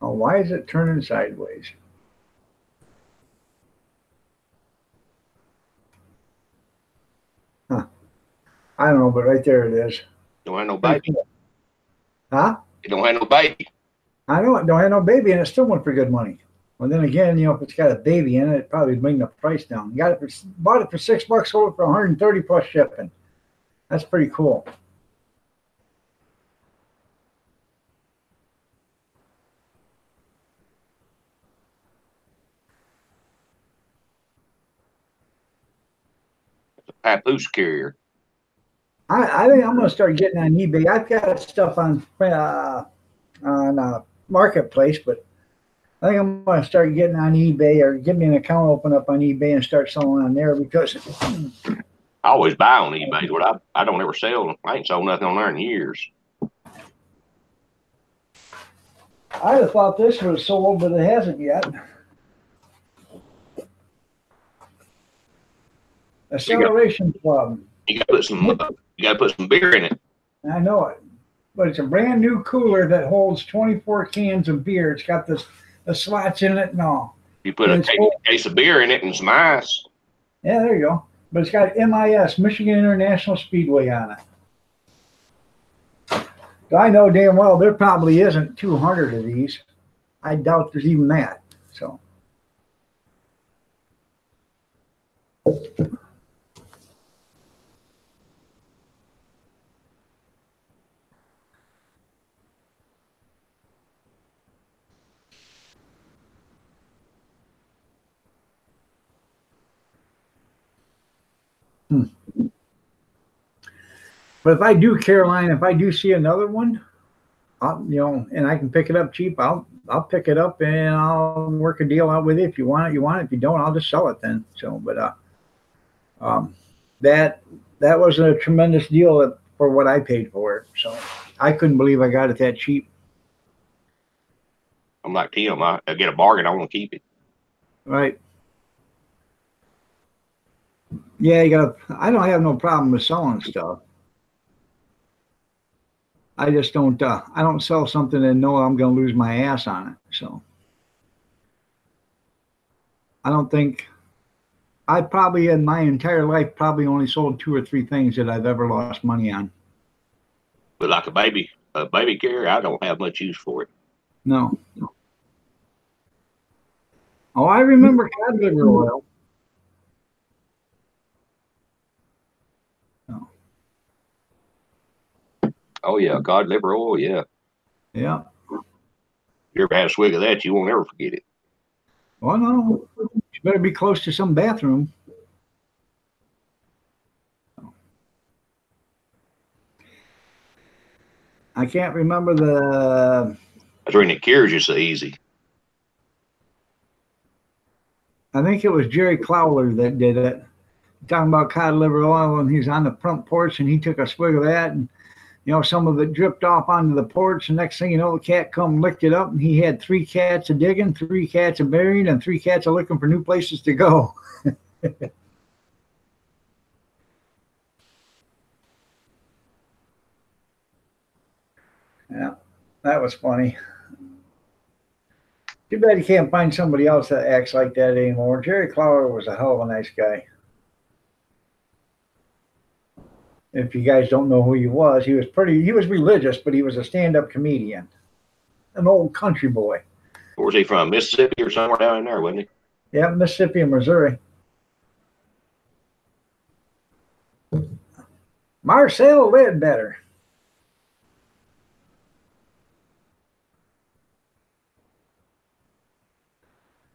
S1: Oh, why is it turning sideways? Huh. I don't know, but right there it is.
S7: Don't have no baby.
S1: Huh?
S7: It don't have no baby.
S1: I know it don't have no baby, and it still went for good money. Well, then again, if it's got a baby in it, it'd probably bring the price down. Bought it for $6, sold it for 130 plus shipping. That's pretty cool.
S7: Papoose carrier.
S1: I think I'm going to start getting on eBay. I've got stuff on Marketplace, but I think I'm going to start getting on eBay or give me an account open up on eBay and start selling on there because
S7: I always buy on eBay, but I don't ever sell. I ain't sold nothing on there in years.
S1: I'd have thought this was sold, but it hasn't yet. Acceleration Club.
S7: You gotta put some beer in it.
S1: I know it, but it's a brand new cooler that holds 24 cans of beer. It's got the slots in it and all.
S7: You put a case of beer in it and some ice.
S1: Yeah, there you go. But it's got MIS, Michigan International Speedway, on it. So I know damn well there probably isn't 200 of these. I doubt there's even that. So. But if I do, Caroline, if I do see another one, and I can pick it up cheap, I'll pick it up and I'll work a deal out with you. If you want it, you want it. If you don't, I'll just sell it then. So, but that was a tremendous deal for what I paid for it. So I couldn't believe I got it that cheap.
S7: I'm like Tim. I get a bargain, I want to keep it.
S1: Right. Yeah, you got. I don't have no problem with selling stuff. I just don't. I don't sell something and know I'm going to lose my ass on it. So I don't think. I probably in my entire life probably only sold 2 or 3 things that I've ever lost money on.
S7: But like a baby carrier, I don't have much use for it.
S1: No. Oh, I remember cod liver oil. No.
S7: Oh yeah, cod liver oil. Yeah,
S1: Yeah.
S7: you ever had a swig of that, you won't ever forget it.
S1: Well, no. You better be close to some bathroom. I can't remember the.
S7: That's when it cures you so easy.
S1: I think it was Jerry Clowler that did it. Talking about cod liver oil, and he's on the front porch, and he took a swig of that, and some of it dripped off onto the porch. And next thing you know, the cat come and licked it up, and he had 3 cats a digging, 3 cats a burying, and 3 cats a looking for new places to go. Yeah, that was funny. Too bad you can't find somebody else that acts like that anymore. Jerry Clowler was a hell of a nice guy. If you guys don't know who he was religious, but he was a stand-up comedian. An old country boy.
S7: Where was he from? Mississippi or somewhere down in there, wasn't he?
S1: Yeah, Mississippi and Missouri. Marcel Ledbetter.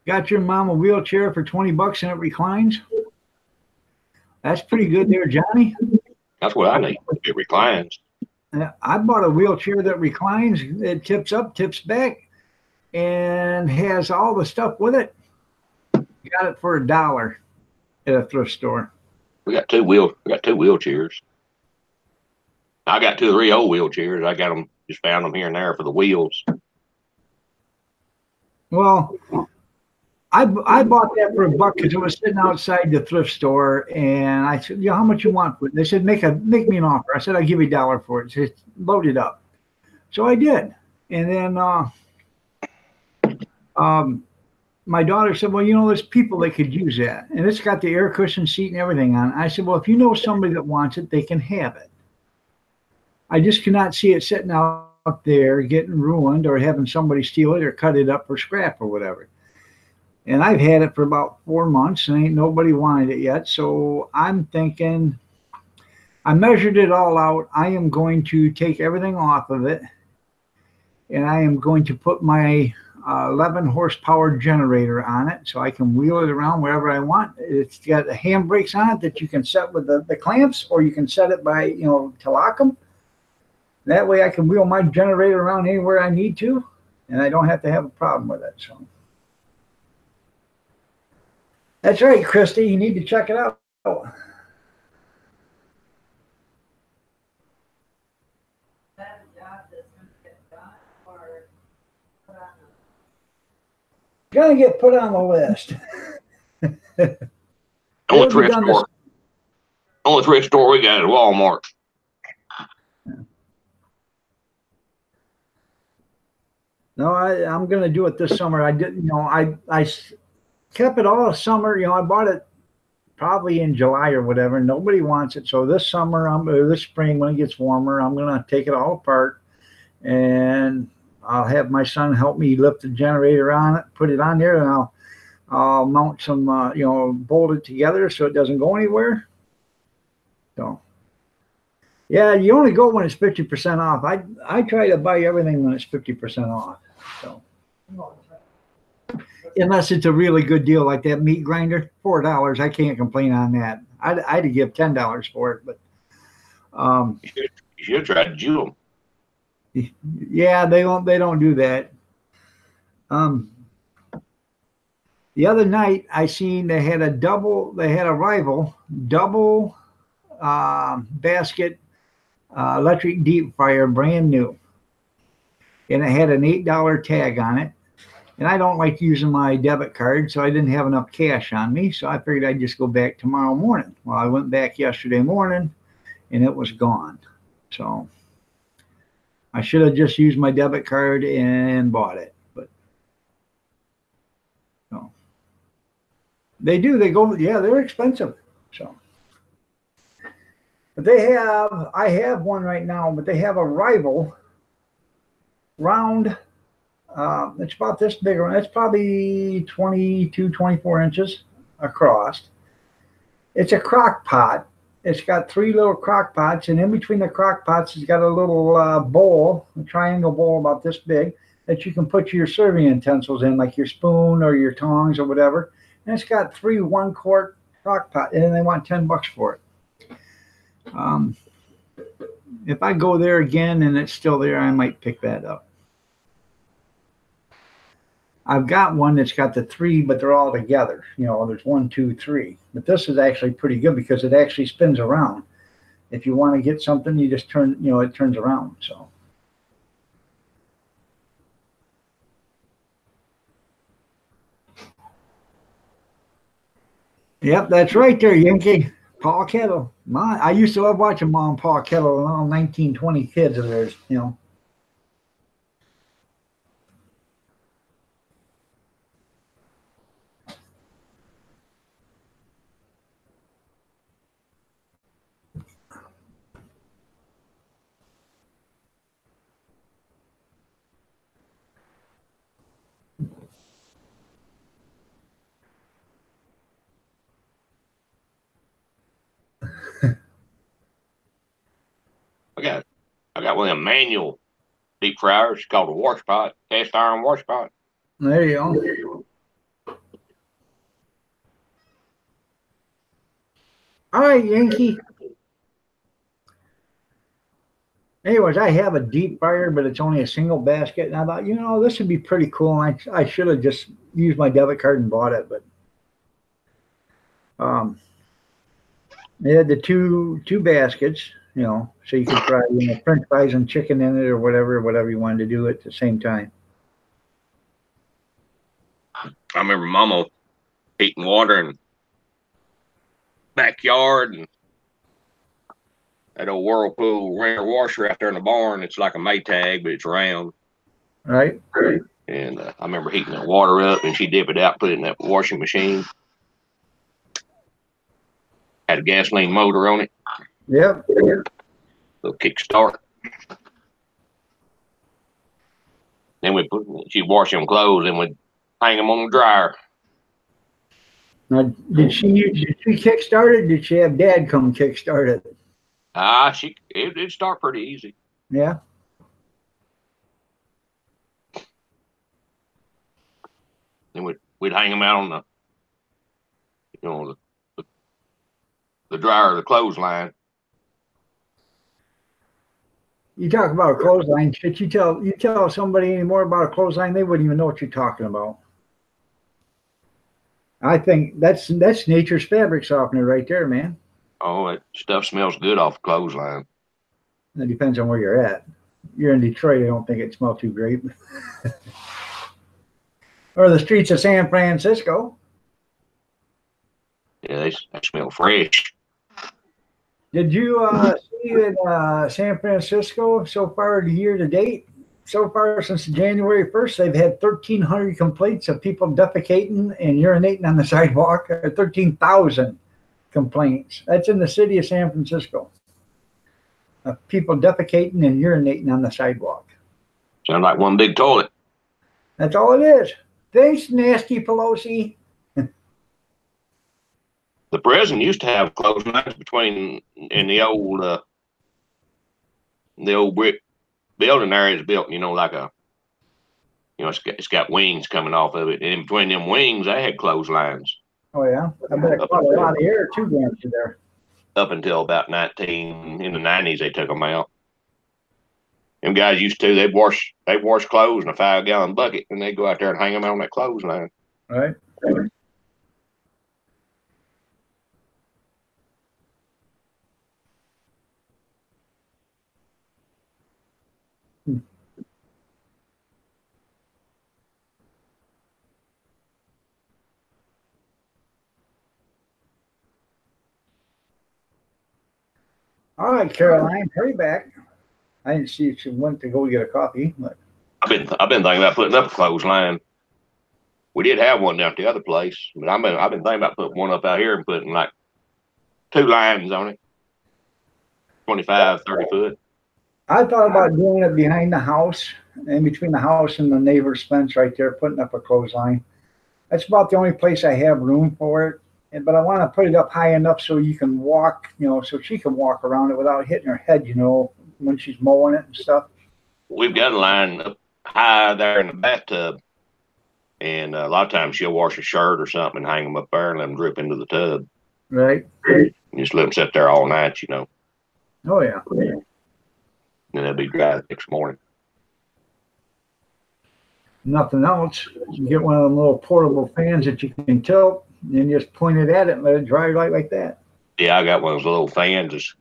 S1: Got your mom a wheelchair for $20 and it reclines? That's pretty good there, Johnny.
S7: That's what I need. It reclines.
S1: I bought a wheelchair that reclines. It tips up, tips back, and has all the stuff with it. Got it for $1 at a thrift store.
S7: We got two wheelchairs. I got 2 or 3 old wheelchairs. I got them, just found them here and there for the wheels.
S1: Well, I bought that for $1 because it was sitting outside the thrift store, and I said, how much you want for it? They said, make me an offer. I said, I'll give you $1 for it. Just load it up. So I did. And then my daughter said, well, there's people that could use that. And it's got the air cushion seat and everything on it. I said, well, if you know somebody that wants it, they can have it. I just cannot see it sitting out there getting ruined or having somebody steal it or cut it up for scrap or whatever. And I've had it for about 4 months and ain't nobody wanted it yet. So I'm thinking, I measured it all out. I am going to take everything off of it. And I am going to put my 11 horsepower generator on it so I can wheel it around wherever I want. It's got handbrakes on it that you can set with the clamps, or you can set it by, to lock them. That way I can wheel my generator around anywhere I need to, and I don't have to have a problem with it. So. That's right, Christy. You need to check it out. Gonna get put on the list.
S7: Only thrift store we got at Walmart.
S1: No, I'm gonna do it this summer. I didn't, I kept it all summer. I bought it probably in July or whatever. Nobody wants it. So this summer, this spring, when it gets warmer, I'm going to take it all apart, and I'll have my son help me lift the generator on it, put it on there, and I'll mount some, bolt it together so it doesn't go anywhere. So, yeah, you only go when it's 50% off. I try to buy everything when it's 50% off. So. Unless it's a really good deal like that meat grinder, $4. I can't complain on that. I'd give $10 for it, but
S7: you should try to Jewel.
S1: Yeah, they don't do that. The other night I seen they had a rival double basket electric deep fryer, brand new, and it had an $8 tag on it. And I don't like using my debit card, so I didn't have enough cash on me. So I figured I'd just go back tomorrow morning. Well, I went back yesterday morning and it was gone. So I should have just used my debit card and bought it. But no. They do, they go, yeah, they're expensive. So but I have one right now, but they have a rival round. It's about this big around. It's probably 22, 24 inches across. It's a crock pot. It's got 3 little crock pots, and in between the crock pots, it's got a little bowl, a triangle bowl about this big, that you can put your serving utensils in, like your spoon or your tongs or whatever. And it's got 3 1-quart crock pot, and they want $10 for it. If I go there again and it's still there, I might pick that up. I've got one that's got the 3, but they're all together. You know, there's 1, 2, 3. But this is actually pretty good because it actually spins around. If you want to get something, you just turn, you know, it turns around. So. Yep, that's right there, Yankee. Paul Kettle. I used to love watching Mom and Paul Kettle and all 1920 kids of theirs, you know.
S7: I got one of them manual deep fryers called a wash pot, cast iron wash pot.
S1: There you go. All right, Yankee. Anyways, I have a deep fryer, but it's only a single basket. And I thought, you know, this would be pretty cool. And I should have just used my debit card and bought it. But they had the two baskets, you know, so you could fry, you know, French fries and chicken in it or whatever you wanted to do at the same time.
S7: I remember Mama heating water in backyard and that old Whirlpool Ringer washer out there in the barn. It's like a Maytag, but it's round.
S1: Right.
S7: And I remember heating that water up, and she dip it out, put it in that washing machine. Had a gasoline motor on it.
S1: Yep.
S7: Little kick start. Then she'd wash them clothes and we'd hang them on the dryer.
S1: Now, did she kickstart it? Did she have Dad come kickstart it?
S7: It'd start pretty easy.
S1: Yeah.
S7: Then we'd hang them out on the, you know, the dryer, the clothesline.
S1: You talk about a clothesline. Should you tell somebody any more about a clothesline, they wouldn't even know what you're talking about. I think that's nature's fabric softener right there, man.
S7: Oh, that stuff smells good off a clothesline.
S1: It depends on where you're at. You're in Detroit, I don't think it smells too great. Or the streets of San Francisco.
S7: Yeah, they smell fresh.
S1: Did you see in San Francisco so far the year to date? So far since January 1st, they've had 1,300 complaints of people defecating and urinating on the sidewalk. 13,000 complaints. That's in the city of San Francisco. Of people defecating and urinating on the sidewalk.
S7: Sounds like one big toilet.
S1: That's all it is. Thanks, Nasty Pelosi.
S7: The prison used to have clotheslines between in the old brick building there is built, you know, like a, you know, it's got wings coming off of it, and in between them wings, they had clotheslines.
S1: Oh yeah, I bet it caught a lot of air too going through there.
S7: Up until about in the 90s, they took them out. Them guys used to, they'd wash clothes in a 5-gallon bucket, and they'd go out there and hang them on that clothesline.
S1: Right. All right, Caroline, hurry back. I didn't see if she went to go get a coffee, but
S7: I've been thinking about putting up a clothesline. We did have one down at the other place, but I've been thinking about putting one up out here and putting like 2 lines on it, 25, 30 foot.
S1: I thought about doing it behind the house, in between the house and the neighbor's fence right there, putting up a clothesline. That's about the only place I have room for it. But I want to put it up high enough so you can walk, so she can walk around it without hitting her head, when she's mowing it and stuff.
S7: We've got a line up high there in the bathtub, and a lot of times she'll wash a shirt or something and hang them up there and let them drip into the tub.
S1: Right.
S7: And just let them sit there all night,
S1: Oh, yeah.
S7: And they'll be dry the next morning.
S1: Nothing else. You get one of them little portable fans that you can tilt and just point it at it and let it dry right like that.
S7: Yeah, I got one of those little fans. It's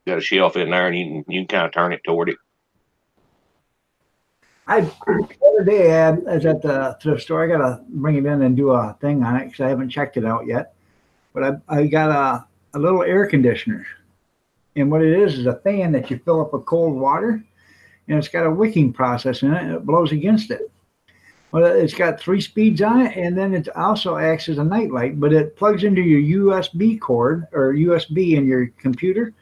S7: got a shelf in there, and you can kind of turn it toward it.
S1: The other day, I was at the thrift store. I got to bring it in and do a thing on it because I haven't checked it out yet. But I got a little air conditioner. And what it is a fan that you fill up with cold water, and it's got a wicking process in it, and it blows against it. Well, it's got 3 speeds on it, and then it also acts as a nightlight, but it plugs into your USB cord or USB in your computer,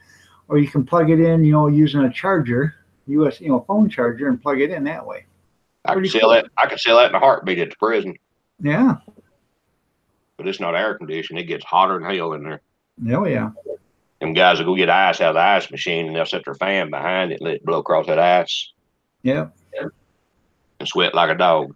S1: or you can plug it in, using a charger, phone charger, and plug it in that way.
S7: I could sell that in a heartbeat at the prison.
S1: Yeah.
S7: But it's not air conditioned. It gets hotter than hell in there.
S1: Oh, yeah.
S7: Them guys will go get ice out of the ice machine, and they'll set their fan behind it and let it blow across that ice.
S1: Yeah.
S7: And sweat like a dog.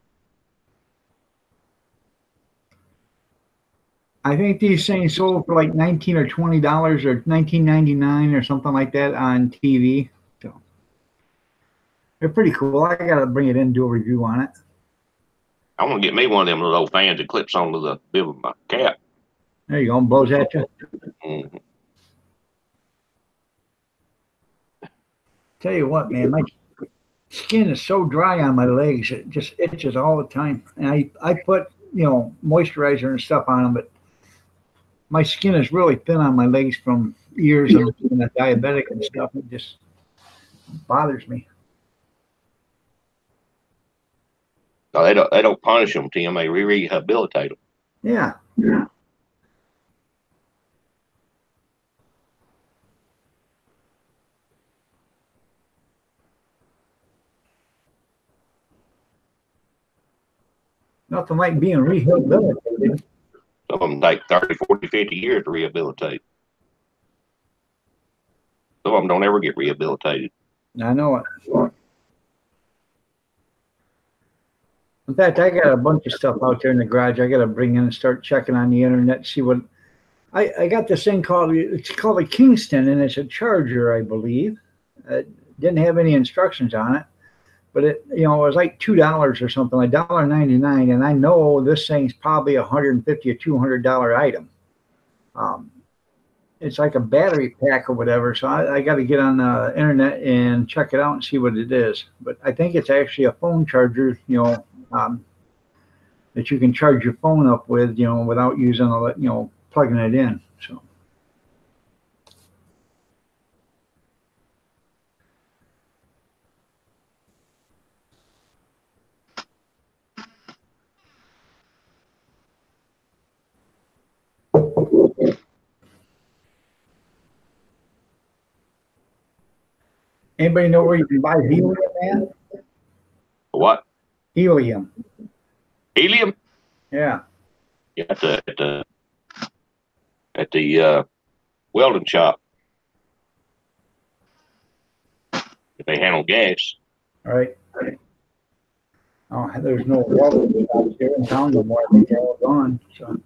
S1: I think these things sold for like $19 or $20 or $19.99 or something like that on TV. So they're pretty cool. I gotta bring it in and do a review on it.
S7: I want to get me one of them little old fans that clips onto the bib of my cap.
S1: There you go, and blows at you.
S7: Mm-hmm.
S1: Tell you what, man, my skin is so dry on my legs; it just itches all the time. And I put moisturizer and stuff on them, but my skin is really thin on my legs from years of being a diabetic and stuff. It just bothers me.
S7: No, they don't punish them, Tim. They rehabilitate them.
S1: Yeah. Nothing like being rehabilitated.
S7: Some of them take 30, 40, 50 years to rehabilitate. Some of them don't ever get rehabilitated.
S1: I know it. In fact, I got a bunch of stuff out there in the garage I got to bring in and start checking on the internet, see what. I got this thing it's called a Kingston, and it's a charger, I believe. It didn't have any instructions on it, but it was like $2 or something, like $1.99, and I know this thing's probably $150 or $200 item. It's like a battery pack or whatever, so I got to get on the internet and check it out and see what it is. But I think it's actually a phone charger, that you can charge your phone up with, without using plugging it in. So. Anybody know where you can buy helium, man?
S7: What?
S1: Helium.
S7: Helium?
S1: Yeah.
S7: Yeah, at the welding shop. If they handle gas.
S1: All right. Oh, there's no welding shops here in town no more. I think they're all gone. So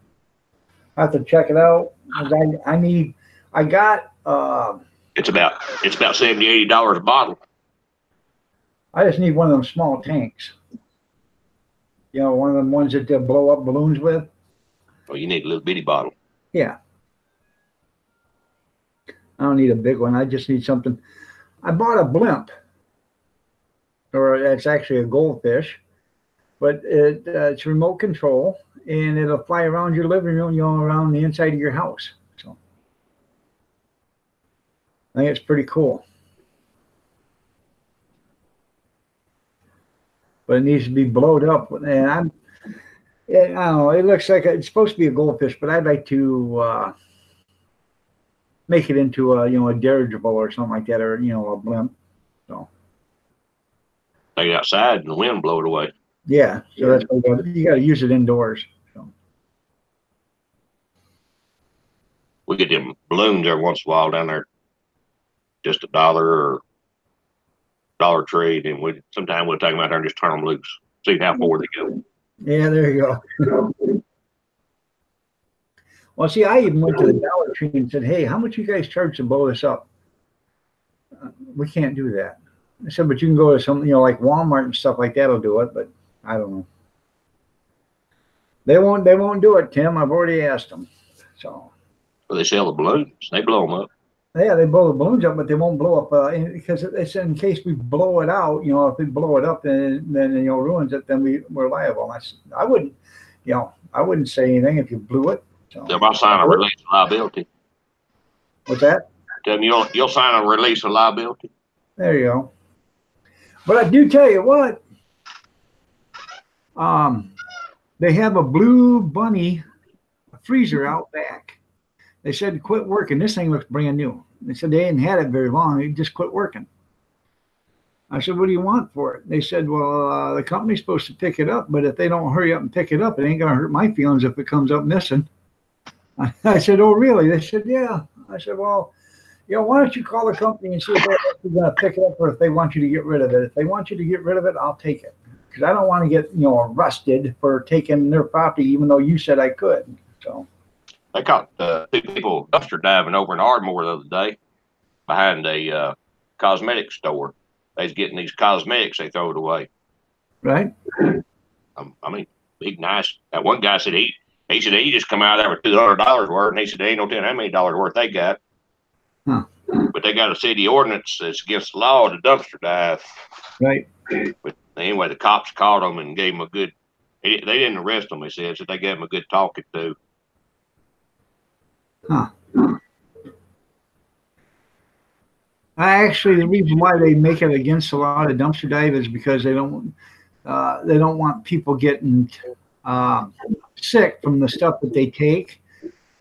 S1: I have to check it out. I got
S7: It's about $70, $80 a bottle.
S1: I just need one of them small tanks. One of them ones that they blow up balloons with.
S7: Well, you need a little bitty bottle.
S1: Yeah. I don't need a big one. I just need something. I bought a blimp, or it's actually a goldfish, but it's remote control, and it'll fly around your living room, around the inside of your house. So I think it's pretty cool. But it needs to be blowed up. And I don't know. It looks like it's supposed to be a goldfish, but I'd like to make it into a dirigible or something like that, or a blimp. So
S7: Take it outside and the wind blow it away.
S1: yeah, so that's what you got to use it indoors. So.
S7: We get them balloons every once in a while down there, just $1 or Dollar Tree, and sometimes we'll take them out there and just turn them loose, see how far they go.
S1: Yeah, there you go. Well, see, I even went to the Dollar Tree and said, "Hey, how much you guys charge to blow this up?" We can't do that. I said, "But you can go to some, like Walmart and stuff like that'll do it." But I don't know. They won't do it, Tim. I've already asked them. So.
S7: Well, they sell the balloons. They blow them up.
S1: Yeah, they blow the balloons up, but they won't blow up because it's in case we blow it out. If we blow it up, then ruins it. Then we're liable. I wouldn't say anything if you blew it. So.
S7: They'll sign a release of liability.
S1: What's that?
S7: Tell them you'll sign a release of liability.
S1: There you go. But I do tell you what. They have a Blue Bunny freezer out back. They said quit working. This thing looks brand new. They said they hadn't had it very long. It just quit working. I said, what do you want for it? They said, well, the company's supposed to pick it up, but if they don't hurry up and pick it up, it ain't going to hurt my feelings if it comes up missing. I said, oh, really? They said, yeah. I said, well, why don't you call the company and see if they're going to pick it up or if they want you to get rid of it. If they want you to get rid of it, I'll take it. Because I don't want to get, arrested for taking their property, even though you said I could. So.
S7: They caught 2 people dumpster diving over in Ardmore the other day behind a cosmetic store. They was getting these cosmetics, they throw it away.
S1: Right.
S7: I mean, big, nice. That one guy said he said he just come out of there with $200 worth, and he said they ain't no telling how many dollars worth they got.
S1: Huh.
S7: But they got a city ordinance that's against the law to dumpster dive.
S1: Right.
S7: But anyway, the cops caught them and gave them a good. They didn't arrest them. They said, so they gave them a good talking to.
S1: Huh. Actually, the reason why they make it against the law to dumpster dive is because they don't want people getting sick from the stuff that they take,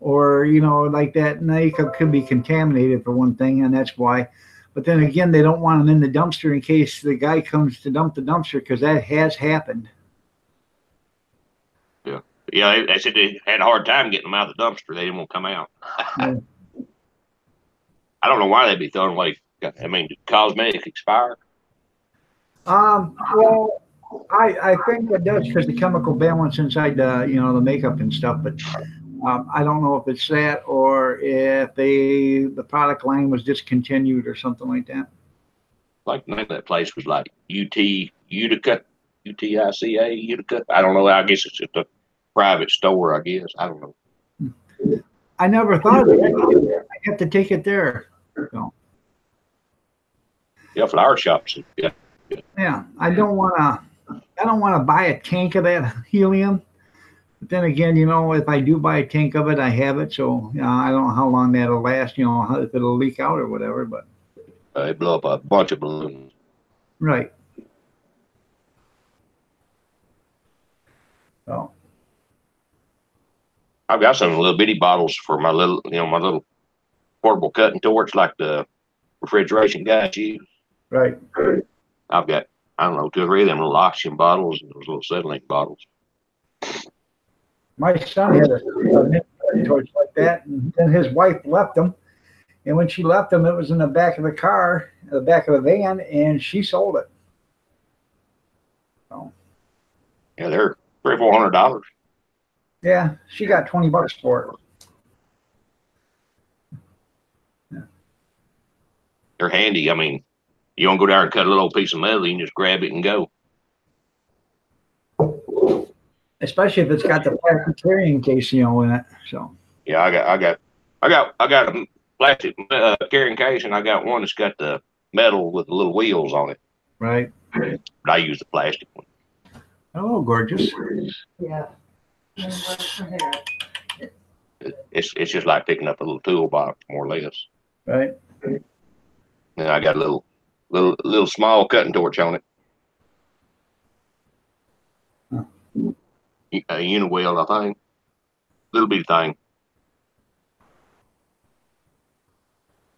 S1: or like that. And they could be contaminated for one thing, and that's why. But then again, they don't want them in the dumpster in case the guy comes to dump the dumpster, because that has happened.
S7: Yeah, they said they had a hard time getting them out of the dumpster. They didn't want to come out.
S1: Yeah.
S7: I don't know why they'd be throwing away. I mean, did cosmetics expire?
S1: Well, I think it does because the chemical balance inside the the makeup and stuff. But I don't know if it's that or if the product line was discontinued or something like that.
S7: Like the name of that place was like Utica. Utica. I don't know. I guess it's just a private store, I guess. I don't know.
S1: I never thought of it. I have to take it there. So.
S7: Yeah, flower shops. Yeah.
S1: Yeah, I don't want to buy a tank of that helium. But then again, if I do buy a tank of it, I have it. So I don't know how long that'll last. If it'll leak out or whatever. But
S7: it blew up a bunch of balloons.
S1: Right. So.
S7: I've got some little bitty bottles for my little portable cutting torch, like the refrigeration guys use.
S1: Right.
S7: I've got, I don't know, 2 or 3 of them little oxygen bottles and those little settling bottles.
S1: My son had a torch like that, and then his wife left him. And when she left him, it was in the back of the car, the back of the van, and she sold it. So.
S7: Yeah, they're $300 or $400.
S1: Yeah, she got $20 for it.
S7: Yeah. They're handy. I mean, you want to go down and cut a little piece of metal, you can just grab it and go.
S1: Especially if it's got the plastic carrying case, in it. So.
S7: Yeah, I got a plastic carrying case, and I got one that's got the metal with the little wheels on it.
S1: Right.
S7: But I use the plastic one.
S1: Oh, gorgeous.
S2: Yeah.
S7: It's just like picking up a little toolbox, more or less.
S1: Right.
S7: And I got a little small cutting torch on it.
S1: Huh.
S7: A Uniweld, I think. Little bitty thing.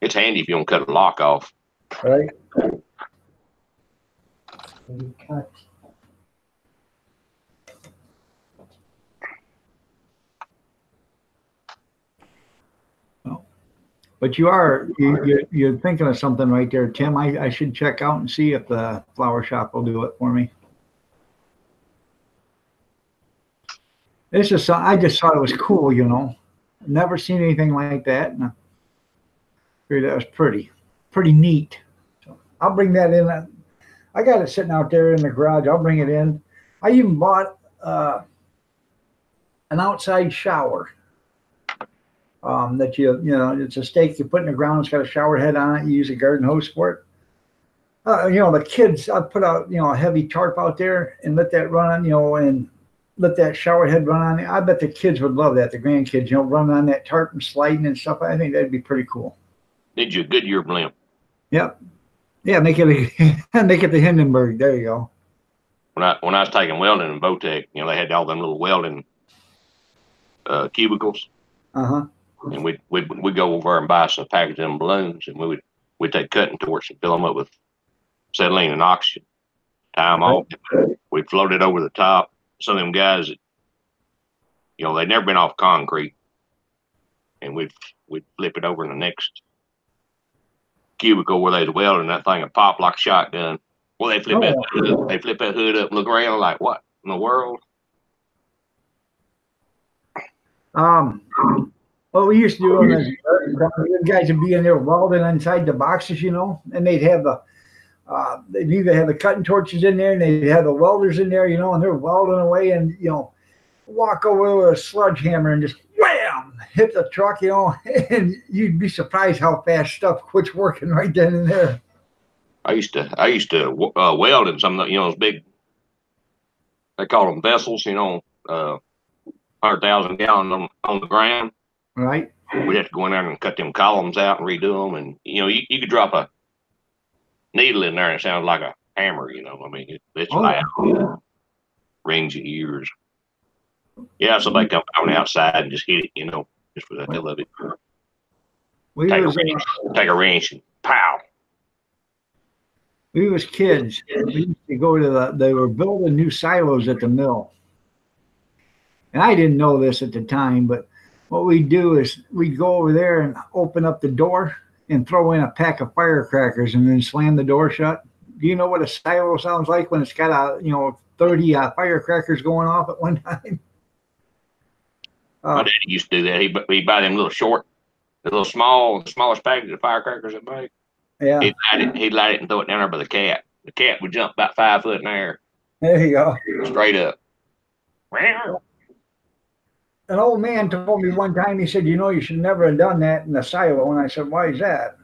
S7: It's handy if you don't cut a lock off.
S1: Right.
S2: Cut.
S1: But you're thinking of something right there, Tim. I should check out and see if the flower shop will do it for me. This is I just thought it was cool, you know. Never seen anything like that. And I figured that was pretty neat. So I'll bring that in. I got it sitting out there in the garage. I'll bring it in. I even bought an outside shower. That you know, it's a stake you put in the ground. It's got a shower head on it. You use a garden hose for it. You know, the kids, I put out, you know, a heavy tarp out there and let that run on, you know, and let that shower head run on it. I bet the kids would love that. The grandkids, you know, running on that tarp and sliding and stuff. I think that'd be pretty cool.
S7: Did you a Goodyear blimp?
S1: Yep. Yeah, make it the Hindenburg. There you go.
S7: When I was taking welding in Votech, you know, they had all them little welding cubicles.
S1: Uh-huh.
S7: And we'd go over and buy some package of them balloons, and we'd take cutting torch and fill them up with acetylene and oxygen, tie them off. We'd float it over the top. Some of them guys, that, you know, they'd never been off concrete, and we'd flip it over in the next cubicle where they's welding. That thing would pop like a shotgun. Well, they flip that hood up and look around like, what in the world?
S1: What we used to do on the guys would be in there welding inside the boxes, you know, and they'd have they'd either have the cutting torches in there and they'd have the welders in there, you know, and they're welding away and, you know, walk over with a sledgehammer and just wham, hit the truck, you know, and you'd be surprised how fast stuff quits working right then and there.
S7: I used to weld in some of the, you know, those big, they call them vessels, you know, 100,000 gallon on the ground.
S1: Right.
S7: We'd have to go in there and cut them columns out and redo them. And, you know, you could drop a needle in there and it sounds like a hammer, you know. I mean, it's loud. Rings your ears. Yeah, somebody come on the outside and just hit it, you know, just for the hell of it. Take a wrench and pow.
S1: We was kids. We used to go to they were building new silos at the mill. And I didn't know this at the time, but what we do is we go over there and open up the door and throw in a pack of firecrackers and then slam the door shut. Do you know what a silo sounds like when it's got 30 firecrackers going off at one time?
S7: My daddy used to do that. He'd buy them the smallest package of firecrackers that make.
S1: Yeah.
S7: He'd light it and throw it down there by the cat. The cat would jump about 5 foot in the air.
S1: There you go.
S7: Straight up.
S1: An old man told me one time, he said, you know, you should never have done that in the silo. And I said, why is that?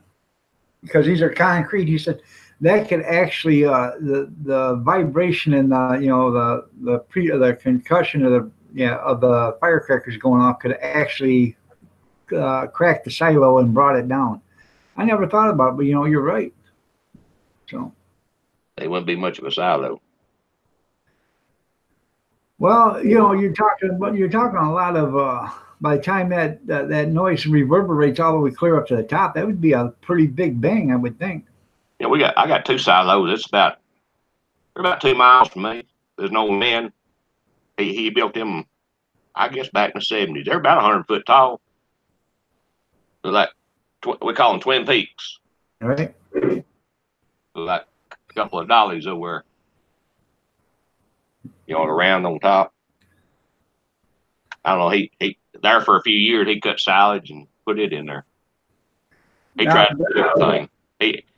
S1: Because these are concrete. He said, that could actually, the vibration and the concussion of the firecrackers going off could actually crack the silo and brought it down. I never thought about it, but, you know, you're right. So.
S7: They wouldn't be much of a silo.
S1: Well, you know, you're talking a lot of by the time that noise reverberates all the way clear up to the top, that would be a pretty big bang, I would think.
S7: Yeah, I got 2 silos. They're about 2 miles from me. There's an old man. He built them, I guess, back in the 70s. They're about 100 foot tall. They're like, we call them Twin Peaks.
S1: All right.
S7: They're like a couple of dollies over, you know, around on top. I don't know. He there for a few years. He cut silage and put it in there. He tried to do everything.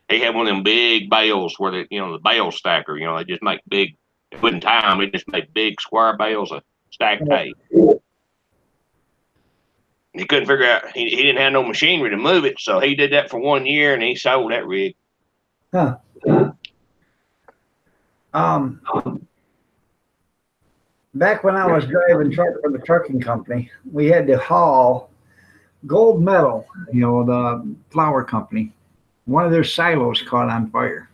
S7: He had one of them big bales where the bale stacker. You know, they just make big. It wouldn't tie them. They just make big square bales of stacked hay. He couldn't figure out. He didn't have no machinery to move it, so he did that for 1 year and he sold that rig.
S1: Huh. Back when I was driving truck for the trucking company, we had to haul gold metal, you know, the flour company. one of their silos caught on fire.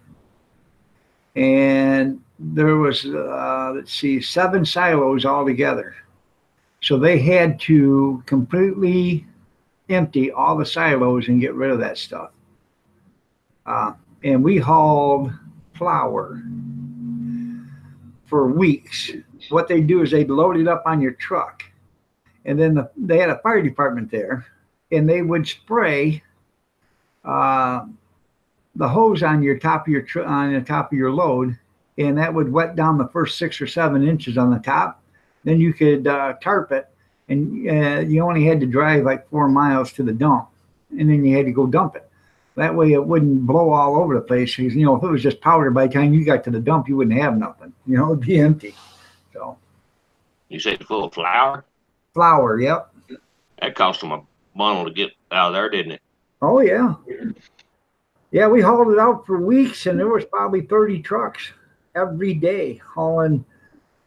S1: And there was, let's see, 7 silos altogether. So they had to completely empty all the silos and get rid of that stuff. And we hauled flour for weeks. What they do is they'd load it up on your truck, and then they had a fire department there, and they would spray the hose on your top of on the top of your load, and that would wet down the first 6 or 7 inches on the top. Then you could tarp it, and you only had to drive like 4 miles to the dump, and then you had to go dump it. That way it wouldn't blow all over the place. Because, you know, if it was just powder, by the time you got to the dump, you wouldn't have nothing. You know, it'd be empty. So.
S7: You said full of flour?
S1: Flour, yep.
S7: That cost them a bundle to get out of there, didn't it?
S1: Oh, yeah. Yeah, we hauled it out for weeks, and there was probably 30 trucks every day hauling.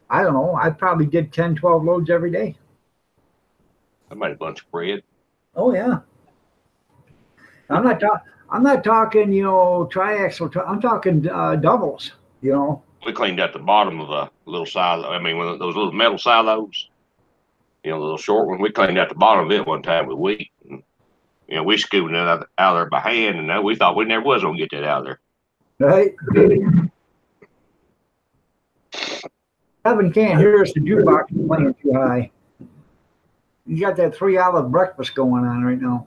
S1: I don't know. I probably did 10, 12 loads every day.
S7: I made a bunch of bread.
S1: Oh, yeah. I'm not talking, you know, triaxle. I'm talking doubles, you know.
S7: We cleaned out the bottom of a little silo. I mean, one of those little metal silos, you know, the little short one. We cleaned out the bottom of it one time with wheat. And, you know, we scooped it out of there by hand, and we thought we never was going to get that out of there.
S1: Right? Kevin can't hear us. The jukebox is playing too high. You got that 3 olive breakfast going on right now.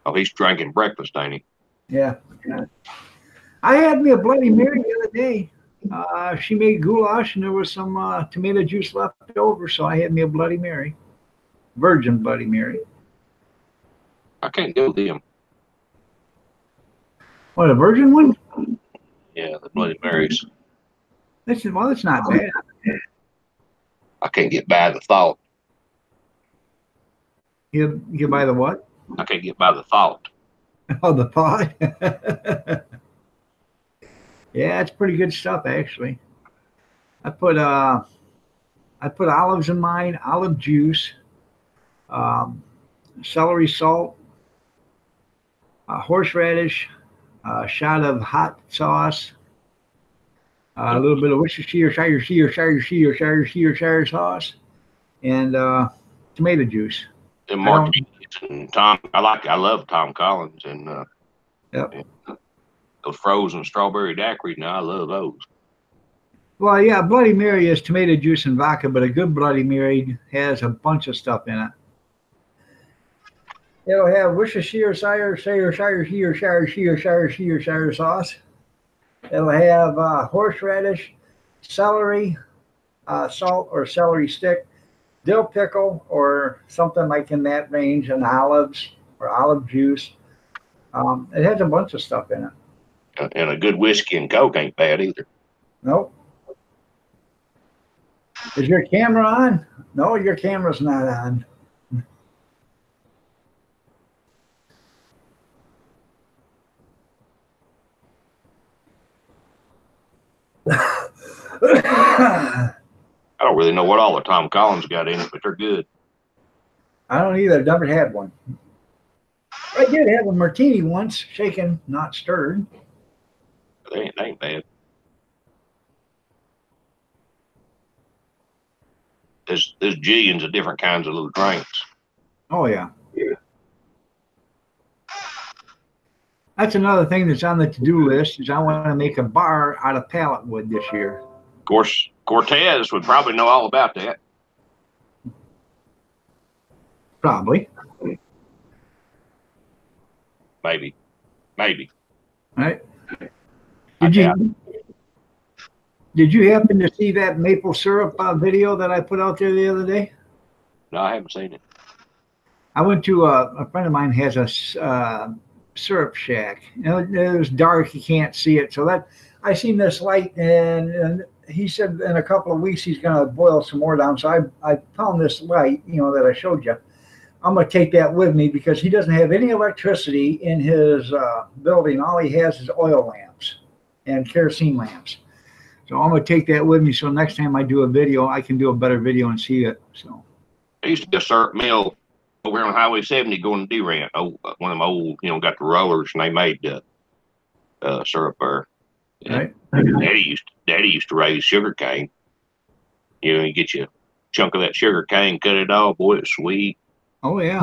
S7: Oh, he's drinking breakfast, ain't he?
S1: Yeah. I had me a Bloody Mary the other day. She made goulash, and there was some tomato juice left over, so I had me a Bloody Mary. Virgin Bloody Mary.
S7: I can't go with them.
S1: What, a virgin one?
S7: Yeah, the Bloody Marys.
S1: That's not bad.
S7: I can't get by the thought.
S1: You buy the what?
S7: I can't get by the thought.
S1: Oh, the pot. Yeah, it's pretty good stuff, actually. I put olives in mine, olive juice, celery salt, horseradish, a shot of hot sauce, a little bit of Worcestershire sauce, and tomato juice.
S7: And martinis and Tom. I love Tom Collins and
S1: Yep.
S7: and those frozen strawberry daiquiris. Now I love those.
S1: Well, yeah, Bloody Mary is tomato juice and vodka, but a good Bloody Mary has a bunch of stuff in it. It'll have Worcestershire sauce. It'll have horseradish, celery, salt or celery stick, dill pickle or something like in that range, and olives or olive juice. It has a bunch of stuff in it.
S7: And a good whiskey and Coke ain't bad either.
S1: Nope. Is your camera on? No, your camera's not on.
S7: I don't really know what all the Tom Collins got in it, but they're good.
S1: I don't either. Never had one. I did have a martini once, shaken, not stirred.
S7: They ain't bad. There's jillions of different kinds of little drinks.
S1: Oh, yeah. That's another thing that's on the to-do list is I want to make a bar out of pallet wood this year.
S7: Of course, Cortez would probably know all about that.
S1: Probably.
S7: Maybe.
S1: Right? Did you happen to see that maple syrup video that I put out there the other day?
S7: No, I haven't seen it.
S1: I went to a friend of mine has a syrup shack. You know, it was dark, you can't see it. So that I seen this light, and he said in a couple of weeks he's going to boil some more down. So I found this light, you know, that I showed you. I'm going to take that with me because he doesn't have any electricity in his building. All he has is oil lamps and kerosene lamps. So I'm going to take that with me. So next time I do a video, I can do a better video and see it. So
S7: I used to get a syrup mill over here on Highway 70 going to Durant. Oh, one of them old, got the rollers, and they made syrup there.
S1: Right.
S7: Daddy used to raise sugar cane. You get you a chunk of that sugar cane, cut it off, boy, it's sweet.
S1: Oh yeah.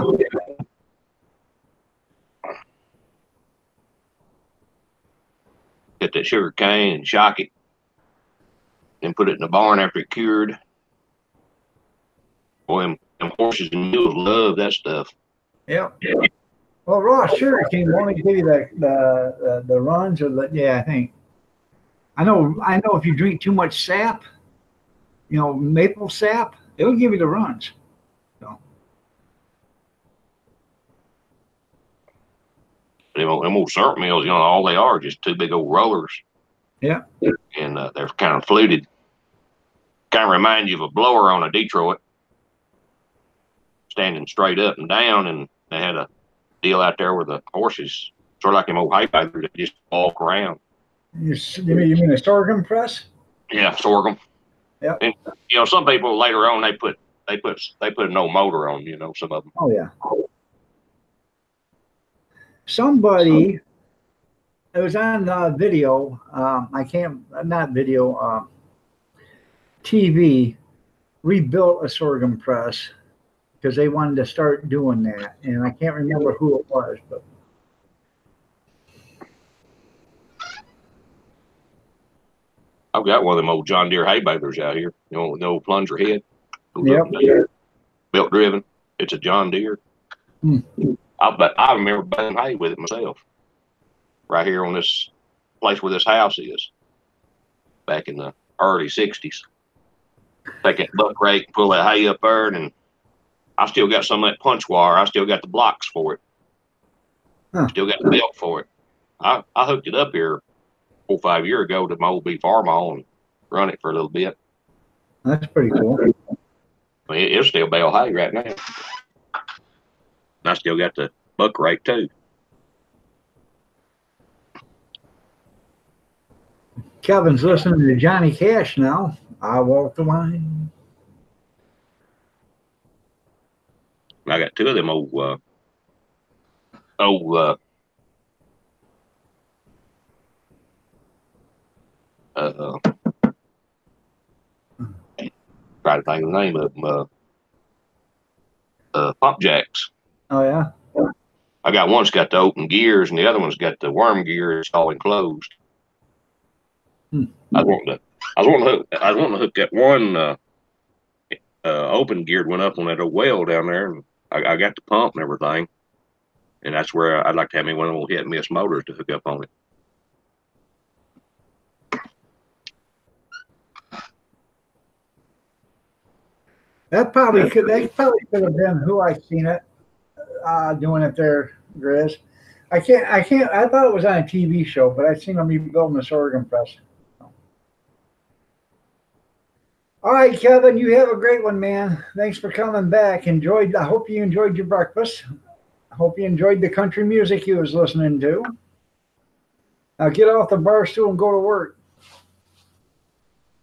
S7: Get that sugar cane and shock it, then put it in the barn after it cured. Boy, them horses and mules love that stuff.
S1: Yep. Well, raw sugar cane won't give you the runs or I think. I know if you drink too much sap, maple sap, it'll give you the runs. So.
S7: Them old syrup mills, all they are just two big old rollers.
S1: Yeah.
S7: And they're kind of fluted. Kind of remind you of a blower on a Detroit, standing straight up and down, and they had a deal out there where the horses, sort of like them old hay bakers, that just walk around.
S1: You mean a sorghum press?
S7: Yeah, sorghum.
S1: Yeah.
S7: And some people later on they put an old motor on. Some of them.
S1: Oh yeah. Somebody, it was on video. TV rebuilt a sorghum press because they wanted to start doing that, and I can't remember who it was, but.
S7: I've got one of them old John Deere hay balers out here. The old plunger head.
S1: Yep.
S7: Belt driven. It's a John Deere. I remember baling hay with it myself. Right here on this place where this house is. Back in the early 60s. Take that buck rake, pull that hay up there, and I still got some of that punch wire. I still got the blocks for it. Still got the belt for it. I hooked it up here 4 or 5 years ago to my old beef farmall and run it for a little bit.
S1: That's pretty cool.
S7: I mean, it'll still bale hay right now. I still got the buck rake too.
S1: Kevin's listening to Johnny Cash now. I walk the line.
S7: I got two of them old try to think of the name of them, pump jacks.
S1: Oh yeah.
S7: I got one's got the open gears and the other one's got the worm gears all enclosed. I was wanting to hook that one open geared one up on that old well down there, and I got the pump and everything, and that's where I'd like to have me one of them hit and miss motors to hook up on it.
S1: That probably could have been who I seen it doing it there, Grizz. I thought it was on a TV show, but I seen them rebuilding the sorghum press. All right, Kevin, you have a great one, man. Thanks for coming back. I hope you enjoyed your breakfast. I hope you enjoyed the country music you was listening to. Now get off the bar stool and go to work.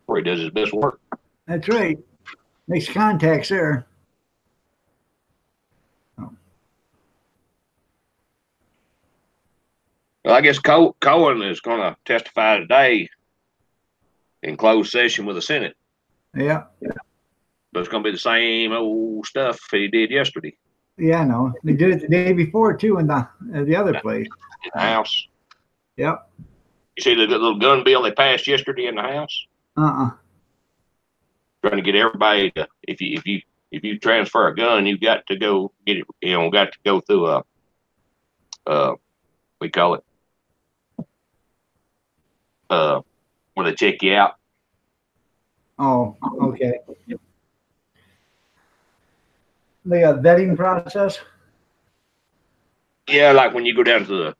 S7: Where he does his best work.
S1: That's right. Makes contacts there.
S7: Well, I guess Cohen is going to testify today in closed session with the Senate.
S1: Yeah.
S7: But it's going to be the same old stuff he did yesterday.
S1: Yeah, I know. They did it the day before, too, in the other place.
S7: In the House.
S1: Yep.
S7: You see the little gun bill they passed yesterday in the House? Trying to get everybody to, if you transfer a gun, you got to go get it, got to go through we call it, where they check you out.
S1: Oh, okay. The vetting process?
S7: Yeah, like when you go down to the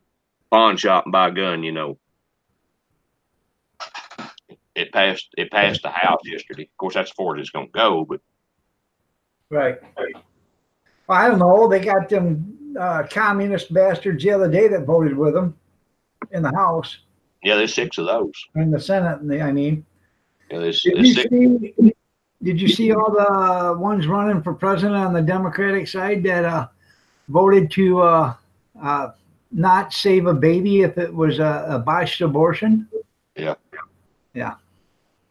S7: pawn shop and buy a gun, it passed the House yesterday. Of course, that's as far as it's going to go, but.
S1: Right. Well, I don't know. They got them communist bastards the other day that voted with them in the House.
S7: Yeah, there's 6 of those.
S1: In the Senate, I mean.
S7: Yeah, there's
S1: Did Did you see all the ones running for president on the Democratic side that voted to not save a baby if it was a botched abortion?
S7: Yeah.
S1: Yeah.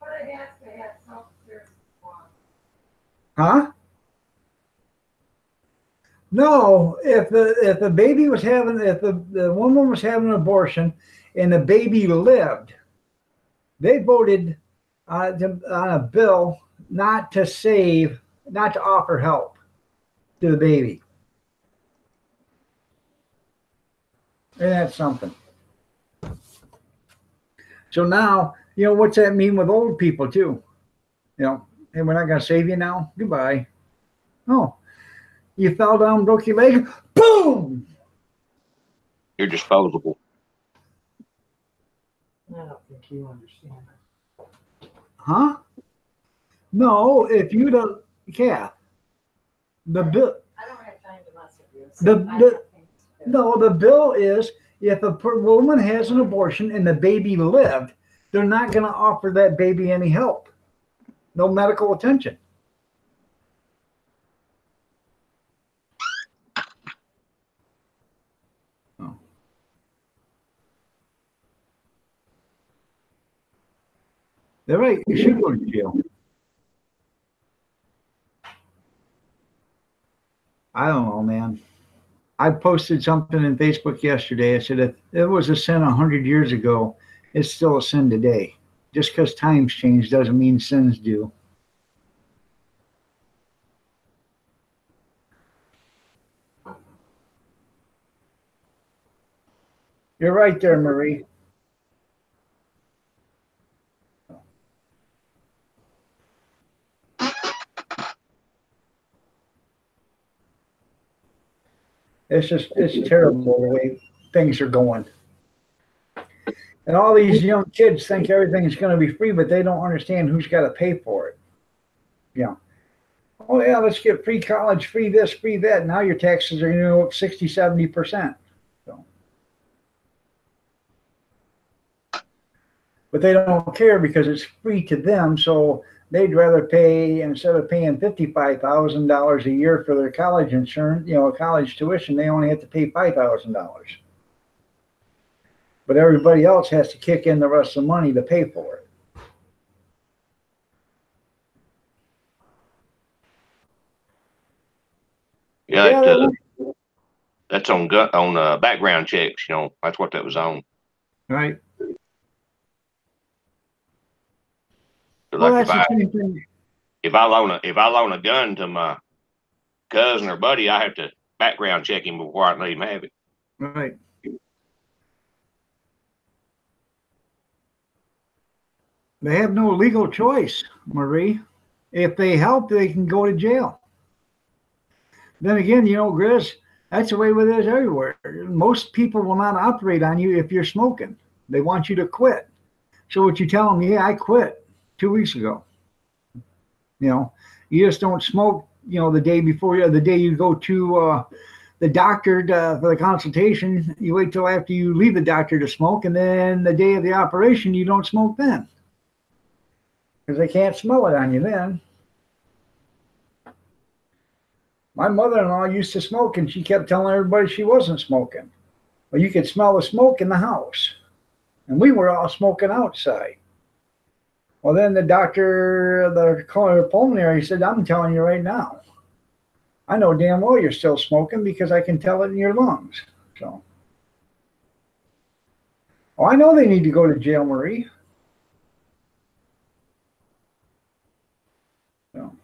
S3: But it has to have self-serious one.
S1: Huh? No, if the baby was having, if the woman was having an abortion and the baby lived, they voted on a bill not to save, not to offer help to the baby. And that's something. So now, what's that mean with old people too? Hey, we're not going to save you now. Goodbye. Oh, you fell down, broke your leg. Boom!
S7: You're disposable.
S2: I don't think you understand.
S1: Huh? No, if you don't, yeah. The bill.
S2: I don't have time to mess with you.
S1: The bill is if a woman has an abortion and the baby lived, they're not going to offer that baby any help, no medical attention. Oh. They're right. You should go to jail. I don't know, man. I posted something in Facebook yesterday. I said, if it was a sin 100 years ago, it's still a sin today. Just because times change doesn't mean sins do. You're right there, Marie. It's terrible the way things are going. And all these young kids think everything's going to be free, but they don't understand who's got to pay for it. Oh, yeah, let's get free college, free this, free that. Now your taxes are going to go up 60, 70%. So. But they don't care because it's free to them, so they'd rather pay, instead of paying $55,000 a year for their college insurance, college tuition, they only have to pay $5,000. But everybody else has to kick in the rest of the money to pay for it.
S7: Yeah, that's on background checks. That's what that was on.
S1: Right.
S7: Like
S1: that's the same thing.
S7: If I loan a gun to my cousin or buddy, I have to background check him before I let him have it.
S1: Right. They have no legal choice, Marie. If they help, they can go to jail. Then again, Grizz, that's the way with it everywhere. Most people will not operate on you if you're smoking. They want you to quit. So what you tell them, yeah, I quit 2 weeks ago. You just don't smoke, the day before, the day you go to the doctor for the consultation. You wait till after you leave the doctor to smoke, and then the day of the operation, you don't smoke then. Because they can't smell it on you then. My mother-in-law used to smoke, and she kept telling everybody she wasn't smoking. Well, you could smell the smoke in the house. And we were all smoking outside. Well, then the doctor, the pulmonary, said, I'm telling you right now. I know damn well you're still smoking because I can tell it in your lungs. So, I know they need to go to jail, Marie. So.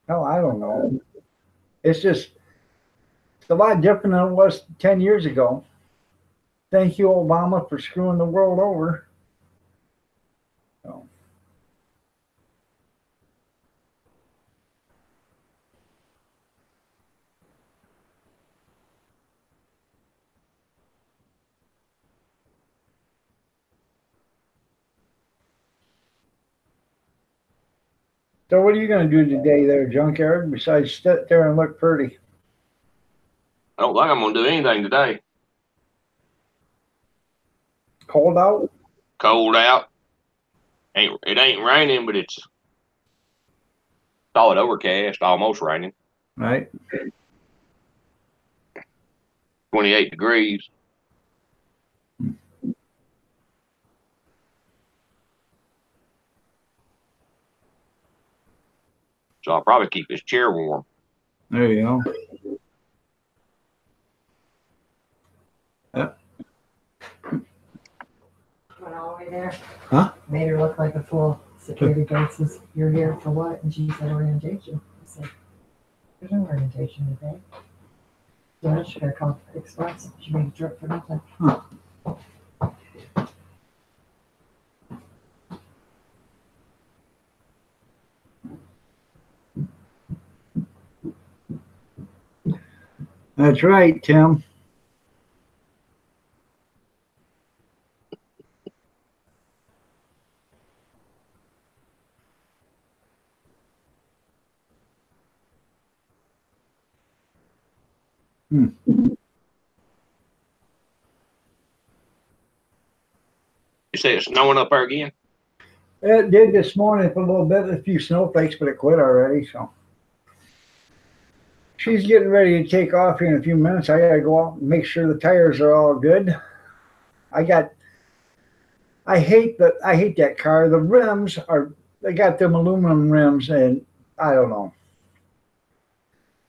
S1: Hell, I don't know. It's a lot different than it was 10 years ago. Thank you, Obama, for screwing the world over. So. So what are you going to do today there, junkyard, besides sit there and look pretty?
S7: I don't think I'm gonna do anything today.
S1: Cold out?
S7: Cold out. It ain't raining, but it's solid overcast, almost raining.
S1: Right.
S7: 28 degrees. So I'll probably keep this chair warm.
S1: There you go. Yep.
S2: Went all the way there.
S1: Huh?
S2: Made her look like a fool. Security guard says, "You're here for what?" And she said, "Orientation." I said, "There's no orientation today." Yeah, she got called express. She made a trip for nothing.
S1: Huh. That's right, Tim.
S7: You say it's snowing up there again?
S1: It did this morning for a little bit, a few snowflakes, but it quit already. So she's getting ready to take off here in a few minutes. I gotta go out and make sure the tires are all good. I hate that car. The rims they got them aluminum rims, and I don't know.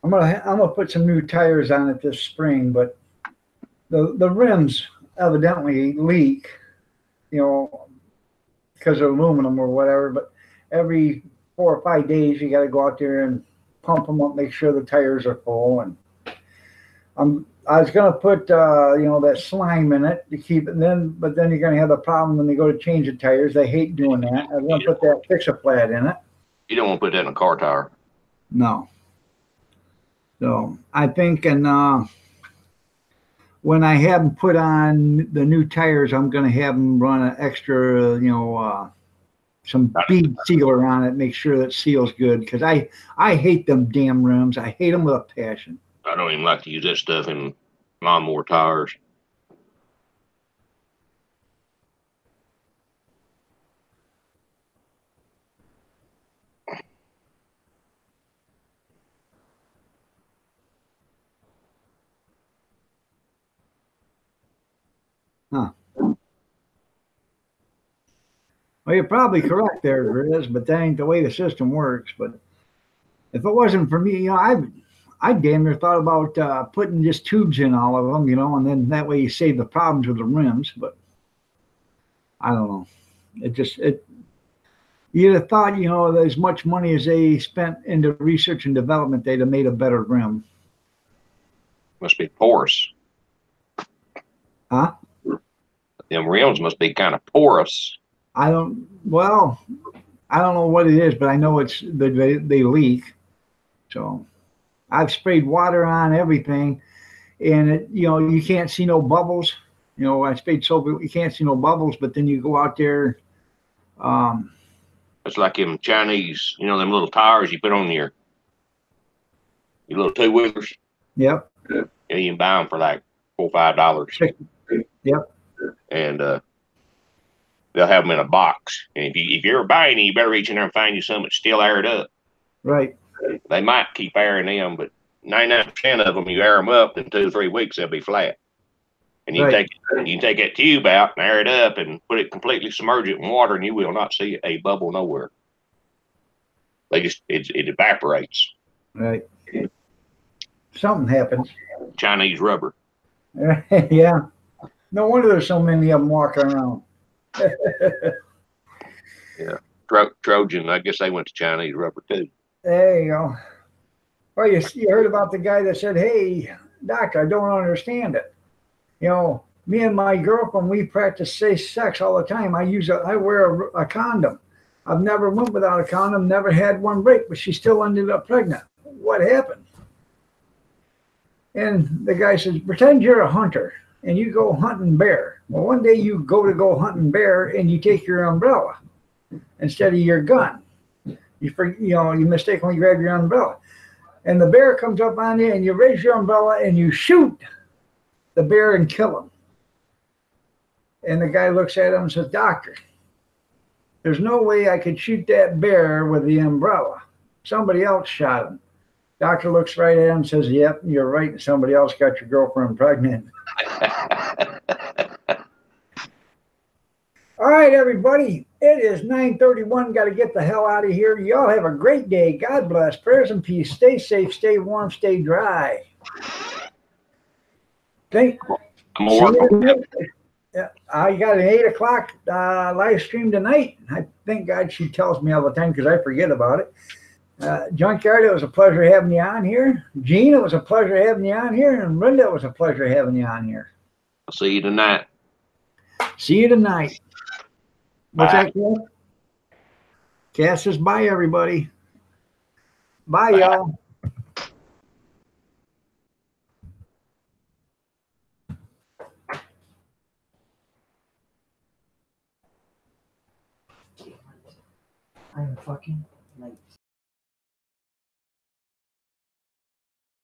S1: I'm gonna put some new tires on it this spring, but the rims evidently leak, because they're aluminum or whatever. But every 4 or 5 days, you got to go out there and pump them up, make sure the tires are full. And I was gonna put that slime in it to keep it but then you're gonna have the problem when they go to change the tires. They hate doing that. I was gonna put that Fix-A-Flat in it.
S7: You don't want to put that in a car tire.
S1: No. So I think, and when I have them put on the new tires, I'm going to have them run an extra, some bead sealer on it, make sure that seals good. Because I hate them damn rims. I hate them with a passion.
S7: I don't even like to use that stuff in lawnmower tires.
S1: Huh. Well, you're probably correct there, Grizz, but that ain't the way the system works. But if it wasn't for me, I damn near thought about putting just tubes in all of them, and then that way you save the problems with the rims. But I don't know. You'd have thought, as much money as they spent into research and development, they'd have made a better rim.
S7: Must be porous.
S1: Huh?
S7: Them rims must be kind of porous.
S1: I don't know what it is, but I know they leak. So I've sprayed water on everything, and you can't see no bubbles. I sprayed soap, you can't see no bubbles, but then you go out there.
S7: It's like them Chinese, them little tires you put on your little two-wheelers.
S1: Yep.
S7: And you can buy them for like $4 or $5.
S1: Yep.
S7: And they'll have them in a box. And if you ever buy any, you better reach in there and find you some that's still aired up.
S1: Right.
S7: They might keep airing them, but 99% of them, you air them up, in 2 or 3 weeks they'll be flat. And you can take that tube out and air it up and put it completely submerge it in water, and you will not see a bubble nowhere. It evaporates.
S1: Right. Something happens.
S7: Chinese rubber.
S1: Yeah. No wonder there's so many of them walking around.
S7: Yeah. Trojan, I guess they went to Chinese rubber too.
S1: There you go. Well, you heard about the guy that said, "Hey, doctor, I don't understand it. Me and my girlfriend, we practice safe sex all the time. I wear a condom. I've never went without a condom, never had one break, but she still ended up pregnant. What happened?" And the guy says, "Pretend you're a hunter and you go hunting bear. Well, one day you go hunting bear and you take your umbrella instead of your gun. You mistakenly grab your umbrella. And the bear comes up on you and you raise your umbrella and you shoot the bear and kill him. And the guy looks at him and says, "Doctor, there's no way I could shoot that bear with the umbrella. Somebody else shot him." Doctor looks right at him and says, "Yep, you're right. Somebody else got your girlfriend pregnant." All right, everybody. It is 9:31. Got to get the hell out of here. Y'all have a great day. God bless. Prayers and peace. Stay safe, stay warm, stay dry. Thank
S7: I'm
S1: See
S7: gonna
S1: you
S7: work on
S1: tonight. Yeah, I got an 8 o'clock live stream tonight. I thank God she tells me all the time because I forget about it. Junkyard, it was a pleasure having you on here. Gene, it was a pleasure having you on here. And Linda, it was a pleasure having you on here.
S7: I'll see you tonight.
S1: See you tonight. What's
S7: Bye.
S1: that, Cass? Cass says bye, everybody. Bye,
S7: Bye.
S1: y'all.
S2: I'm fucking late.